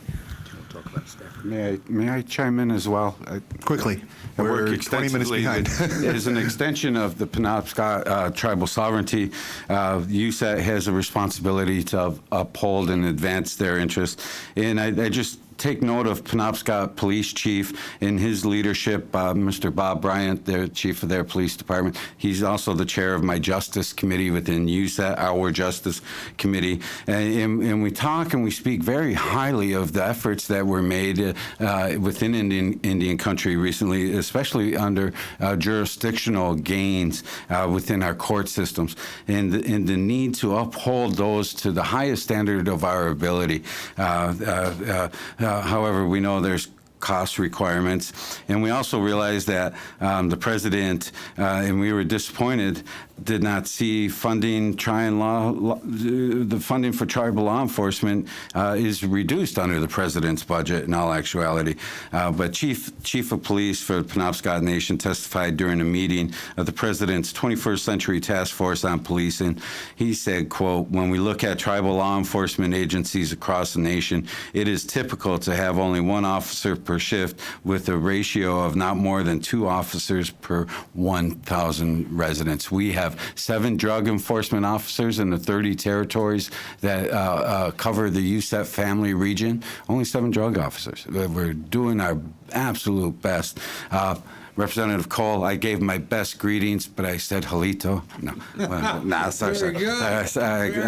May I chime in as well? Quickly. We're 20 minutes behind. As an extension of the Penobscot tribal sovereignty, USAT has a responsibility to uphold and advance their interests. And I just take note of Penobscot Police Chief in his leadership, Mr. Bob Bryant, the chief of their police department. He's also the chair of my justice committee within USAT, our justice committee. And we talk and we speak very highly of the efforts that were made within Indian country recently, especially under jurisdictional gains within our court systems, and the need to uphold those to the highest standard of our ability. However, we know there's cost requirements, and we also realize that the president, and we were disappointed, did not see funding. The funding for tribal law enforcement is reduced under the president's budget in all actuality. But Chief of Police for the Penobscot Nation testified during a meeting of the president's 21st Century Task Force on Policing. He said, quote, "When we look at tribal law enforcement agencies across the nation, it is typical to have only one officer per shift with a ratio of not more than 2 officers per 1,000 residents. We have 7 drug enforcement officers in the 30 territories that cover the USET family region. Only 7 drug officers. We're doing our absolute best. Representative Cole, I gave my best greetings, but I said Halito. No, sorry.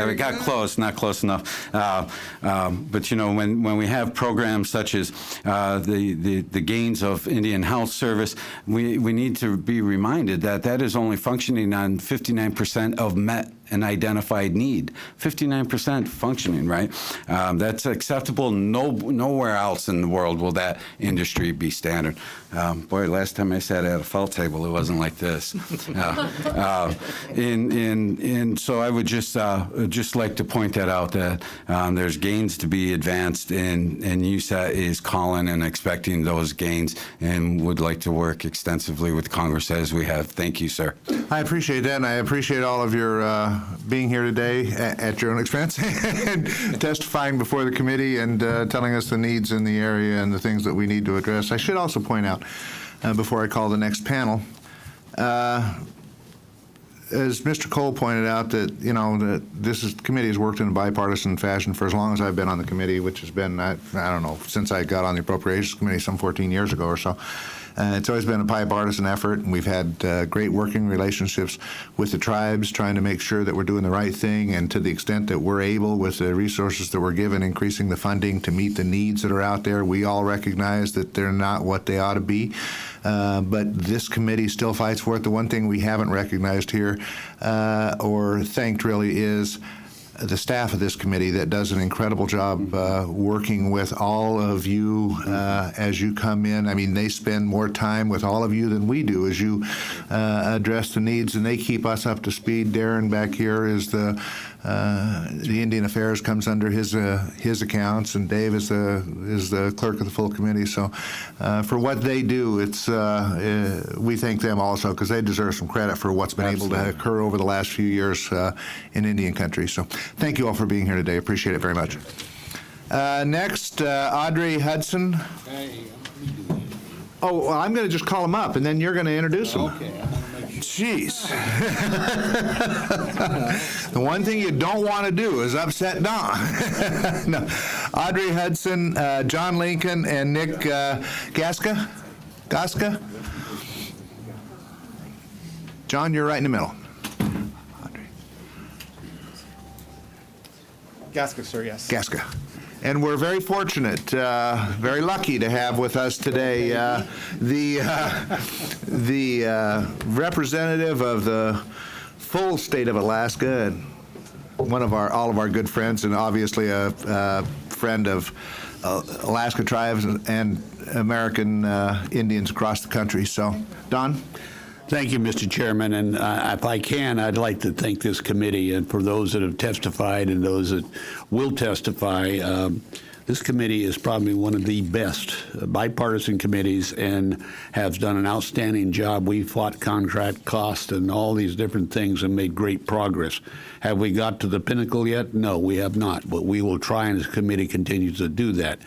We got close, not close enough. But when we have programs such as the gains of Indian Health Service, we need to be reminded that is only functioning on 59% of met an identified need. 59% functioning, right? That's acceptable. Nowhere else in the world will that industry be standard. Boy, last time I sat at a felt table, it wasn't like this. And so I would just like to point that out, that there's gains to be advanced, and USAT is calling and expecting those gains, and would like to work extensively with Congress as we have. Thank you, sir. I appreciate that, and I appreciate all of your being here today at your own expense and testifying before the committee and telling us the needs in the area and the things that we need to address. I should also point out, before I call the next panel, as Mr. Cole pointed out, that that this committee has worked in a bipartisan fashion for as long as I've been on the committee, which has been I don't know, since I got on the Appropriations Committee some 14 years ago or so. It's always been a bipartisan effort, and we've had great working relationships with the tribes, trying to make sure that we're doing the right thing, and to the extent that we're able, with the resources that we're given, increasing the funding to meet the needs that are out there. We all recognize that they're not what they ought to be, but this committee still fights for it. The one thing we haven't recognized here or thanked really is the staff of this committee that does an incredible job working with all of you as you come in. I mean, they spend more time with all of you than we do as you address the needs, and they keep us up to speed. Darren back here is the Indian Affairs comes under his accounts, and Dave is the clerk of the full committee. So for what they do, it's we thank them also, because they deserve some credit for what's been able to occur over the last few years in Indian country. So thank you all for being here today. Appreciate it very much. Next, Audrey Hudson. Oh, well, I'm going to just call him up, and then you're going to introduce him. Okay. Jeez. The one thing you don't want to do is upset Don. No. Audrey Hudson, John Lincoln, and Nick Gaska? John, you're right in the middle. Audrey. Gaska, sir, yes. Gaska. And we're very fortunate, very lucky to have with us today the representative of the full state of Alaska, and all of our good friends, and obviously a friend of Alaska tribes and American Indians across the country. So, Don? Thank you, Mr. Chairman, and if I can, I'd like to thank this committee, and for those that have testified and those that will testify. This committee is probably one of the best bipartisan committees and has done an outstanding job. We fought contract costs and all these different things and made great progress. Have we got to the pinnacle yet? No, we have not, but we will try, and this committee continues to do that.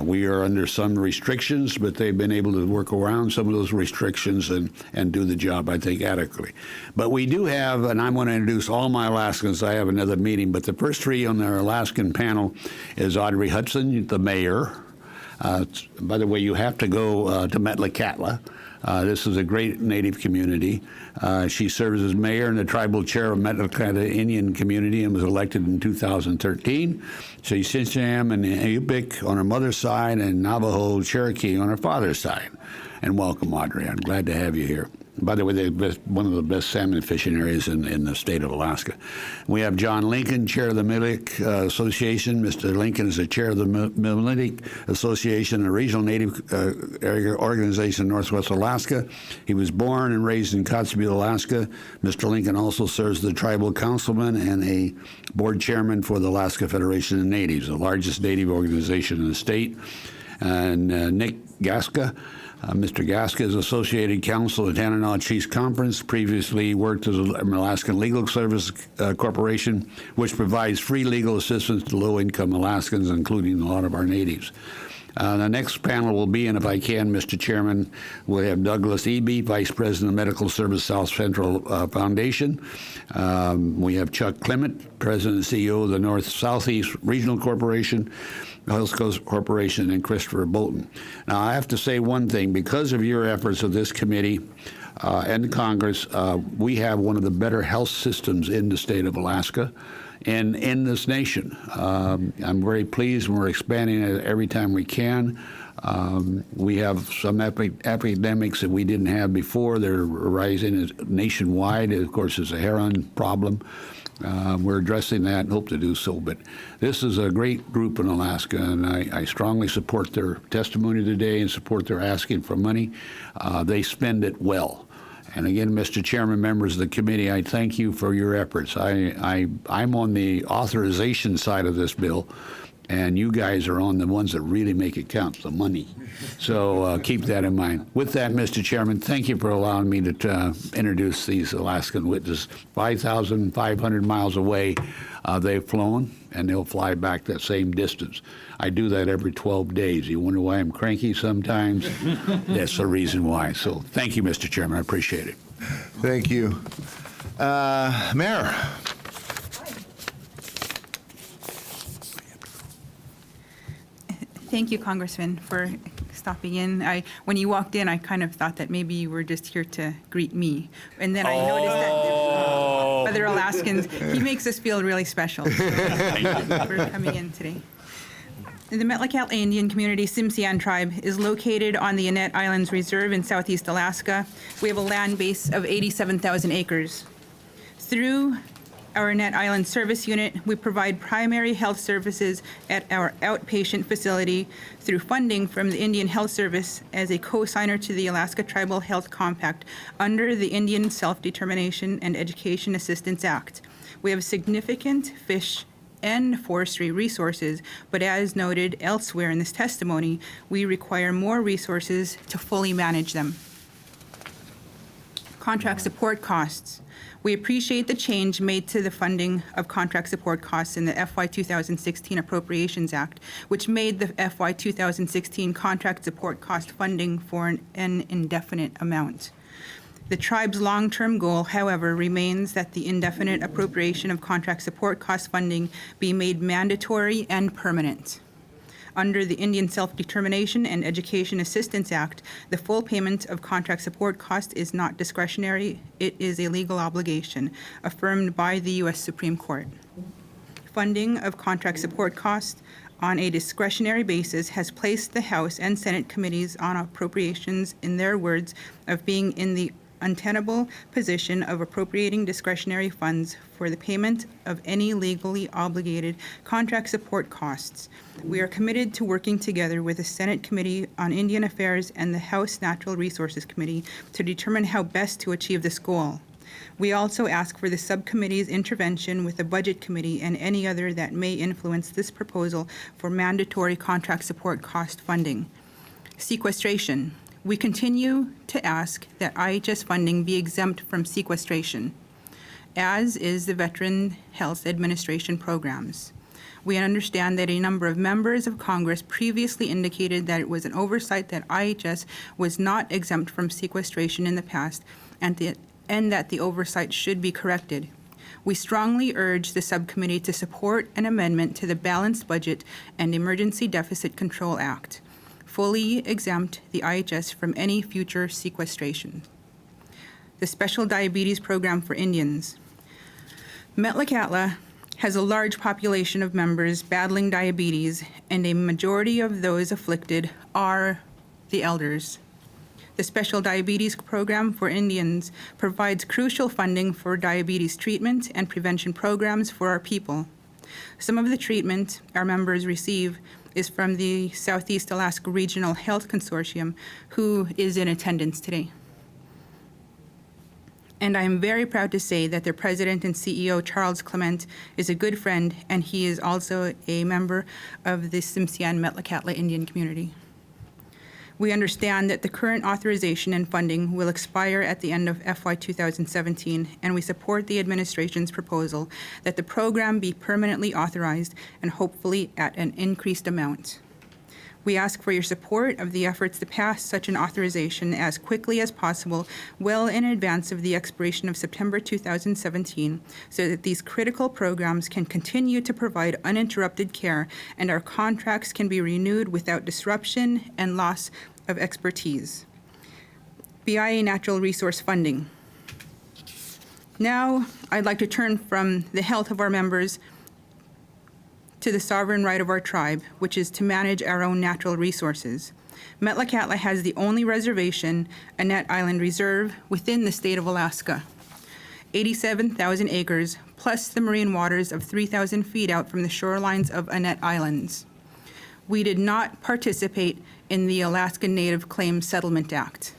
We are under some restrictions, but they've been able to work around some of those restrictions and do the job, I think, adequately. But we do have, and I'm going to introduce all my Alaskans. I have another meeting, but the first three on our Alaskan panel is Audrey Hudson, the mayor. By the way, you have to go to Metlakatla. This is a great Native community. She serves as mayor and the tribal chair of Metlakatla Indian community and was elected in 2013. She's Sinsam and Yupik on her mother's side and Navajo Cherokee on her father's side. And welcome, Audrey. I'm glad to have you here. By the way, they're one of the best salmon fishing areas in the state of Alaska. We have John Lincoln, chair of the Mille-Lacs Association. Mr. Lincoln is the chair of the Mille-Lacs Association, a regional Native area organization in Northwest Alaska. He was born and raised in Kotzebue, Alaska. Mr. Lincoln also serves as the tribal councilman and a board chairman for the Alaska Federation of Natives, the largest Native organization in the state. And Nick Gaska. Mr. Gaska is Associated Counsel at Tanana Chiefs Conference, previously worked as an Alaskan Legal Service Corporation, which provides free legal assistance to low-income Alaskans, including a lot of our natives. The next panel will be, and if I can, Mr. Chairman, we'll have Douglas Eby, Vice President of Medical Service South Central Foundation. We have Chuck Clement, President and CEO of the North Southeast Regional Corporation, Health Coast Corporation, and Christopher Bolton. Now, I have to say one thing. Because of your efforts of this committee and Congress, we have one of the better health systems in the state of Alaska and in this nation. I'm very pleased, and we're expanding it every time we can. We have some epidemics that we didn't have before. They're arising nationwide. Of course, it's a heron problem. We're addressing that and hope to do so. But this is a great group in Alaska, and I strongly support their testimony today and support their asking for money. They spend it well. And again, Mr. Chairman, members of the committee, I thank you for your efforts. I'm on the authorization side of this bill, and you guys are on the ones that really make it count, the money. So keep that in mind. With that, Mr. Chairman, thank you for allowing me to introduce these Alaskan witnesses. 5,500 miles away they've flown, and they'll fly back that same distance. I do that every 12 days. You wonder why I'm cranky sometimes? That's the reason why. So thank you, Mr. Chairman. I appreciate it. Thank you. Mayor. Thank you, Congressman, for stopping in. When you walked in, I kind of thought that maybe you were just here to greet me. And then I noticed that other Alaskans, he makes us feel really special. So thank you for coming in today. The Metlakatla Indian Community Tsimshian Tribe is located on the Annette Islands Reserve in southeast Alaska. We have a land base of 87,000 acres. Through our Annette Island Service Unit, we provide primary health services at our outpatient facility through funding from the Indian Health Service as a co-signer to the Alaska Tribal Health Compact under the Indian Self-Determination and Education Assistance Act. We have significant fish and forestry resources, but as noted elsewhere in this testimony, we require more resources to fully manage them. Contract support costs. We appreciate the change made to the funding of contract support costs in the FY 2016 Appropriations Act, which made the FY 2016 contract support cost funding for an indefinite amount. The tribe's long-term goal, however, remains that the indefinite appropriation of contract support cost funding be made mandatory and permanent. Under the Indian Self-Determination and Education Assistance Act, the full payment of contract support cost is not discretionary. It is a legal obligation affirmed by the U.S. Supreme Court. Funding of contract support costs on a discretionary basis has placed the House and Senate committees on appropriations, in their words, of being in the untenable position of appropriating discretionary funds for the payment of any legally obligated contract support costs. We are committed to working together with the Senate Committee on Indian Affairs and the House Natural Resources Committee to determine how best to achieve this goal. We also ask for the subcommittee's intervention with the Budget Committee and any other that may influence this proposal for mandatory contract support cost funding. Sequestration. We continue to ask that IHS funding be exempt from sequestration, as is the Veteran Health Administration programs. We understand that a number of members of Congress previously indicated that it was an oversight that IHS was not exempt from sequestration in the past, and that the oversight should be corrected. We strongly urge the subcommittee to support an amendment to the Balanced Budget and Emergency Deficit Control Act, fully exempt the IHS from any future sequestration. The Special Diabetes Program for Indians. Metlakatla has a large population of members battling diabetes, and a majority of those afflicted are the elders. The Special Diabetes Program for Indians provides crucial funding for diabetes treatment and prevention programs for our people. Some of the treatment our members receive is from the Southeast Alaska Regional Health Consortium, who is in attendance today. And I am very proud to say that their president and CEO, Charles Clement, is a good friend, and he is also a member of the Tsimshian Metlakatla Indian community. We understand that the current authorization and funding will expire at the end of FY 2017, and we support the administration's proposal that the program be permanently authorized and hopefully at an increased amount. We ask for your support of the efforts to pass such an authorization as quickly as possible, well in advance of the expiration of September 2017, so that these critical programs can continue to provide uninterrupted care and our contracts can be renewed without disruption and loss of expertise. BIA Natural Resource Funding. Now, I'd like to turn from the health of our members to the sovereign right of our tribe, which is to manage our own natural resources. Metlakatla has the only reservation, Annette Island Reserve, within the state of Alaska. 87,000 acres, plus the marine waters of 3,000 feet out from the shorelines of Annette Islands. We did not participate in the Alaskan Native Claims Settlement Act.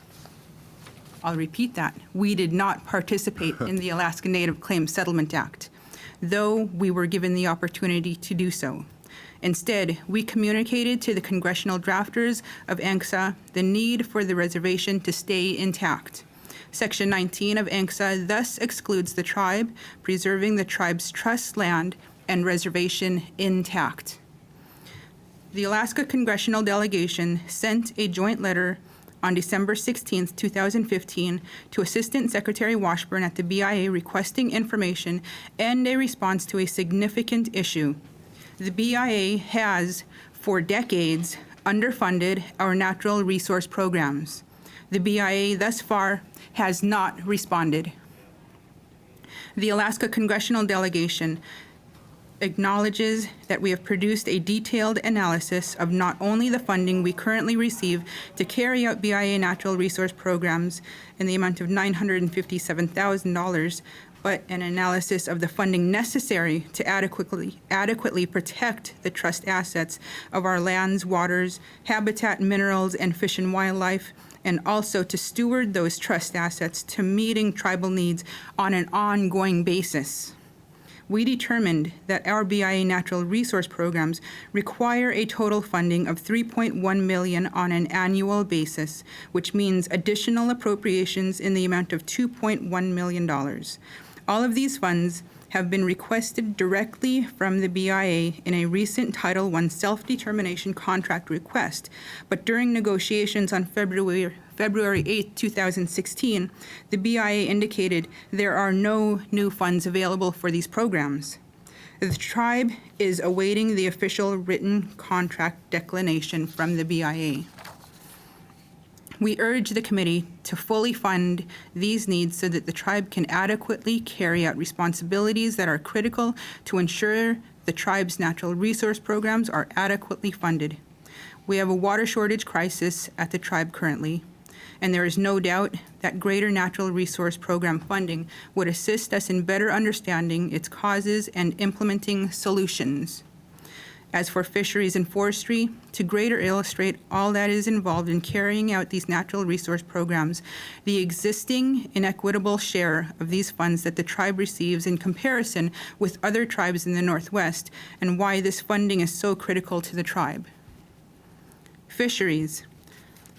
I'll repeat that. We did not participate in the Alaskan Native Claims Settlement Act, though we were given the opportunity to do so. Instead, we communicated to the congressional drafters of ANCSA the need for the reservation to stay intact. Section 19 of ANCSA thus excludes the tribe, preserving the tribe's trust land and reservation intact. The Alaska Congressional Delegation sent a joint letter on December 16, 2015, to Assistant Secretary Washburn at the BIA requesting information and a response to a significant issue. The BIA has, for decades, underfunded our natural resource programs. The BIA thus far has not responded. The Alaska Congressional Delegation acknowledges that we have produced a detailed analysis of not only the funding we currently receive to carry out BIA natural resource programs in the amount of $957,000, but an analysis of the funding necessary to adequately protect the trust assets of our lands, waters, habitat, minerals, and fish and wildlife, and also to steward those trust assets to meeting tribal needs on an ongoing basis. We determined that our BIA natural resource programs require a total funding of $3.1 million on an annual basis, which means additional appropriations in the amount of $2.1 million. All of these funds have been requested directly from the BIA in a recent Title I self-determination contract request, but during negotiations on February 8, 2016, the BIA indicated there are no new funds available for these programs. The tribe is awaiting the official written contract declination from the BIA. We urge the committee to fully fund these needs so that the tribe can adequately carry out responsibilities that are critical to ensure the tribe's natural resource programs are adequately funded. We have a water shortage crisis at the tribe currently, and there is no doubt that greater natural resource program funding would assist us in better understanding its causes and implementing solutions. As for fisheries and forestry, to greater illustrate all that is involved in carrying out these natural resource programs, the existing inequitable share of these funds that the tribe receives in comparison with other tribes in the Northwest, and why this funding is so critical to the tribe. Fisheries.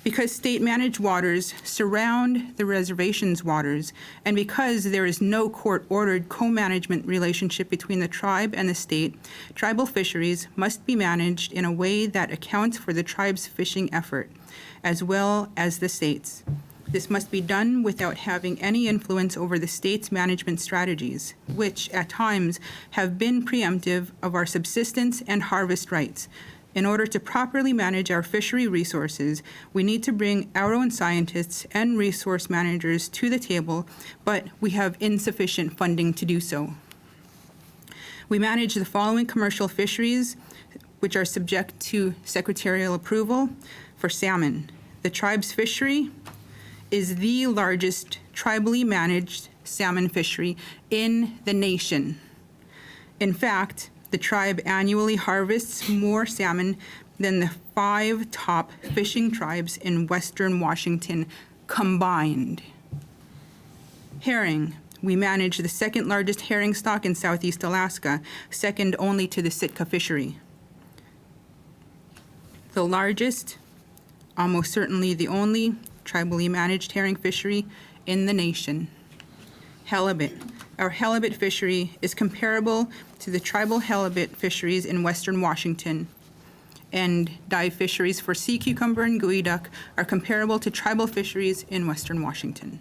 Because state-managed waters surround the reservation's waters, and because there is no court-ordered co-management relationship between the tribe and the state, tribal fisheries must be managed in a way that accounts for the tribe's fishing effort, as well as the state's. This must be done without having any influence over the state's management strategies, which at times have been preemptive of our subsistence and harvest rights. In order to properly manage our fishery resources, we need to bring our own scientists and resource managers to the table, but we have insufficient funding to do so. We manage the following commercial fisheries, which are subject to secretarial approval. For salmon, the tribe's fishery is the largest tribally managed salmon fishery in the nation. In fact, the tribe annually harvests more salmon than the 5 top fishing tribes in Western Washington combined. Herring. We manage the second largest herring stock in Southeast Alaska, second only to the Sitka fishery. The largest, almost certainly the only, tribally managed herring fishery in the nation. Halibut. Our halibut fishery is comparable to the tribal halibut fisheries in Western Washington, and dive fisheries for sea cucumber and geoduck are comparable to tribal fisheries in Western Washington.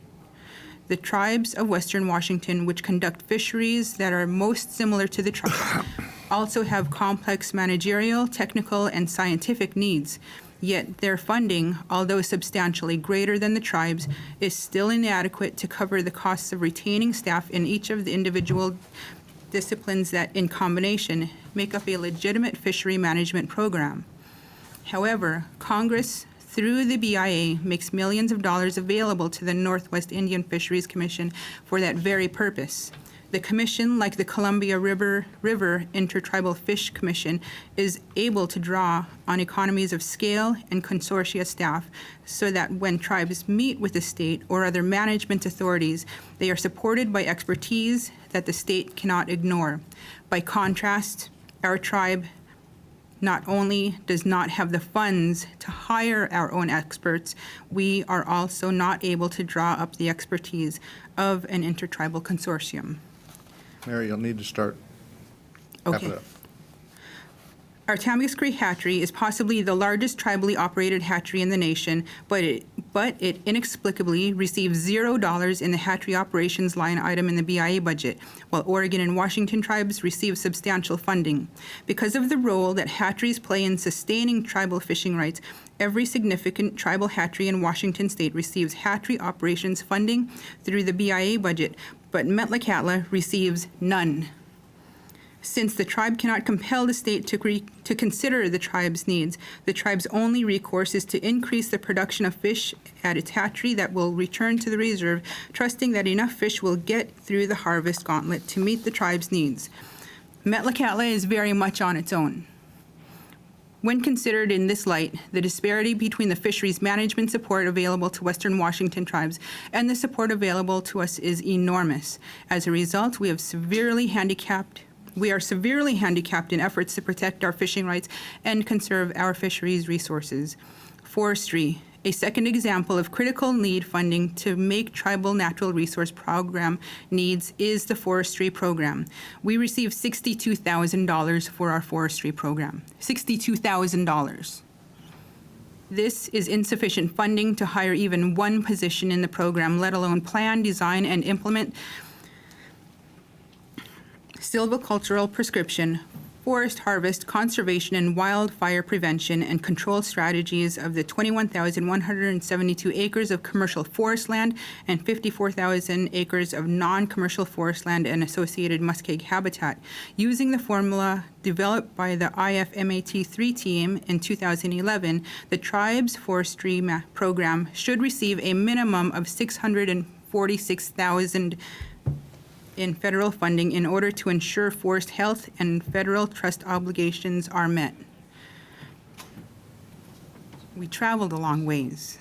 The tribes of Western Washington, which conduct fisheries that are most similar to the tribe, also have complex managerial, technical, and scientific needs. Yet their funding, although substantially greater than the tribes, is still inadequate to cover the costs of retaining staff in each of the individual disciplines that, in combination, make up a legitimate fishery management program. However, Congress, through the BIA makes millions of dollars available to the Northwest Indian Fisheries Commission for that very purpose. The commission, like the Columbia River Intertribal Fish Commission, is able to draw on economies of scale and consortia staff so that when tribes meet with the state or other management authorities, they are supported by expertise that the state cannot ignore. By contrast, our tribe not only does not have the funds to hire our own experts, we are also not able to draw up the expertise of an intertribal consortium. Mary, you'll need to start. Okay. Wrap it up. Our Tamagis Creek hatchery is possibly the largest tribally operated hatchery in the nation, but it inexplicably receives $0 in the hatchery operations line item in the BIA budget, while Oregon and Washington tribes receive substantial funding. Because of the role that hatcheries play in sustaining tribal fishing rights, every significant tribal hatchery in Washington state receives hatchery operations funding through the BIA budget, but Metlakatla receives none. Since the tribe cannot compel the state to consider the tribe's needs, the tribe's only recourse is to increase the production of fish at its hatchery that will return to the reserve, trusting that enough fish will get through the harvest gauntlet to meet the tribe's needs. Metlakatla is very much on its own. When considered in this light, the disparity between the fisheries management support available to Western Washington tribes and the support available to us is enormous. As a result, we are severely handicapped in efforts to protect our fishing rights and conserve our fisheries resources. Forestry, a second example of critical need funding to make tribal natural resource program needs, is the forestry program. We receive $62,000 for our forestry program. $62,000. This is insufficient funding to hire even one position in the program, let alone plan, design, and implement silvicultural prescription, forest harvest, conservation, and wildfire prevention and control strategies of the 21,172 acres of commercial forest land and 54,000 acres of non-commercial forest land and associated muskeg habitat. Using the formula developed by the IFMAT3 team in 2011, the tribe's forestry program should receive a minimum of $646,000 in federal funding in order to ensure forest health and federal trust obligations are met. We traveled a long ways.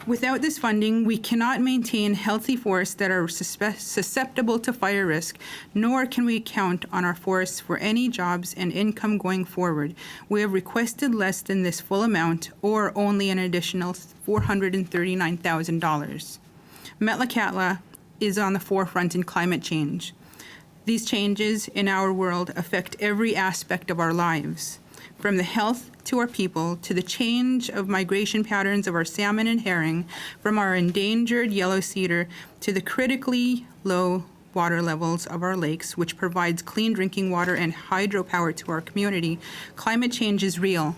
Without this funding, we cannot maintain healthy forests that are susceptible to fire risk, nor can we count on our forests for any jobs and income going forward. We have requested less than this full amount, or only an additional $439,000. Metlakatla is on the forefront in climate change. These changes in our world affect every aspect of our lives, from the health to our people, to the change of migration patterns of our salmon and herring, from our endangered yellow cedar to the critically low water levels of our lakes, which provides clean drinking water and hydropower to our community. Climate change is real,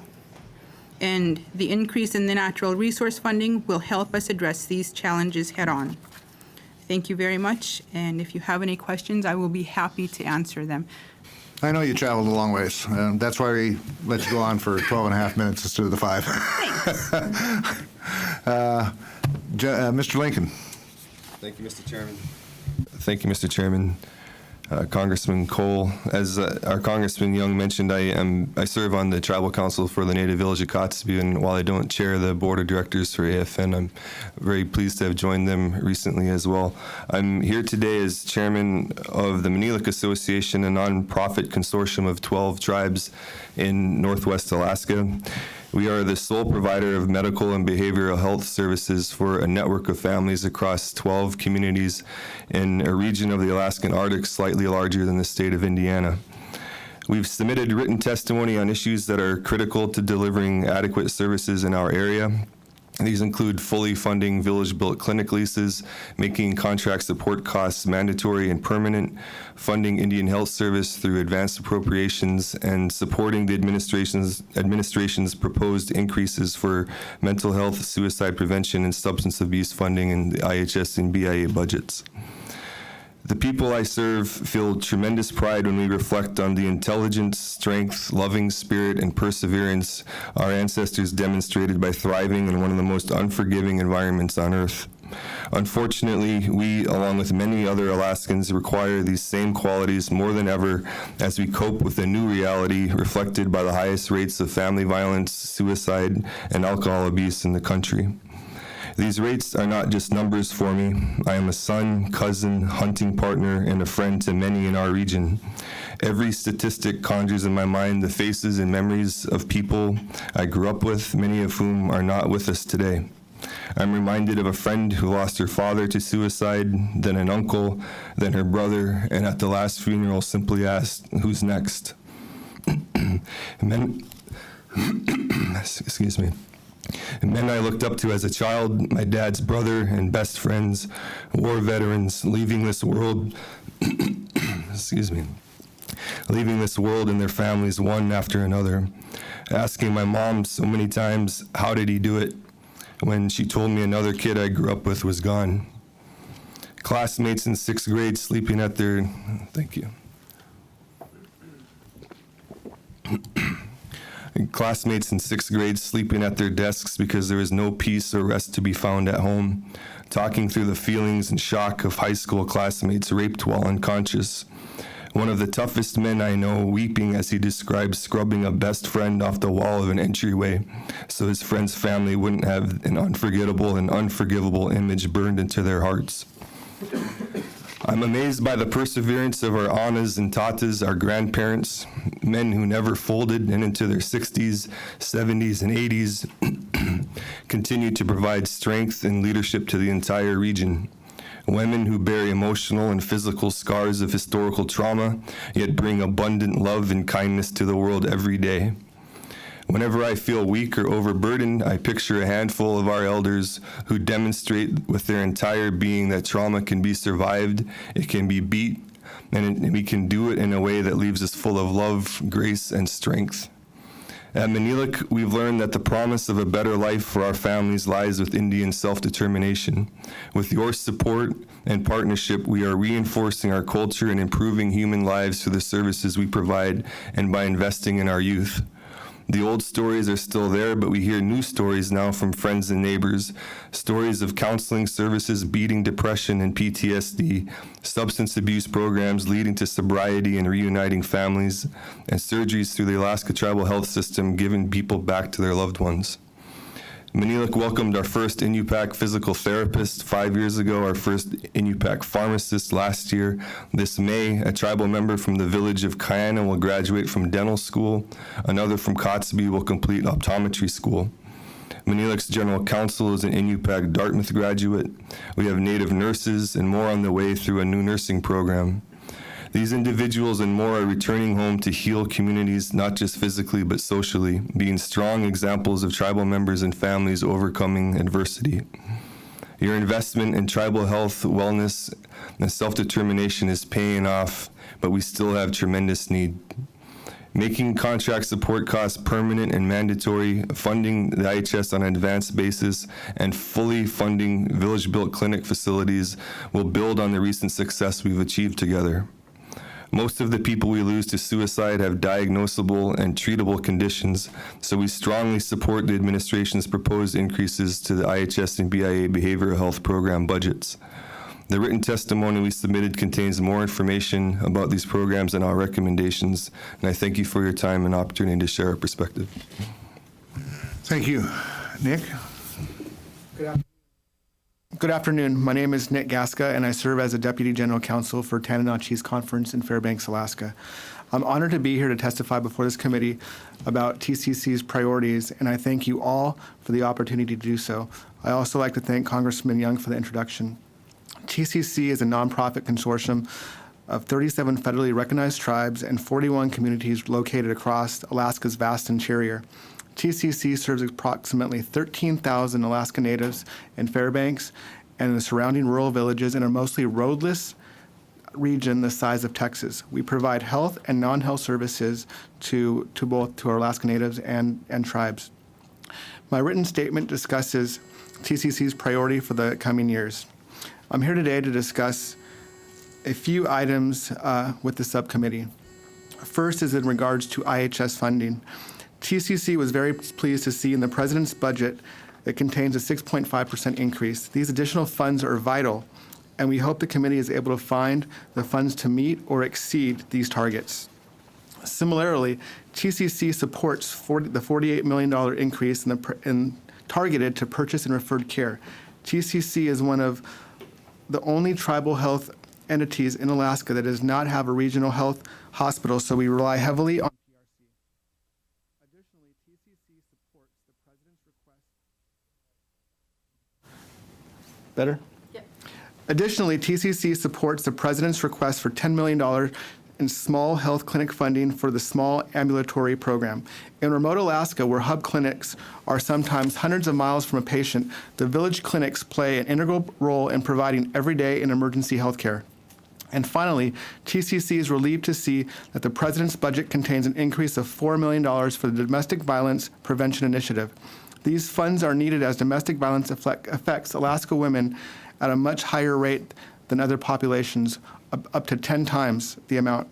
and the increase in the natural resource funding will help us address these challenges head-on. Thank you very much, and if you have any questions, I will be happy to answer them. I know you traveled a long ways. That's why we let you go on for 12 and a half minutes instead of the 5. Mr. Lincoln. Thank you, Mr. Chairman. Congressman Cole, as our Congressman Young mentioned, I serve on the Tribal Council for the Native Village of Kotzebue, and while I don't chair the Board of Directors for AFN, I'm very pleased to have joined them recently as well. I'm here today as chairman of the Manilik Association, a nonprofit consortium of 12 tribes in Northwest Alaska. We are the sole provider of medical and behavioral health services for a network of families across 12 communities in a region of the Alaskan Arctic slightly larger than the state of Indiana. We've submitted written testimony on issues that are critical to delivering adequate services in our area. These include fully funding village-built clinic leases, making contract support costs mandatory and permanent, funding Indian Health Service through advanced appropriations, and supporting the administration's proposed increases for mental health, suicide prevention, and substance abuse funding in the IHS and BIA budgets. The people I serve feel tremendous pride when we reflect on the intelligence, strength, loving spirit, and perseverance our ancestors demonstrated by thriving in one of the most unforgiving environments on Earth. Unfortunately, we, along with many other Alaskans, require these same qualities more than ever as we cope with a new reality reflected by the highest rates of family violence, suicide, and alcohol abuse in the country. These rates are not just numbers for me. I am a son, cousin, hunting partner, and a friend to many in our region. Every statistic conjures in my mind the faces and memories of people I grew up with, many of whom are not with us today. I'm reminded of a friend who lost her father to suicide, then an uncle, then her brother, and at the last funeral simply asked, "Who's next?" And then, excuse me. And men I looked up to as a child, my dad's brother and best friends, war veterans, leaving this world, excuse me, leaving this world and their families one after another. Asking my mom so many times, how did he do it? When she told me another kid I grew up with was gone. Classmates in 6th grade sleeping at their, thank you. Classmates in 6th grade sleeping at their desks because there was no peace or rest to be found at home, talking through the feelings and shock of high school classmates raped while unconscious. One of the toughest men I know weeping as he describes scrubbing a best friend off the wall of an entryway so his friend's family wouldn't have an unforgettable and unforgivable image burned into their hearts. I'm amazed by the perseverance of our Annas and Tatas, our grandparents, men who never folded and into their 60s, 70s, and 80s continue to provide strength and leadership to the entire region. Women who bear emotional and physical scars of historical trauma, yet bring abundant love and kindness to the world every day. Whenever I feel weak or overburdened, I picture a handful of our elders who demonstrate with their entire being that trauma can be survived, it can be beat, and we can do it in a way that leaves us full of love, grace, and strength. At Manilik, we've learned that the promise of a better life for our families lies with Indian self-determination. With your support and partnership, we are reinforcing our culture and improving human lives through the services we provide and by investing in our youth. The old stories are still there, but we hear new stories now from friends and neighbors. Stories of counseling services beating depression and PTSD, substance abuse programs leading to sobriety and reuniting families, and surgeries through the Alaska Tribal Health System giving people back to their loved ones. Manilik welcomed our first INUPAC physical therapist 5 years ago, our first INUPAC pharmacist last year. This May, a tribal member from the village of Kayana will graduate from dental school. Another from Kotzebue will complete optometry school. Manilik's general counsel is an INUPAC Dartmouth graduate. We have native nurses and more on the way through a new nursing program. These individuals and more are returning home to heal communities, not just physically, but socially, being strong examples of tribal members and families overcoming adversity. Your investment in tribal health, wellness, and self-determination is paying off, but we still have tremendous need. Making contract support costs permanent and mandatory, funding the IHS on an advanced basis, and fully funding village-built clinic facilities will build on the recent success we've achieved together. Most of the people we lose to suicide have diagnosable and treatable conditions, so we strongly support the administration's proposed increases to the IHS and BIA behavioral health program budgets. The written testimony we submitted contains more information about these programs and our recommendations, and I thank you for your time and opportunity to share our perspective. Thank you. Nick? Good afternoon. My name is Nick Gaska, and I serve as a Deputy General Counsel for Tanana Chiefs Conference in Fairbanks, Alaska. I'm honored to be here to testify before this committee about TCC's priorities, and I thank you all for the opportunity to do so. I also like to thank Congressman Young for the introduction. TCC is a nonprofit consortium of 37 federally recognized tribes and 41 communities located across Alaska's vast interior. TCC serves approximately 13,000 Alaska Natives in Fairbanks and the surrounding rural villages in a mostly roadless region the size of Texas. We provide health and non-health services to our Alaska Natives and tribes. My written statement discusses TCC's priority for the coming years. I'm here today to discuss a few items with the subcommittee. First is in regards to IHS funding. TCC was very pleased to see in the President's budget that contains a 6.5% increase. These additional funds are vital, and we hope the committee is able to find the funds to meet or exceed these targets. Similarly, TCC supports the $48 million increase targeted to purchase and referred care. TCC is one of the only tribal health entities in Alaska that does not have a regional health hospital, so we rely heavily on PRC. Additionally, TCC supports the President's request. Better? Yep. Additionally, TCC supports the President's request for $10 million in small health clinic funding for the small ambulatory program. In remote Alaska, where hub clinics are sometimes hundreds of miles from a patient, the village clinics play an integral role in providing everyday and emergency health care. And finally, TCC is relieved to see that the President's budget contains an increase of $4 million for the Domestic Violence Prevention Initiative. These funds are needed as domestic violence affects Alaska women at a much higher rate than other populations, up to 10 times the amount.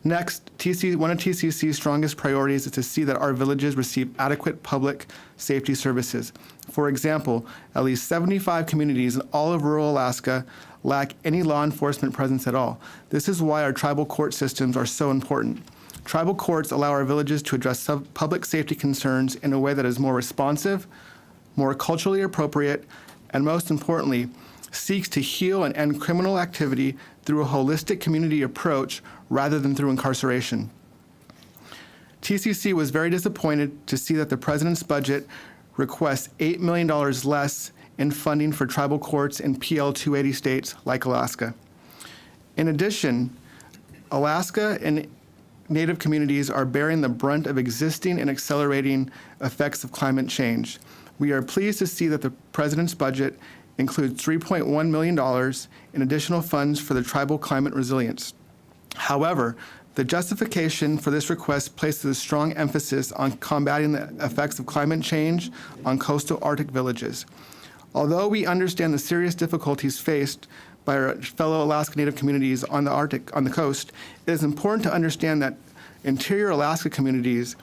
Next, one of TCC's strongest priorities is to see that our villages receive adequate public safety services. For example, at least 75 communities in all of rural Alaska lack any law enforcement presence at all. This is why our tribal court systems are so important. Tribal courts allow our villages to address public safety concerns in a way that is more responsive, more culturally appropriate, and most importantly, seeks to heal and end criminal activity through a holistic community approach rather than through incarceration. TCC was very disappointed to see that the President's budget requests $8 million less in funding for tribal courts in PL 280 states like Alaska. In addition, Alaska and Native communities are bearing the brunt of existing and accelerating effects of climate change. We are pleased to see that the President's budget includes $3.1 million in additional funds for the tribal climate resilience. However, the justification for this request places a strong emphasis on combating the effects of climate change on coastal Arctic villages. Although we understand the serious difficulties faced by our fellow Alaska Native communities on the coast, it is important to understand that interior Alaska communities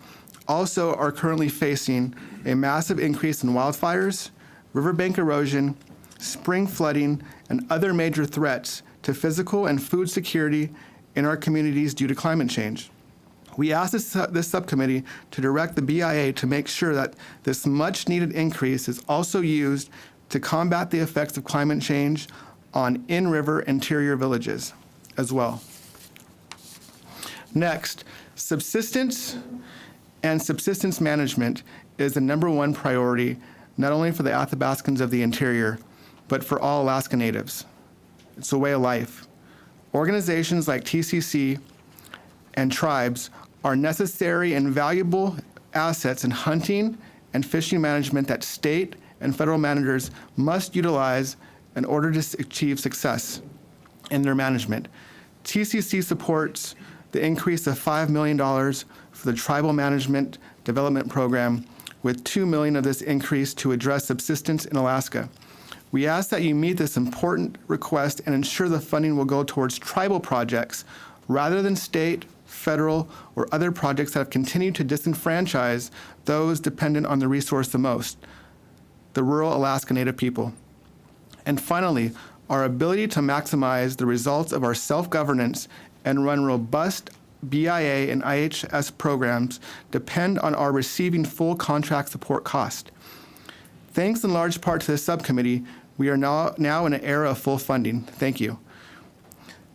also are currently facing a massive increase in wildfires, riverbank erosion, spring flooding, and other major threats to physical and food security in our communities due to climate change. We asked this subcommittee to direct the BIA to make sure that this much-needed increase is also used to combat the effects of climate change on in-river interior villages as well. Next, subsistence and subsistence management is the #1 priority, not only for the Athabascans of the interior, but for all Alaska Natives. It's a way of life. Organizations like TCC and tribes are necessary and valuable assets in hunting and fishing management that state and federal managers must utilize in order to achieve success in their management. TCC supports the increase of $5 million for the Tribal Management Development Program, with $2 million of this increase to address subsistence in Alaska. We ask that you meet this important request and ensure the funding will go towards tribal projects rather than state, federal, or other projects that have continued to disenfranchise those dependent on the resource the most, the rural Alaska Native people. And finally, our ability to maximize the results of our self-governance and run robust BIA and IHS programs depend on our receiving full contract support cost. Thanks in large part to this subcommittee, we are now in an era of full funding. Thank you.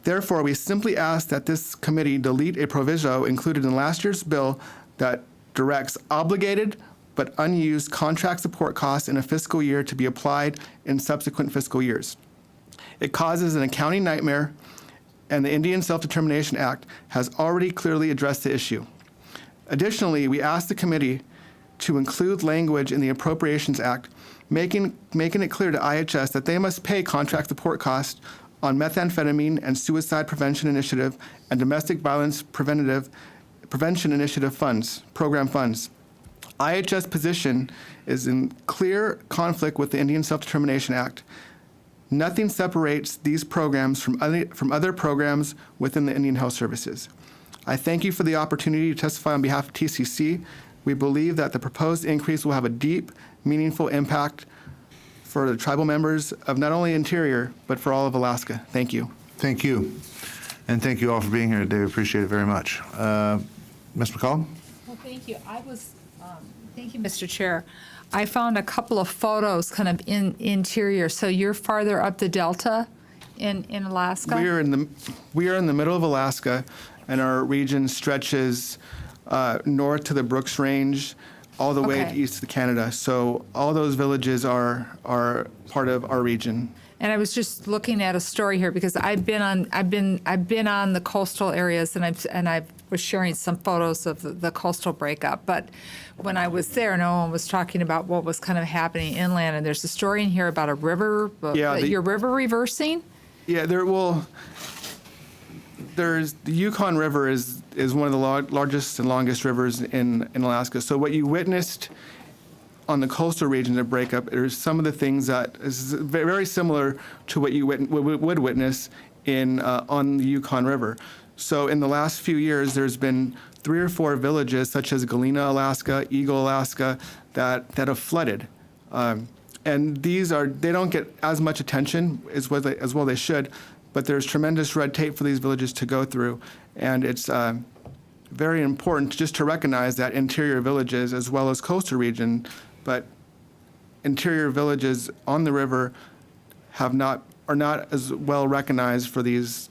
Therefore, we simply ask that this committee delete a proviso included in last year's bill that directs obligated but unused contract support costs in a fiscal year to be applied in subsequent fiscal years. It causes an accounting nightmare, and the Indian Self-Determination Act has already clearly addressed the issue. Additionally, we ask the committee to include language in the Appropriations Act, making it clear to IHS that they must pay contract support costs on methamphetamine and suicide prevention initiative and domestic violence prevention initiative funds, program funds. IHS position is in clear conflict with the Indian Self-Determination Act. Nothing separates these programs from other programs within the Indian Health Services. I thank you for the opportunity to testify on behalf of TCC. We believe that the proposed increase will have a deep, meaningful impact for the tribal members of not only Interior, but for all of Alaska. Thank you. Thank you. And thank you all for being here today. We appreciate it very much. Ms. McCall? Well, thank you. Thank you, Mr. Chair. I found a couple of photos kind of in Interior. So you're farther up the Delta in Alaska? We are in the middle of Alaska, and our region stretches north to the Brooks Range, all the way east to Canada. So all those villages are part of our region. And I was just looking at a story here because I've been on the coastal areas, and I was sharing some photos of the coastal breakup. But when I was there, no one was talking about what was kind of happening inland. And there's a story in here about a river, your river reversing. Yeah, there's the Yukon River is one of the largest and longest rivers in Alaska. So what you witnessed on the coastal region of breakup, there's some of the things that is very similar to what you would witness on the Yukon River. So in the last few years, there's been 3 or 4 villages, such as Galena, Alaska, Eagle, Alaska, that have flooded. And they don't get as much attention as well they should, but there's tremendous red tape for these villages to go through. And it's very important just to recognize that interior villages, as well as coastal region, but interior villages on the river are not as well recognized for these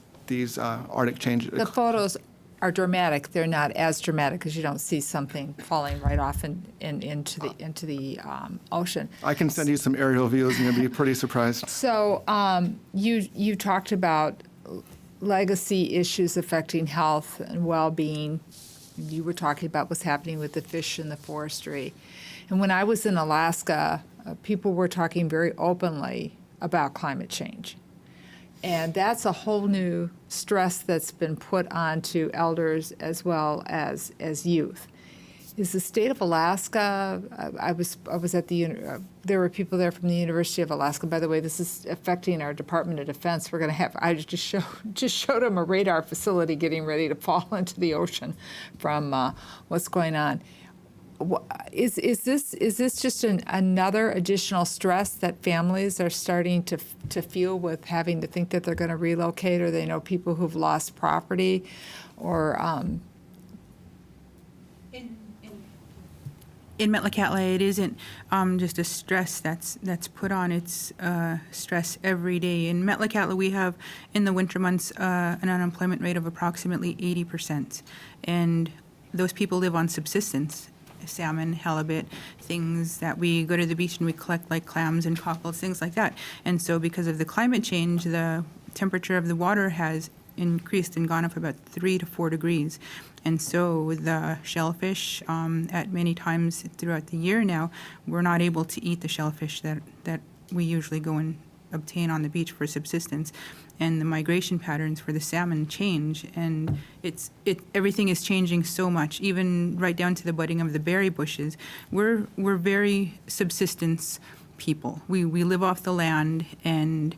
Arctic changes. The photos are dramatic. They're not as dramatic because you don't see something falling right off into the ocean. I can send you some aerial views, and you'll be pretty surprised. So you talked about legacy issues affecting health and well-being. You were talking about what's happening with the fish and the forestry. And when I was in Alaska, people were talking very openly about climate change. And that's a whole new stress that's been put onto elders as well as youth. Is the state of Alaska, I was at there were people there from the University of Alaska. By the way, this is affecting our Department of Defense. We're going to have, I just showed them a radar facility getting ready to fall into the ocean from what's going on. Is this just another additional stress that families are starting to feel with having to think that they're going to relocate, or they know people who've lost property, or In Metlakatla, it isn't just a stress that's put on. It's stress every day. In Metlakatla, we have, in the winter months, an unemployment rate of approximately 80%. And those people live on subsistence. Salmon, halibut, things that we go to the beach and we collect, like clams and cockles, things like that. And so because of the climate change, the temperature of the water has increased and gone up about 3 to 4 degrees. And so the shellfish, at many times throughout the year now, we're not able to eat the shellfish that we usually go and obtain on the beach for subsistence. And the migration patterns for the salmon change, and everything is changing so much, even right down to the budding of the berry bushes. We're very subsistence people. We live off the land, and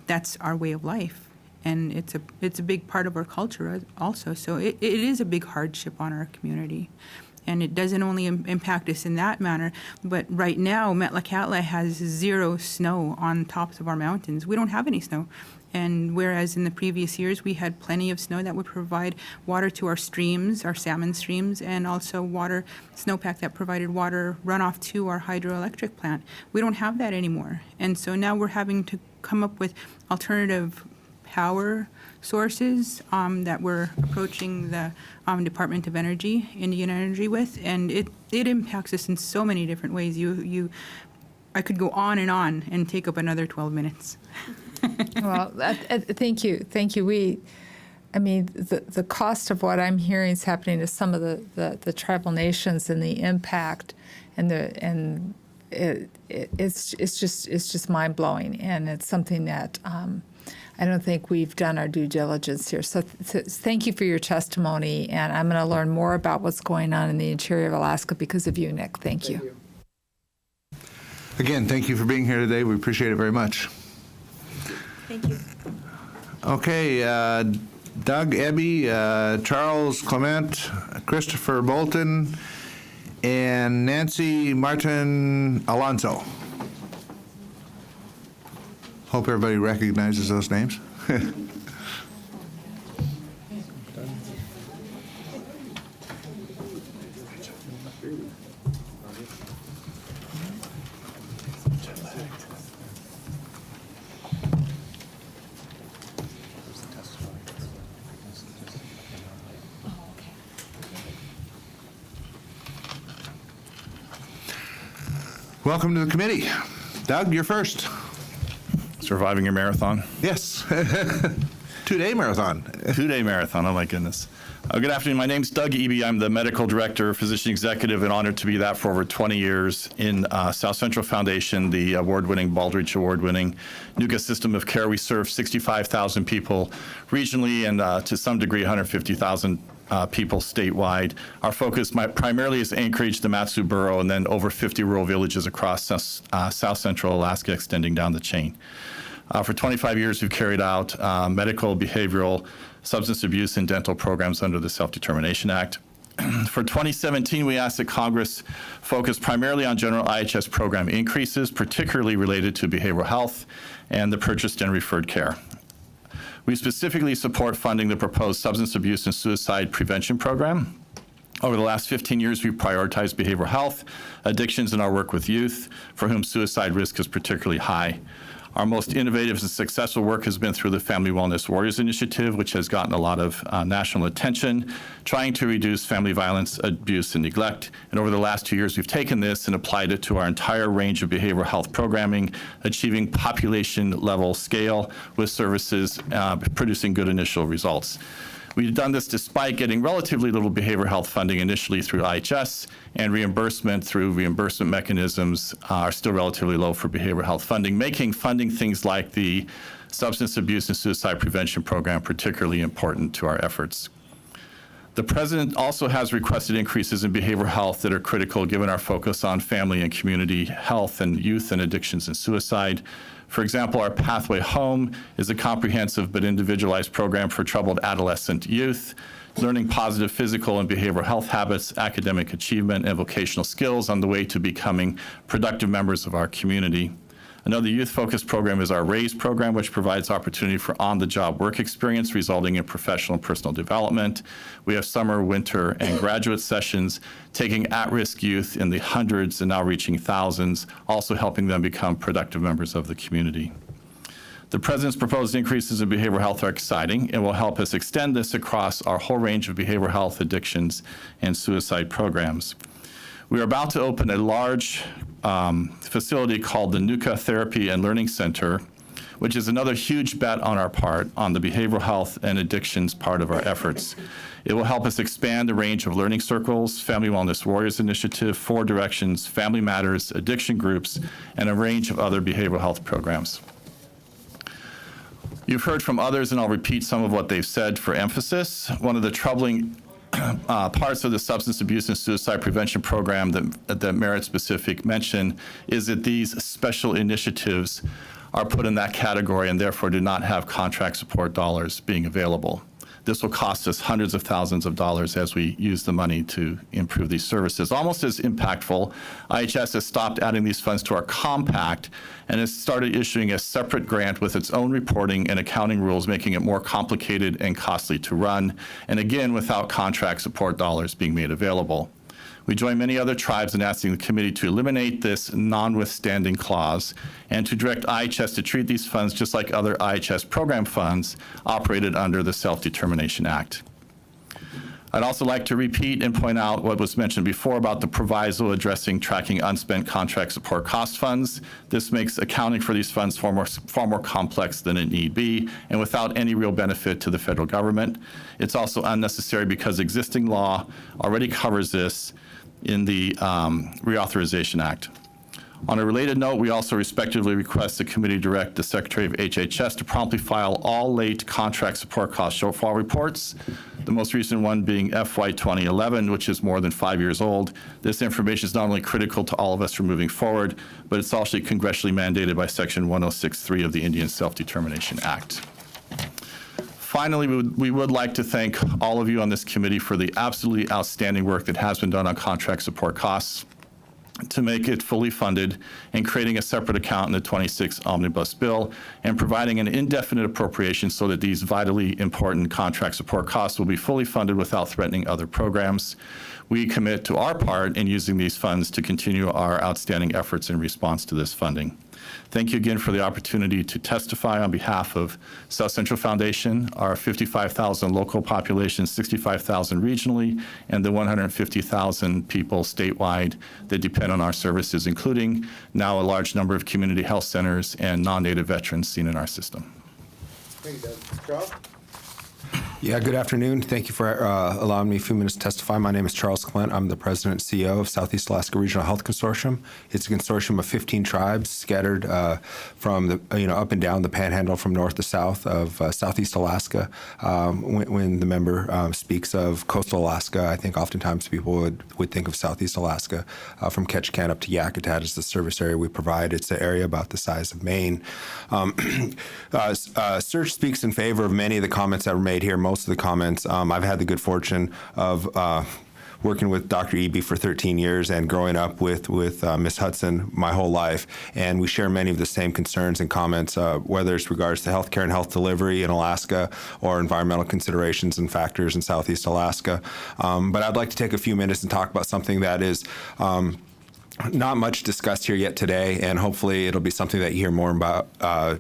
that's our way of life. And it's a big part of our culture also. So it is a big hardship on our community. And it doesn't only impact us in that manner, but right now, Metlakatla has 0 snow on tops of our mountains. We don't have any snow. And whereas in the previous years, we had plenty of snow that would provide water to our streams, our salmon streams, and also snowpack that provided water runoff to our hydroelectric plant. We don't have that anymore. And so now we're having to come up with alternative power sources that we're approaching the Department of Energy, Indian Energy, with, and it impacts us in so many different ways. I could go on and take up another 12 minutes. Well, thank you. The cost of what I'm hearing is happening to some of the tribal nations, and the impact, it's just mind blowing, and it's something that. I don't think we've done our due diligence here. So thank you for your testimony, and I'm going to learn more about what's going on in the interior of Alaska because of you, Nick. Thank you. Again, thank you for being here today. We appreciate it very much. Thank you. Okay, Doug Eby, Charles Clement, Christopher Bolton, and Nancy Martin Alonso. Hope everybody recognizes those names. Welcome to the committee. Doug, you're first. Surviving your marathon? Yes. 2-day marathon. 2-day marathon, oh my goodness. Good afternoon, my name's Doug Eby. I'm the medical director, physician executive, and honored to be that for over 20 years in South Central Foundation, the award-winning, Baldrige Award-winning NUCA system of care. We serve 65,000 people regionally and to some degree 150,000 people statewide. Our focus primarily is Anchorage, the Matsu Borough, and then over 50 rural villages across South Central Alaska, extending down the chain. For 25 years, we've carried out medical, behavioral, substance abuse, and dental programs under the Self-Determination Act. For 2017, we asked that Congress focus primarily on general IHS program increases, particularly related to behavioral health and the purchased and referred care. We specifically support funding the proposed substance abuse and suicide prevention program. Over the last 15 years, we've prioritized behavioral health, addictions in our work with youth, for whom suicide risk is particularly high. Our most innovative and successful work has been through the Family Wellness Warriors Initiative, which has gotten a lot of national attention, trying to reduce family violence, abuse, and neglect. And over the last 2 years, we've taken this and applied it to our entire range of behavioral health programming, achieving population-level scale with services producing good initial results. We've done this despite getting relatively little behavioral health funding initially through IHS, and reimbursement through reimbursement mechanisms are still relatively low for behavioral health funding, making funding things like the substance abuse and suicide prevention program particularly important to our efforts. The President also has requested increases in behavioral health that are critical given our focus on family and community health and youth and addictions and suicide. For example, our Pathway Home is a comprehensive but individualized program for troubled adolescent youth, learning positive physical and behavioral health habits, academic achievement, and vocational skills on the way to becoming productive members of our community. Another youth-focused program is our RAISE program, which provides opportunity for on-the-job work experience, resulting in professional and personal development. We have summer, winter, and graduate sessions, taking at-risk youth in the hundreds and now reaching thousands, also helping them become productive members of the community. The President's proposed increases in behavioral health are exciting and will help us extend this across our whole range of behavioral health, addictions, and suicide programs. We are about to open a large facility called the NUCA Therapy and Learning Center, which is another huge bet on our part on the behavioral health and addictions part of our efforts. It will help us expand the range of learning circles, Family Wellness Warriors Initiative, 4 Directions, Family Matters, addiction groups, and a range of other behavioral health programs. You've heard from others, and I'll repeat some of what they've said for emphasis. One of the troubling parts of the substance abuse and suicide prevention program that merit-specific mention is that these special initiatives are put in that category and therefore do not have contract support dollars being available. This will cost us hundreds of thousands of dollars as we use the money to improve these services. Almost as impactful, IHS has stopped adding these funds to our compact and has started issuing a separate grant with its own reporting and accounting rules, making it more complicated and costly to run, and again, without contract support dollars being made available. We join many other tribes in asking the committee to eliminate this notwithstanding clause and to direct IHS to treat these funds just like other IHS program funds operated under the Self-Determination Act. I'd also like to repeat and point out what was mentioned before about the proviso addressing tracking unspent contract support cost funds. This makes accounting for these funds far more complex than it need be, and without any real benefit to the federal government. It's also unnecessary because existing law already covers this in the Reauthorization Act. On a related note, we also respectively request the committee direct the Secretary of HHS to promptly file all late contract support cost shortfall reports. the most recent one being FY 2011, which is more than 5 years old. This information is not only critical to all of us for moving forward, but it's also congressionally mandated by Section 106.3 of the Indian Self-Determination Act. Finally, we would like to thank all of you on this committee for the absolutely outstanding work that has been done on contract support costs to make it fully funded and creating a separate account in the 26 Omnibus Bill and providing an indefinite appropriation so that these vitally important contract support costs will be fully funded without threatening other programs. We commit to our part in using these funds to continue our outstanding efforts in response to this funding. Thank you again for the opportunity to testify on behalf of South Central Foundation, our 55,000 local population, 65,000 regionally, and the 150,000 people statewide that depend on our services, including now a large number of community health centers and non-Native veterans seen in our system. Thank you, Doug. Charles? Yeah, good afternoon. Thank you for allowing me a few minutes to testify. My name is Charles Clint. I'm the president and CEO of Southeast Alaska Regional Health Consortium. It's a consortium of 15 tribes scattered from the, up and down the panhandle from north to south of Southeast Alaska. When the member speaks of coastal Alaska, I think oftentimes people would think of Southeast Alaska from Ketchikan up to Yakutat as the service area we provide. It's an area about the size of Maine. Search speaks in favor of many of the comments that were made here. Most of the comments, I've had the good fortune of working with Dr. Eby for 13 years and growing up with Ms. Hudson my whole life. And we share many of the same concerns and comments, whether it's regards to healthcare and health delivery in Alaska or environmental considerations and factors in Southeast Alaska. But I'd like to take a few minutes and talk about something that is not much discussed here yet today, and hopefully it'll be something that you hear more about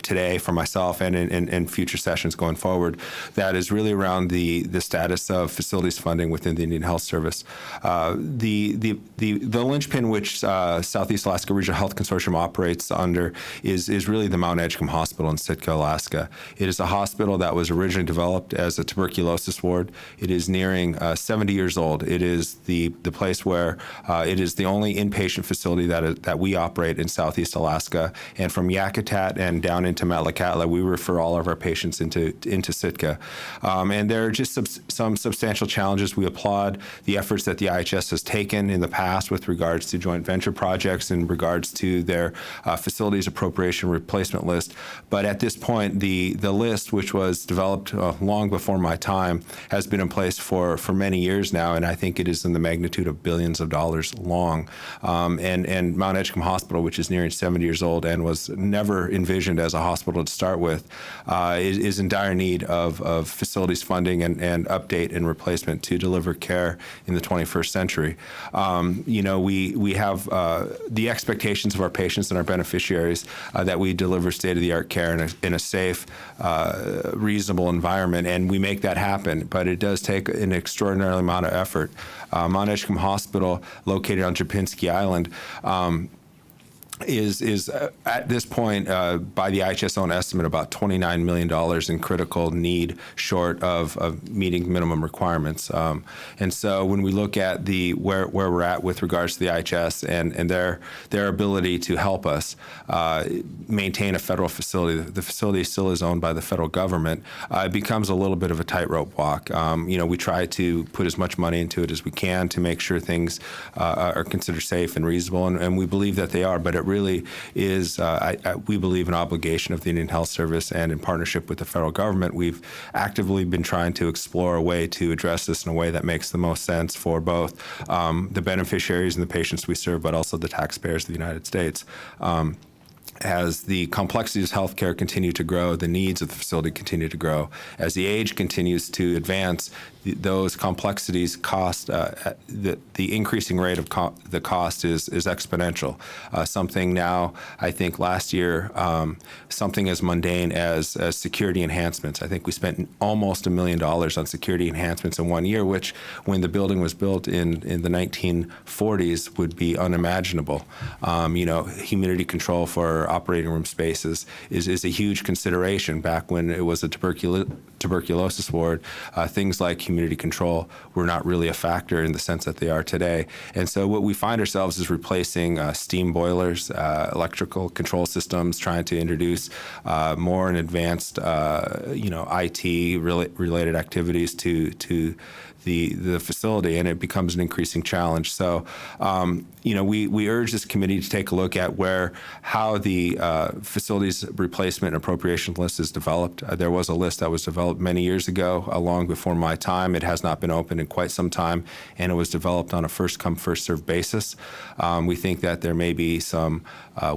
today from myself and in future sessions going forward. That is really around the status of facilities funding within the Indian Health Service. The linchpin which Southeast Alaska Regional Health Consortium operates under is really the Mount Edgecombe Hospital in Sitka, Alaska. It is a hospital that was originally developed as a tuberculosis ward. It is nearing 70 years old. It is the place where it is the only inpatient facility that we operate in Southeast Alaska, and from Yakutat and down into Metlakatla, we refer all of our patients into Sitka. And there are just some substantial challenges. We applaud the efforts that the IHS has taken in the past with regards to joint venture projects, in regards to their facilities appropriation replacement list. But at this point, the list, which was developed long before my time, has been in place for many years now, and I think it is in the magnitude of billions of dollars long. And Mount Edgecombe Hospital, which is nearing 70 years old and was never envisioned as a hospital to start with, is in dire need of facilities funding and update and replacement to deliver care in the 21st century. We have the expectations of our patients and our beneficiaries that we deliver state-of-the-art care in a safe, reasonable environment, and we make that happen. But it does take an extraordinary amount of effort. Mount Edgecombe Hospital, located on Japinski Island, is at this point, by the IHS own estimate, about $29 million in critical need, short of meeting minimum requirements. And so when we look at where we're at with regards to the IHS and their ability to help us maintain a federal facility, the facility still is owned by the federal government. It becomes a little bit of a tightrope walk. We try to put as much money into it as we can to make sure things are considered safe and reasonable, and we believe that they are. But it really is, we believe, an obligation of the Indian Health Service, and in partnership with the federal government, we've actively been trying to explore a way to address this in a way that makes the most sense for both the beneficiaries and the patients we serve, but also the taxpayers of the United States. As the complexities of healthcare continue to grow, the needs of the facility continue to grow. As the age continues to advance, those complexities cost, the increasing rate of the cost is exponential. Something now, I think last year, something as mundane as security enhancements. I think we spent almost $1 million on security enhancements in 1 year, which when the building was built in the 1940s would be unimaginable. Humidity control for operating room spaces is a huge consideration back when it was a tuberculosis tuberculosis ward, things like humidity control were not really a factor in the sense that they are today. And so what we find ourselves is replacing steam boilers, electrical control systems, trying to introduce more and advanced, IT related activities to the facility, and it becomes an increasing challenge. So, we urge this committee to take a look at how the facilities replacement and appropriation list is developed. There was a list that was developed many years ago, long before my time. It has not been opened in quite some time, and it was developed on a first-come, first-served basis. We think that there may be some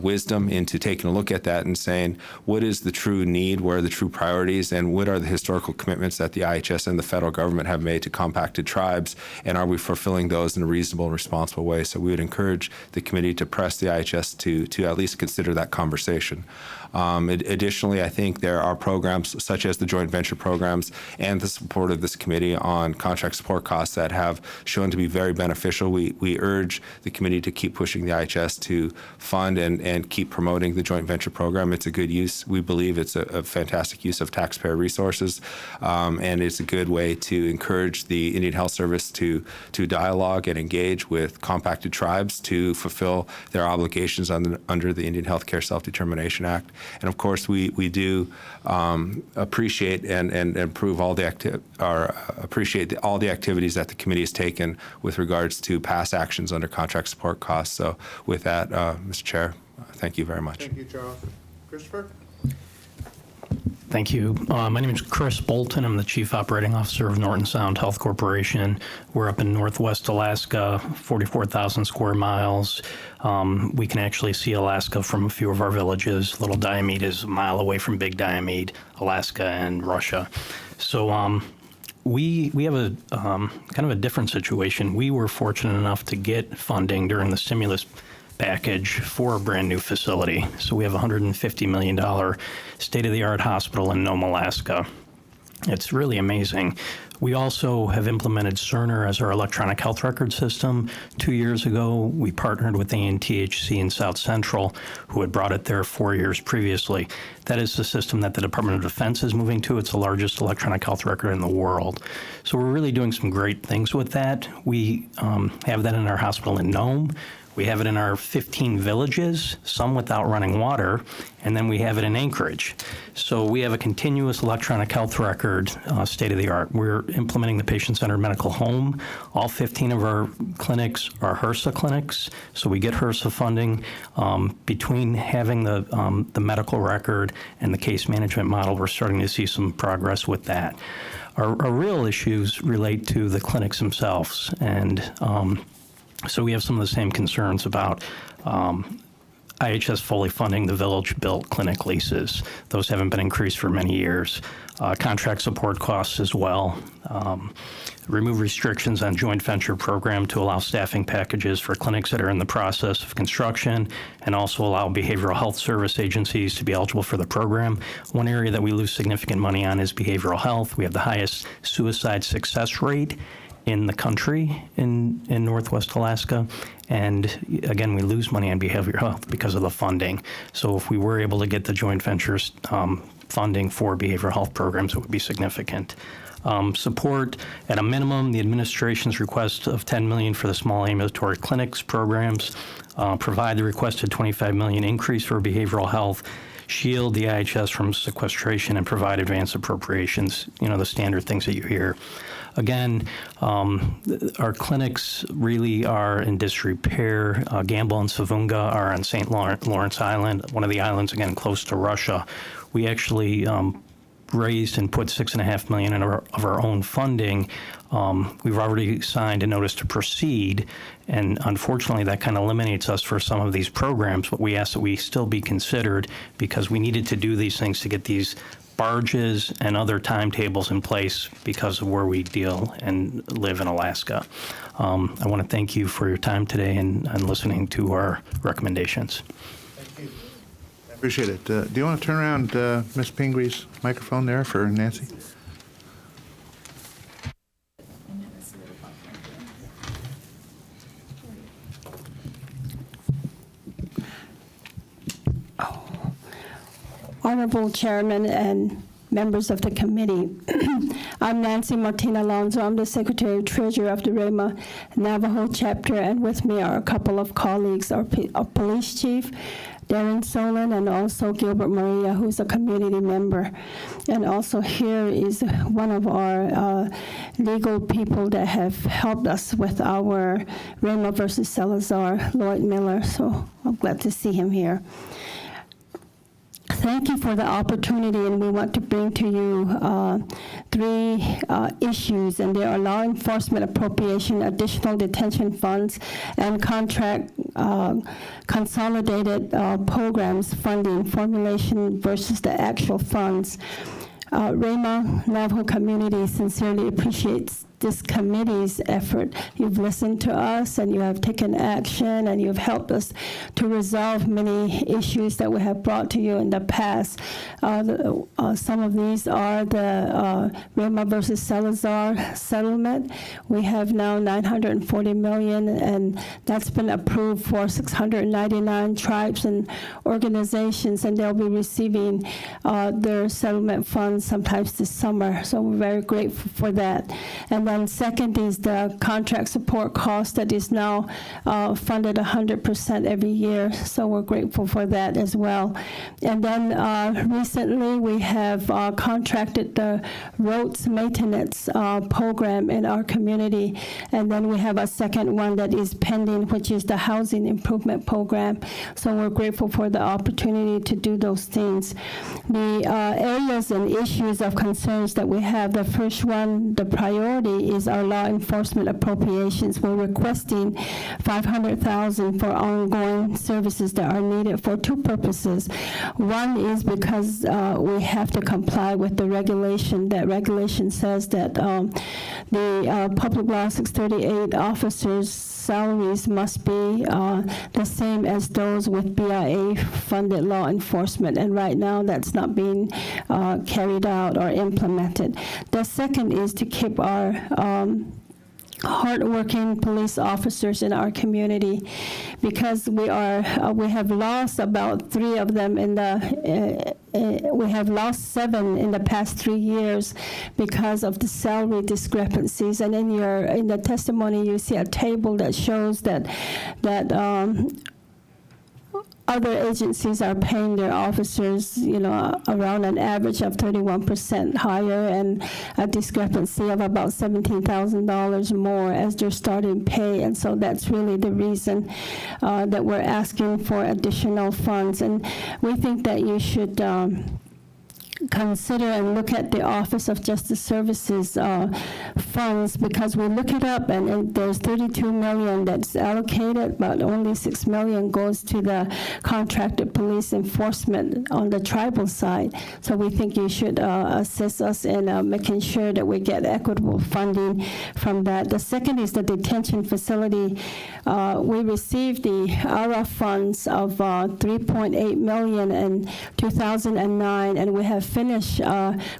wisdom into taking a look at that and saying, what is the true need, where are the true priorities, and what are the historical commitments that the IHS and the federal government have made to compacted tribes, and are we fulfilling those in a reasonable and responsible way? So we would encourage the committee to press the IHS to at least consider that conversation. Additionally, I think there are programs such as the joint venture programs and the support of this committee on contract support costs that have shown to be very beneficial. We urge the committee to keep pushing the IHS to fund and keep promoting the joint venture program. It's a good use. We believe it's a fantastic use of taxpayer resources, and it's a good way to encourage the Indian Health Service to dialogue and engage with compacted tribes to fulfill their obligations under the Indian Healthcare Self-Determination Act. And of course, we do appreciate and approve all the appreciate all the activities that the committee has taken with regards to past actions under contract support costs. So with that, Mr. Chair, thank you very much. Thank you, Charles. Christopher? Thank you. My name is Chris Bolton. I'm the Chief Operating Officer of Norton Sound Health Corporation. We're up in Northwest Alaska, 44,000 square miles. We can actually see Alaska from a few of our villages. Little Diomede is a mile away from Big Diomede, Alaska and Russia. So we have a kind of a different situation. We were fortunate enough to get funding during the stimulus package for a brand new facility. So we have a $150 million state-of-the-art hospital in Nome, Alaska. It's really amazing. We also have implemented Cerner as our electronic health record system. 2 years ago, we partnered with ANTHC in South Central, who had brought it there 4 years previously. That is the system that the Department of Defense is moving to. It's the largest electronic health record in the world. So we're really doing some great things with that. We have that in our hospital in Nome. We have it in our 15 villages, some without running water, and then we have it in Anchorage. So we have a continuous electronic health record, state-of-the-art. We're implementing the patient-centered medical home. All 15 of our clinics are HRSA clinics, so we get HRSA funding. Between having the medical record and the case management model, we're starting to see some progress with that. Our real issues relate to the clinics themselves, and so we have some of the same concerns about IHS fully funding the village-built clinic leases. Those haven't been increased for many years. Contract support costs as well. Remove restrictions on joint venture program to allow staffing packages for clinics that are in the process of construction, and also allow behavioral health service agencies to be eligible for the program. One area that we lose significant money on is behavioral health. We have the highest suicide success rate in the country in Northwest Alaska. And again, we lose money on behavioral health because of the funding. So if we were able to get the joint ventures funding for behavioral health programs, it would be significant. Support at a minimum, the administration's request of $10 million for the small ambulatory clinics programs, provide the requested $25 million increase for behavioral health, shield the IHS from sequestration, and provide advance appropriations, the standard things that you hear. Again, our clinics really are in disrepair. Gamble and Savunga are on St. Lawrence Island, one of the islands, again, close to Russia. We actually raised and put $6.5 million of our own funding. We've already signed a notice to proceed, and unfortunately that kind of eliminates us for some of these programs, but we ask that we still be considered because we needed to do these things to get these barges and other timetables in place because of where we deal and live in Alaska. I want to thank you for your time today and listening to our recommendations. I appreciate it. Do you want to turn around Ms. Pingree's microphone there for Nancy? Honorable Chairman and members of the committee. I'm Nancy Martina Alonso. I'm the Secretary Treasurer of the Rama Navajo chapter, and with me are a couple of colleagues, our police chief, Darren Solon, and also Gilbert Maria, who's a community member. And also here is one of our legal people that have helped us with our Rama versus Salazar, Lloyd Miller. So I'm glad to see him here. Thank you for the opportunity, and we want to bring to you three issues, and they are law enforcement appropriation, additional detention funds, and contract consolidated programs funding formulation versus the actual funds. Rama Navajo community sincerely appreciates this committee's effort. You've listened to us, and you have taken action, and you've helped us to resolve many issues that we have brought to you in the past. Some of these are the Rama versus Salazar settlement. We have now $940 million, and that's been approved for 699 tribes and organizations, and they'll be receiving their settlement funds sometimes this summer. So we're very grateful for that. And then second is the contract support cost that is now funded 100% every year. So we're grateful for that as well. And then recently we have contracted the roads maintenance program in our community. And then we have a second one that is pending, which is the housing improvement program. So we're grateful for the opportunity to do those things. The areas and issues of concerns that we have, the first one, the priority is our law enforcement appropriations. We're requesting $500,000 for ongoing services that are needed for two purposes. One is because we have to comply with the regulation. That regulation says that the Public Law 638 officers' salaries must be the same as those with BIA-funded law enforcement, and right now that's not being carried out or implemented. The second is to keep our hardworking police officers in our community, because we have lost about 3 of them in the we have lost 7 in the past 3 years because of the salary discrepancies. And in the testimony you see a table that shows that other agencies are paying their officers, around an average of 31% higher, and a discrepancy of about $17,000 more as their starting pay. And so that's really the reason that we're asking for additional funds. And we think that you should consider and look at the Office of Justice Services funds, because we look it up, and there's $32 million that's allocated, but only $6 million goes to the contracted police enforcement on the tribal side. So we think you should assist us in making sure that we get equitable funding from that. The second is the detention facility. We received the ARA funds of $3.8 million in 2009, and we have finished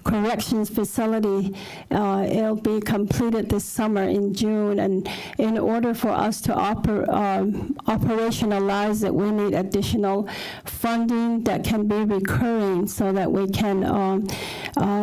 corrections facility. It'll be completed this summer in June, and in order for us to operationalize it, we need additional funding that can be recurring so that we can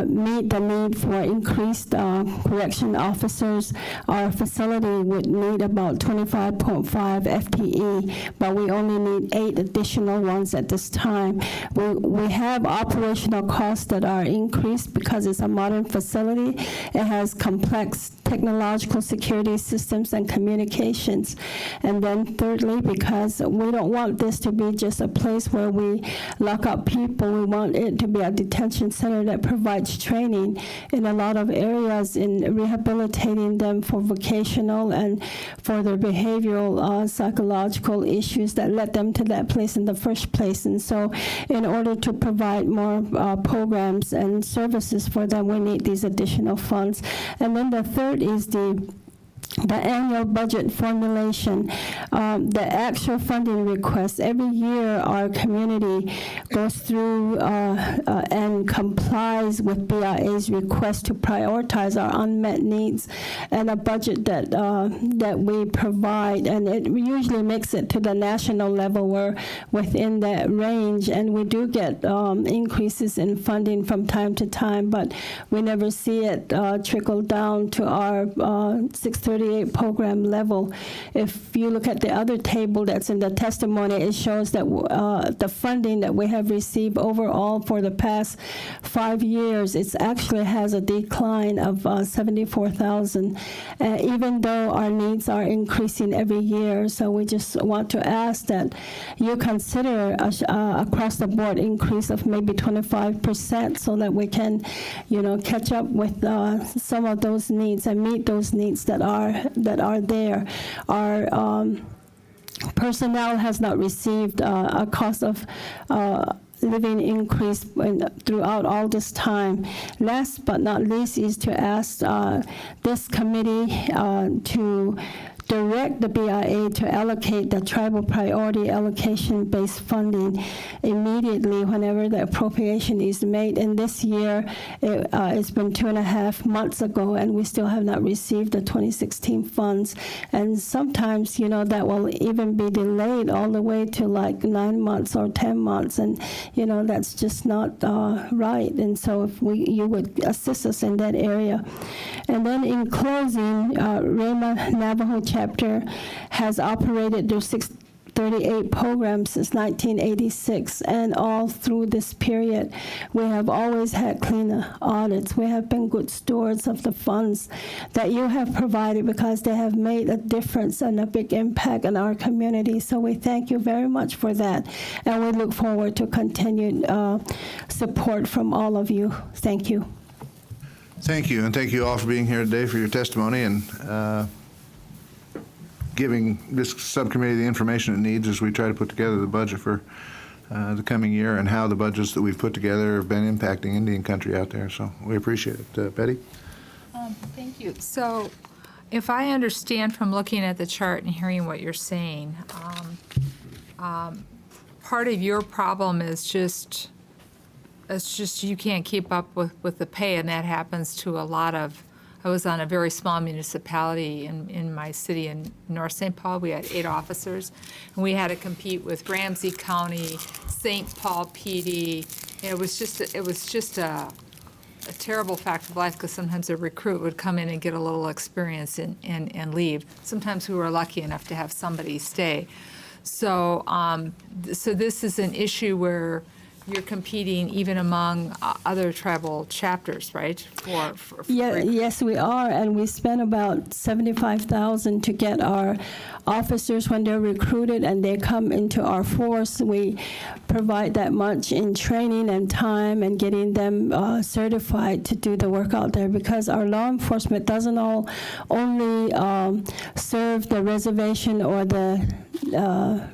meet the need for increased correction officers. Our facility would need about 25.5 FTE, but we only need 8 additional ones at this time. We have operational costs that are increased because it's a modern facility. It has complex technological security systems and communications. And then thirdly, because we don't want this to be just a place where we lock up people, we want it to be a detention center that provides training in a lot of areas in rehabilitating them for vocational and for their behavioral psychological issues that led them to that place in the first place. And so in order to provide more programs and services for them, we need these additional funds. And then the third is the the annual budget formulation, the actual funding requests. Every year, our community goes through and complies with BIA's request to prioritize our unmet needs and a budget that we provide. And it usually makes it to the national level. We're within that range, and we do get increases in funding from time to time, but we never see it trickle down to our 638 program level. If you look at the other table that's in the testimony, it shows that the funding that we have received overall for the past 5 years, it actually has a decline of 74,000, even though our needs are increasing every year. So we just want to ask that you consider across the board increase of maybe 25% so that we can, catch up with some of those needs and meet those needs that are there. Our personnel has not received a cost of living increase throughout all this time. Last but not least is to ask this committee to direct the BIA to allocate the tribal priority allocation-based funding immediately whenever the appropriation is made. And this year, it's been 2.5 months ago, and we still have not received the 2016 funds. And sometimes, that will even be delayed all the way to like 9 months or 10 months, and that's just not right. And so, if you would assist us in that area. And then, in closing, Rama Navajo chapter has operated through 638 programs since 1986, and all through this period, we have always had clean audits. We have been good stewards of the funds that you have provided because they have made a difference and a big impact in our community. So we thank you very much for that, and we look forward to continued support from all of you. Thank you. Thank you, and thank you all for being here today for your testimony and giving this subcommittee the information it needs as we try to put together the budget for the coming year and how the budgets that we've put together have been impacting Indian country out there. So we appreciate it. Betty? Thank you. So if I understand from looking at the chart and hearing what you're saying, part of your problem is just you can't keep up with the pay, and that happens to a lot of. I was on a very small municipality in my city in North St. Paul. We had 8 officers, and we had to compete with Ramsey County, St. Paul PD. It was just a terrible fact of life because sometimes a recruit would come in and get a little experience and leave. Sometimes we were lucky enough to have somebody stay. So so this is an issue where you're competing even among other tribal chapters, right? Yes, we are, and we spent about $75,000 to get our officers when they're recruited and they come into our force. We provide that much in training and time and getting them certified to do the work out there, because our law enforcement doesn't only serve the reservation or the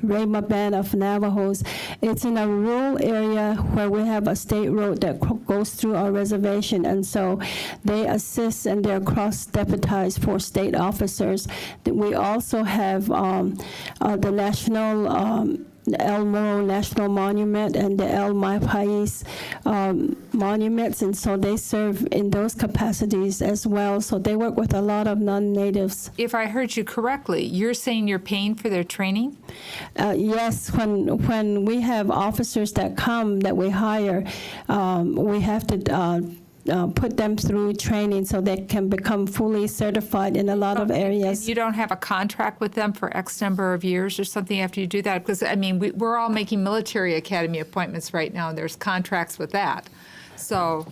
Rama Band of Navajos. It's in a rural area where we have a state road that goes through our reservation, and so they assist and they're cross-deputized for state officers. We also have the national El Moro National Monument and the El Maipais monuments, and so they serve in those capacities as well. So they work with a lot of non-natives. If I heard you correctly, you're saying you're paying for their training? Yes, when we have officers that come that we hire, we have to put them through training so they can become fully certified in a lot of areas. And you don't have a contract with them for X number of years or something after you do that? Because, I mean, we're all making military academy appointments right now, and there's contracts with that. So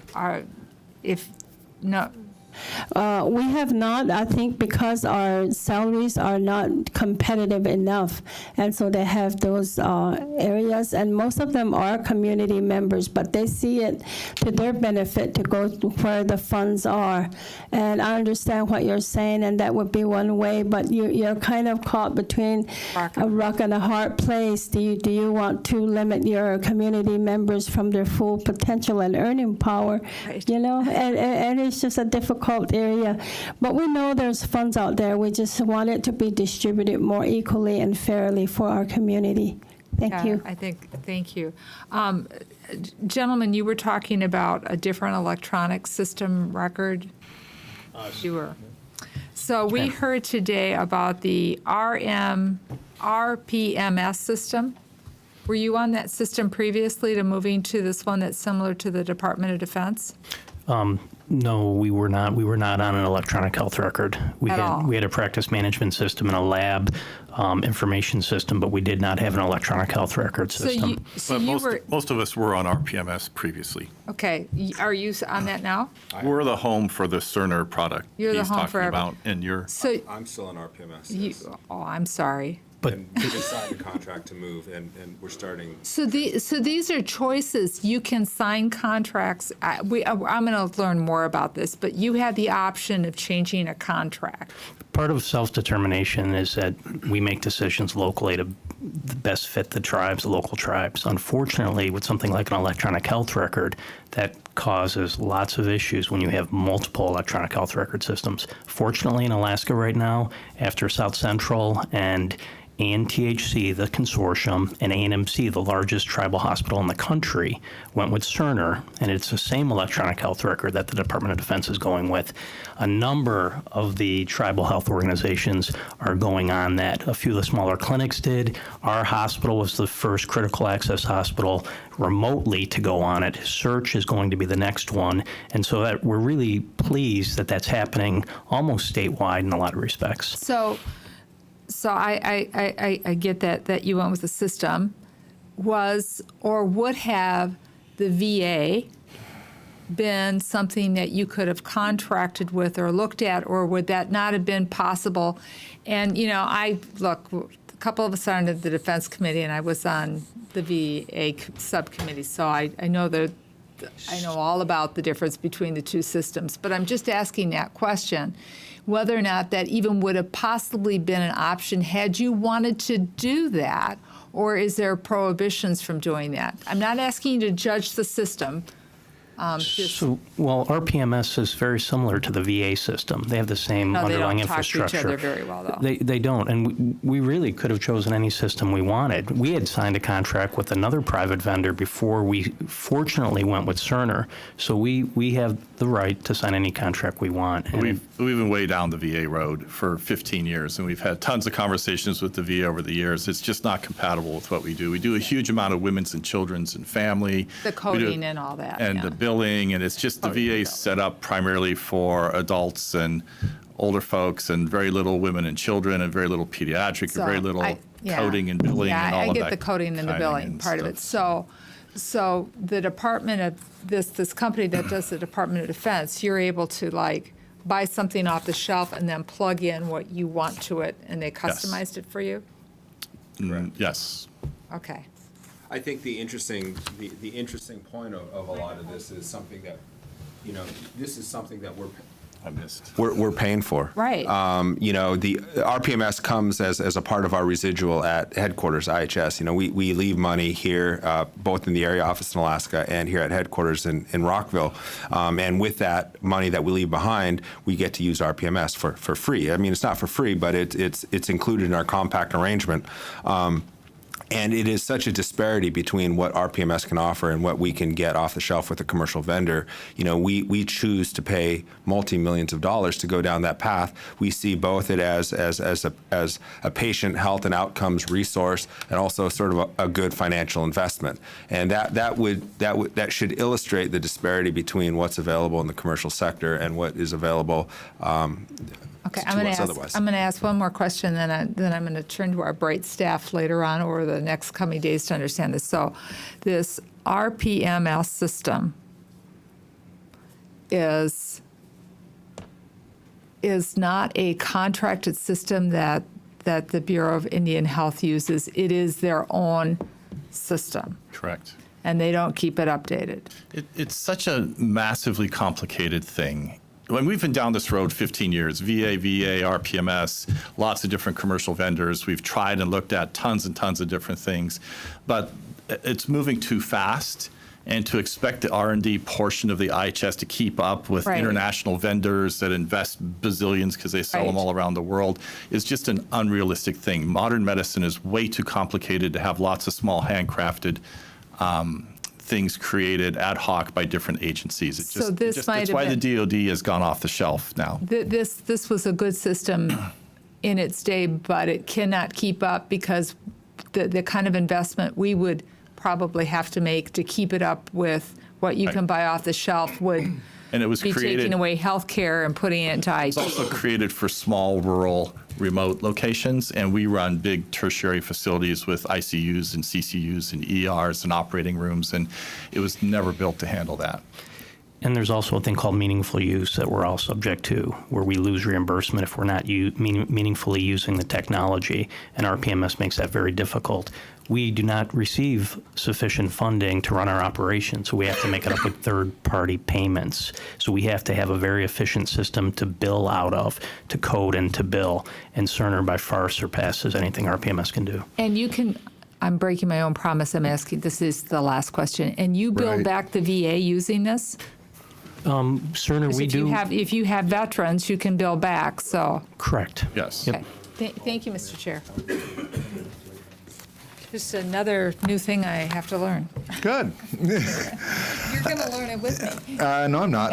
we have not, I think, because our salaries are not competitive enough, and so they have those areas, and most of them are community members, but they see it to their benefit to go to where the funds are. And I understand what you're saying, and that would be one way, but you're kind of caught between a rock and a hard place. Do you want to limit your community members from their full potential and earning power? Right. And it's just a difficult difficult area, but we know there's funds out there. We just want it to be distributed more equally and fairly for our community. Thank you. Thank you. Gentlemen, you were talking about a different electronic system record. You were. So we heard today about the RPMS system. Were you on that system previously to moving to this one that's similar to the Department of Defense? No, we were not. We were not on an electronic health record. We had a practice management system and a lab information system, but we did not have an electronic health record system. Most of us were on RPMS previously. Okay. Are you on that now? We're the home for the Cerner product. You're the he's home talking for about, and you're. So I'm still on RPMS. I'm sorry. But we just signed a contract to move, and we're starting. So these are choices. You can sign contracts. I'm going to learn more about this, but you have the option of changing a contract. Part of self-determination is that we make decisions locally to best fit the tribes, the local tribes. Unfortunately, with something like an electronic health record, that causes lots of issues when you have multiple electronic health record systems. Fortunately, in Alaska right now, after South Central and THC, the consortium, and ANMC, the largest tribal hospital in the country, went with Cerner, and it's the same electronic health record that the Department of Defense is going with. A number of the tribal health organizations are going on that. A few of the smaller clinics did. Our hospital was the first critical access hospital remotely to go on it. Search is going to be the next one, and so that we're really pleased that that's happening almost statewide in a lot of respects. So I get that you went with the system. Was or would have the VA been something that you could have contracted with or looked at, or would that not have been possible? And, a couple of us are on the Defense Committee, and I was on the VA subcommittee, so I know all about the difference between the two systems. But I'm just asking that question, whether or not that even would have possibly been an option had you wanted to do that, or is there prohibitions from doing that? I'm not asking you to judge the system. RPMS is very similar to the VA system. They have the same underlying infrastructure. They don't talk to each other very well, though. They don't, and we really could have chosen any system we wanted. We had signed a contract with another private vendor before we fortunately went with Cerner, so we have the right to sign any contract we want. And we've been way down the VA road for 15 years, and we've had tons of conversations with the VA over the years. It's just not compatible with what we do. We do a huge amount of women's and children's and family. The coding and all that. And the billing, and it's just the VA set up primarily for adults and older folks, and very little women and children, and very little pediatric, and very little coding and billing and all of that. Yeah, I get the coding and the billing part of it. So the Department of this company that does the Department of Defense, you're able to buy something off the shelf and then plug in what you want to it, and they customized it for you? Yes. Okay. I think the interesting point of a lot of this is something that, this is something that we're paying for. Right. The RPMS comes as a part of our residual at headquarters, IHS. We leave money here, both in the area office in Alaska and here at headquarters in Rockville. And with that money that we leave behind, we get to use RPMS for free. I mean, it's not for free, but it's included in our compact arrangement. And it is such a disparity between what RPMS can offer and what we can get off the shelf with a commercial vendor. We choose to pay multi-millions of dollars to go down that path. We see both it as a patient health and outcomes resource, and also sort of a good financial investment. And that should illustrate the disparity between what's available in the commercial sector and what is available. Okay, I'm going to ask one more question, then I'm going to turn to our bright staff later on over the next coming days to understand this. So this RPMS system is not a contracted system that the Bureau of Indian Health uses. It is their own system. Correct. And they don't keep it updated. It's such a massively complicated thing. When we've been down this road 15 years, VA, RPMS, lots of different commercial vendors. We've tried and looked at tons and tons of different things, but it's moving too fast. And to expect the R&D portion of the IHS to keep up with Right. international vendors that invest bazillions because they sell them Right. all around the world is just an unrealistic thing. Modern medicine is way too complicated to have lots of small handcrafted things created ad hoc by different agencies. So this might that's have why the been- DoD has gone off the shelf now. This was a good system in its day, but it cannot keep up because the kind of investment we would probably have to make to keep it up with what you can buy off the shelf would And it was be created. taking away health care and putting it into It's IT. also created for small, rural, remote locations, and we run big tertiary facilities with ICUs and CCUs and ERs and operating rooms, and it was never built to handle that. And there's also a thing called meaningful use that we're all subject to, where we lose reimbursement if we're not meaningfully using the technology, and RPMS makes that very difficult. We do not receive sufficient funding to run our operations, so we have to make it up with third-party payments. So we have to have a very efficient system to bill out of, to code and to bill, and Cerner by far surpasses anything RPMS can do. And you can, I'm breaking my own promise, I'm asking, this is the last question, and you build Right. back the VA using this? Cerner, Because we do. if you have veterans, you can bill back, so. Correct. Yes. Yep. Thank you, Mr. Chair. Just another new thing I have to learn. Good. You're going to learn it with me. No, I'm not.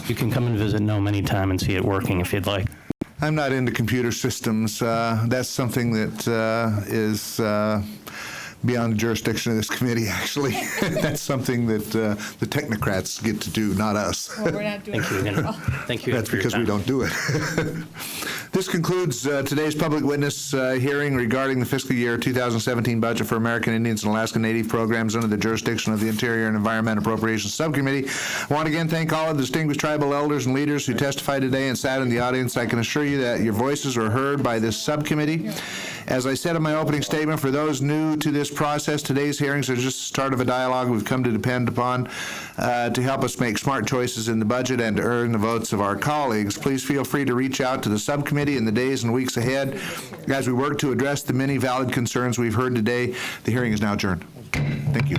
You can come and visit Nome anytime and see it working if you'd like. I'm not into computer systems. That's something that is beyond the jurisdiction of this committee, actually. That's something that the technocrats get to do, not us. Well, we're not doing Thank you it. again. Thank you. That's for your because we time. don't do it. This concludes today's public witness hearing regarding the fiscal year 2017 budget for American Indians and Alaska Native programs under the jurisdiction of the Interior and Environment Appropriations Subcommittee. I want to again thank all of the distinguished tribal elders and leaders who testified today and sat in the audience. I can assure you that your voices were heard by this subcommittee. As I said in my opening statement, for those new to this process, today's hearings are just the start of a dialogue we've come to depend upon to help us make smart choices in the budget and to earn the votes of our colleagues. Please feel free to reach out to the subcommittee in the days and weeks ahead as we work to address the many valid concerns we've heard today. The hearing is now adjourned. Thank you.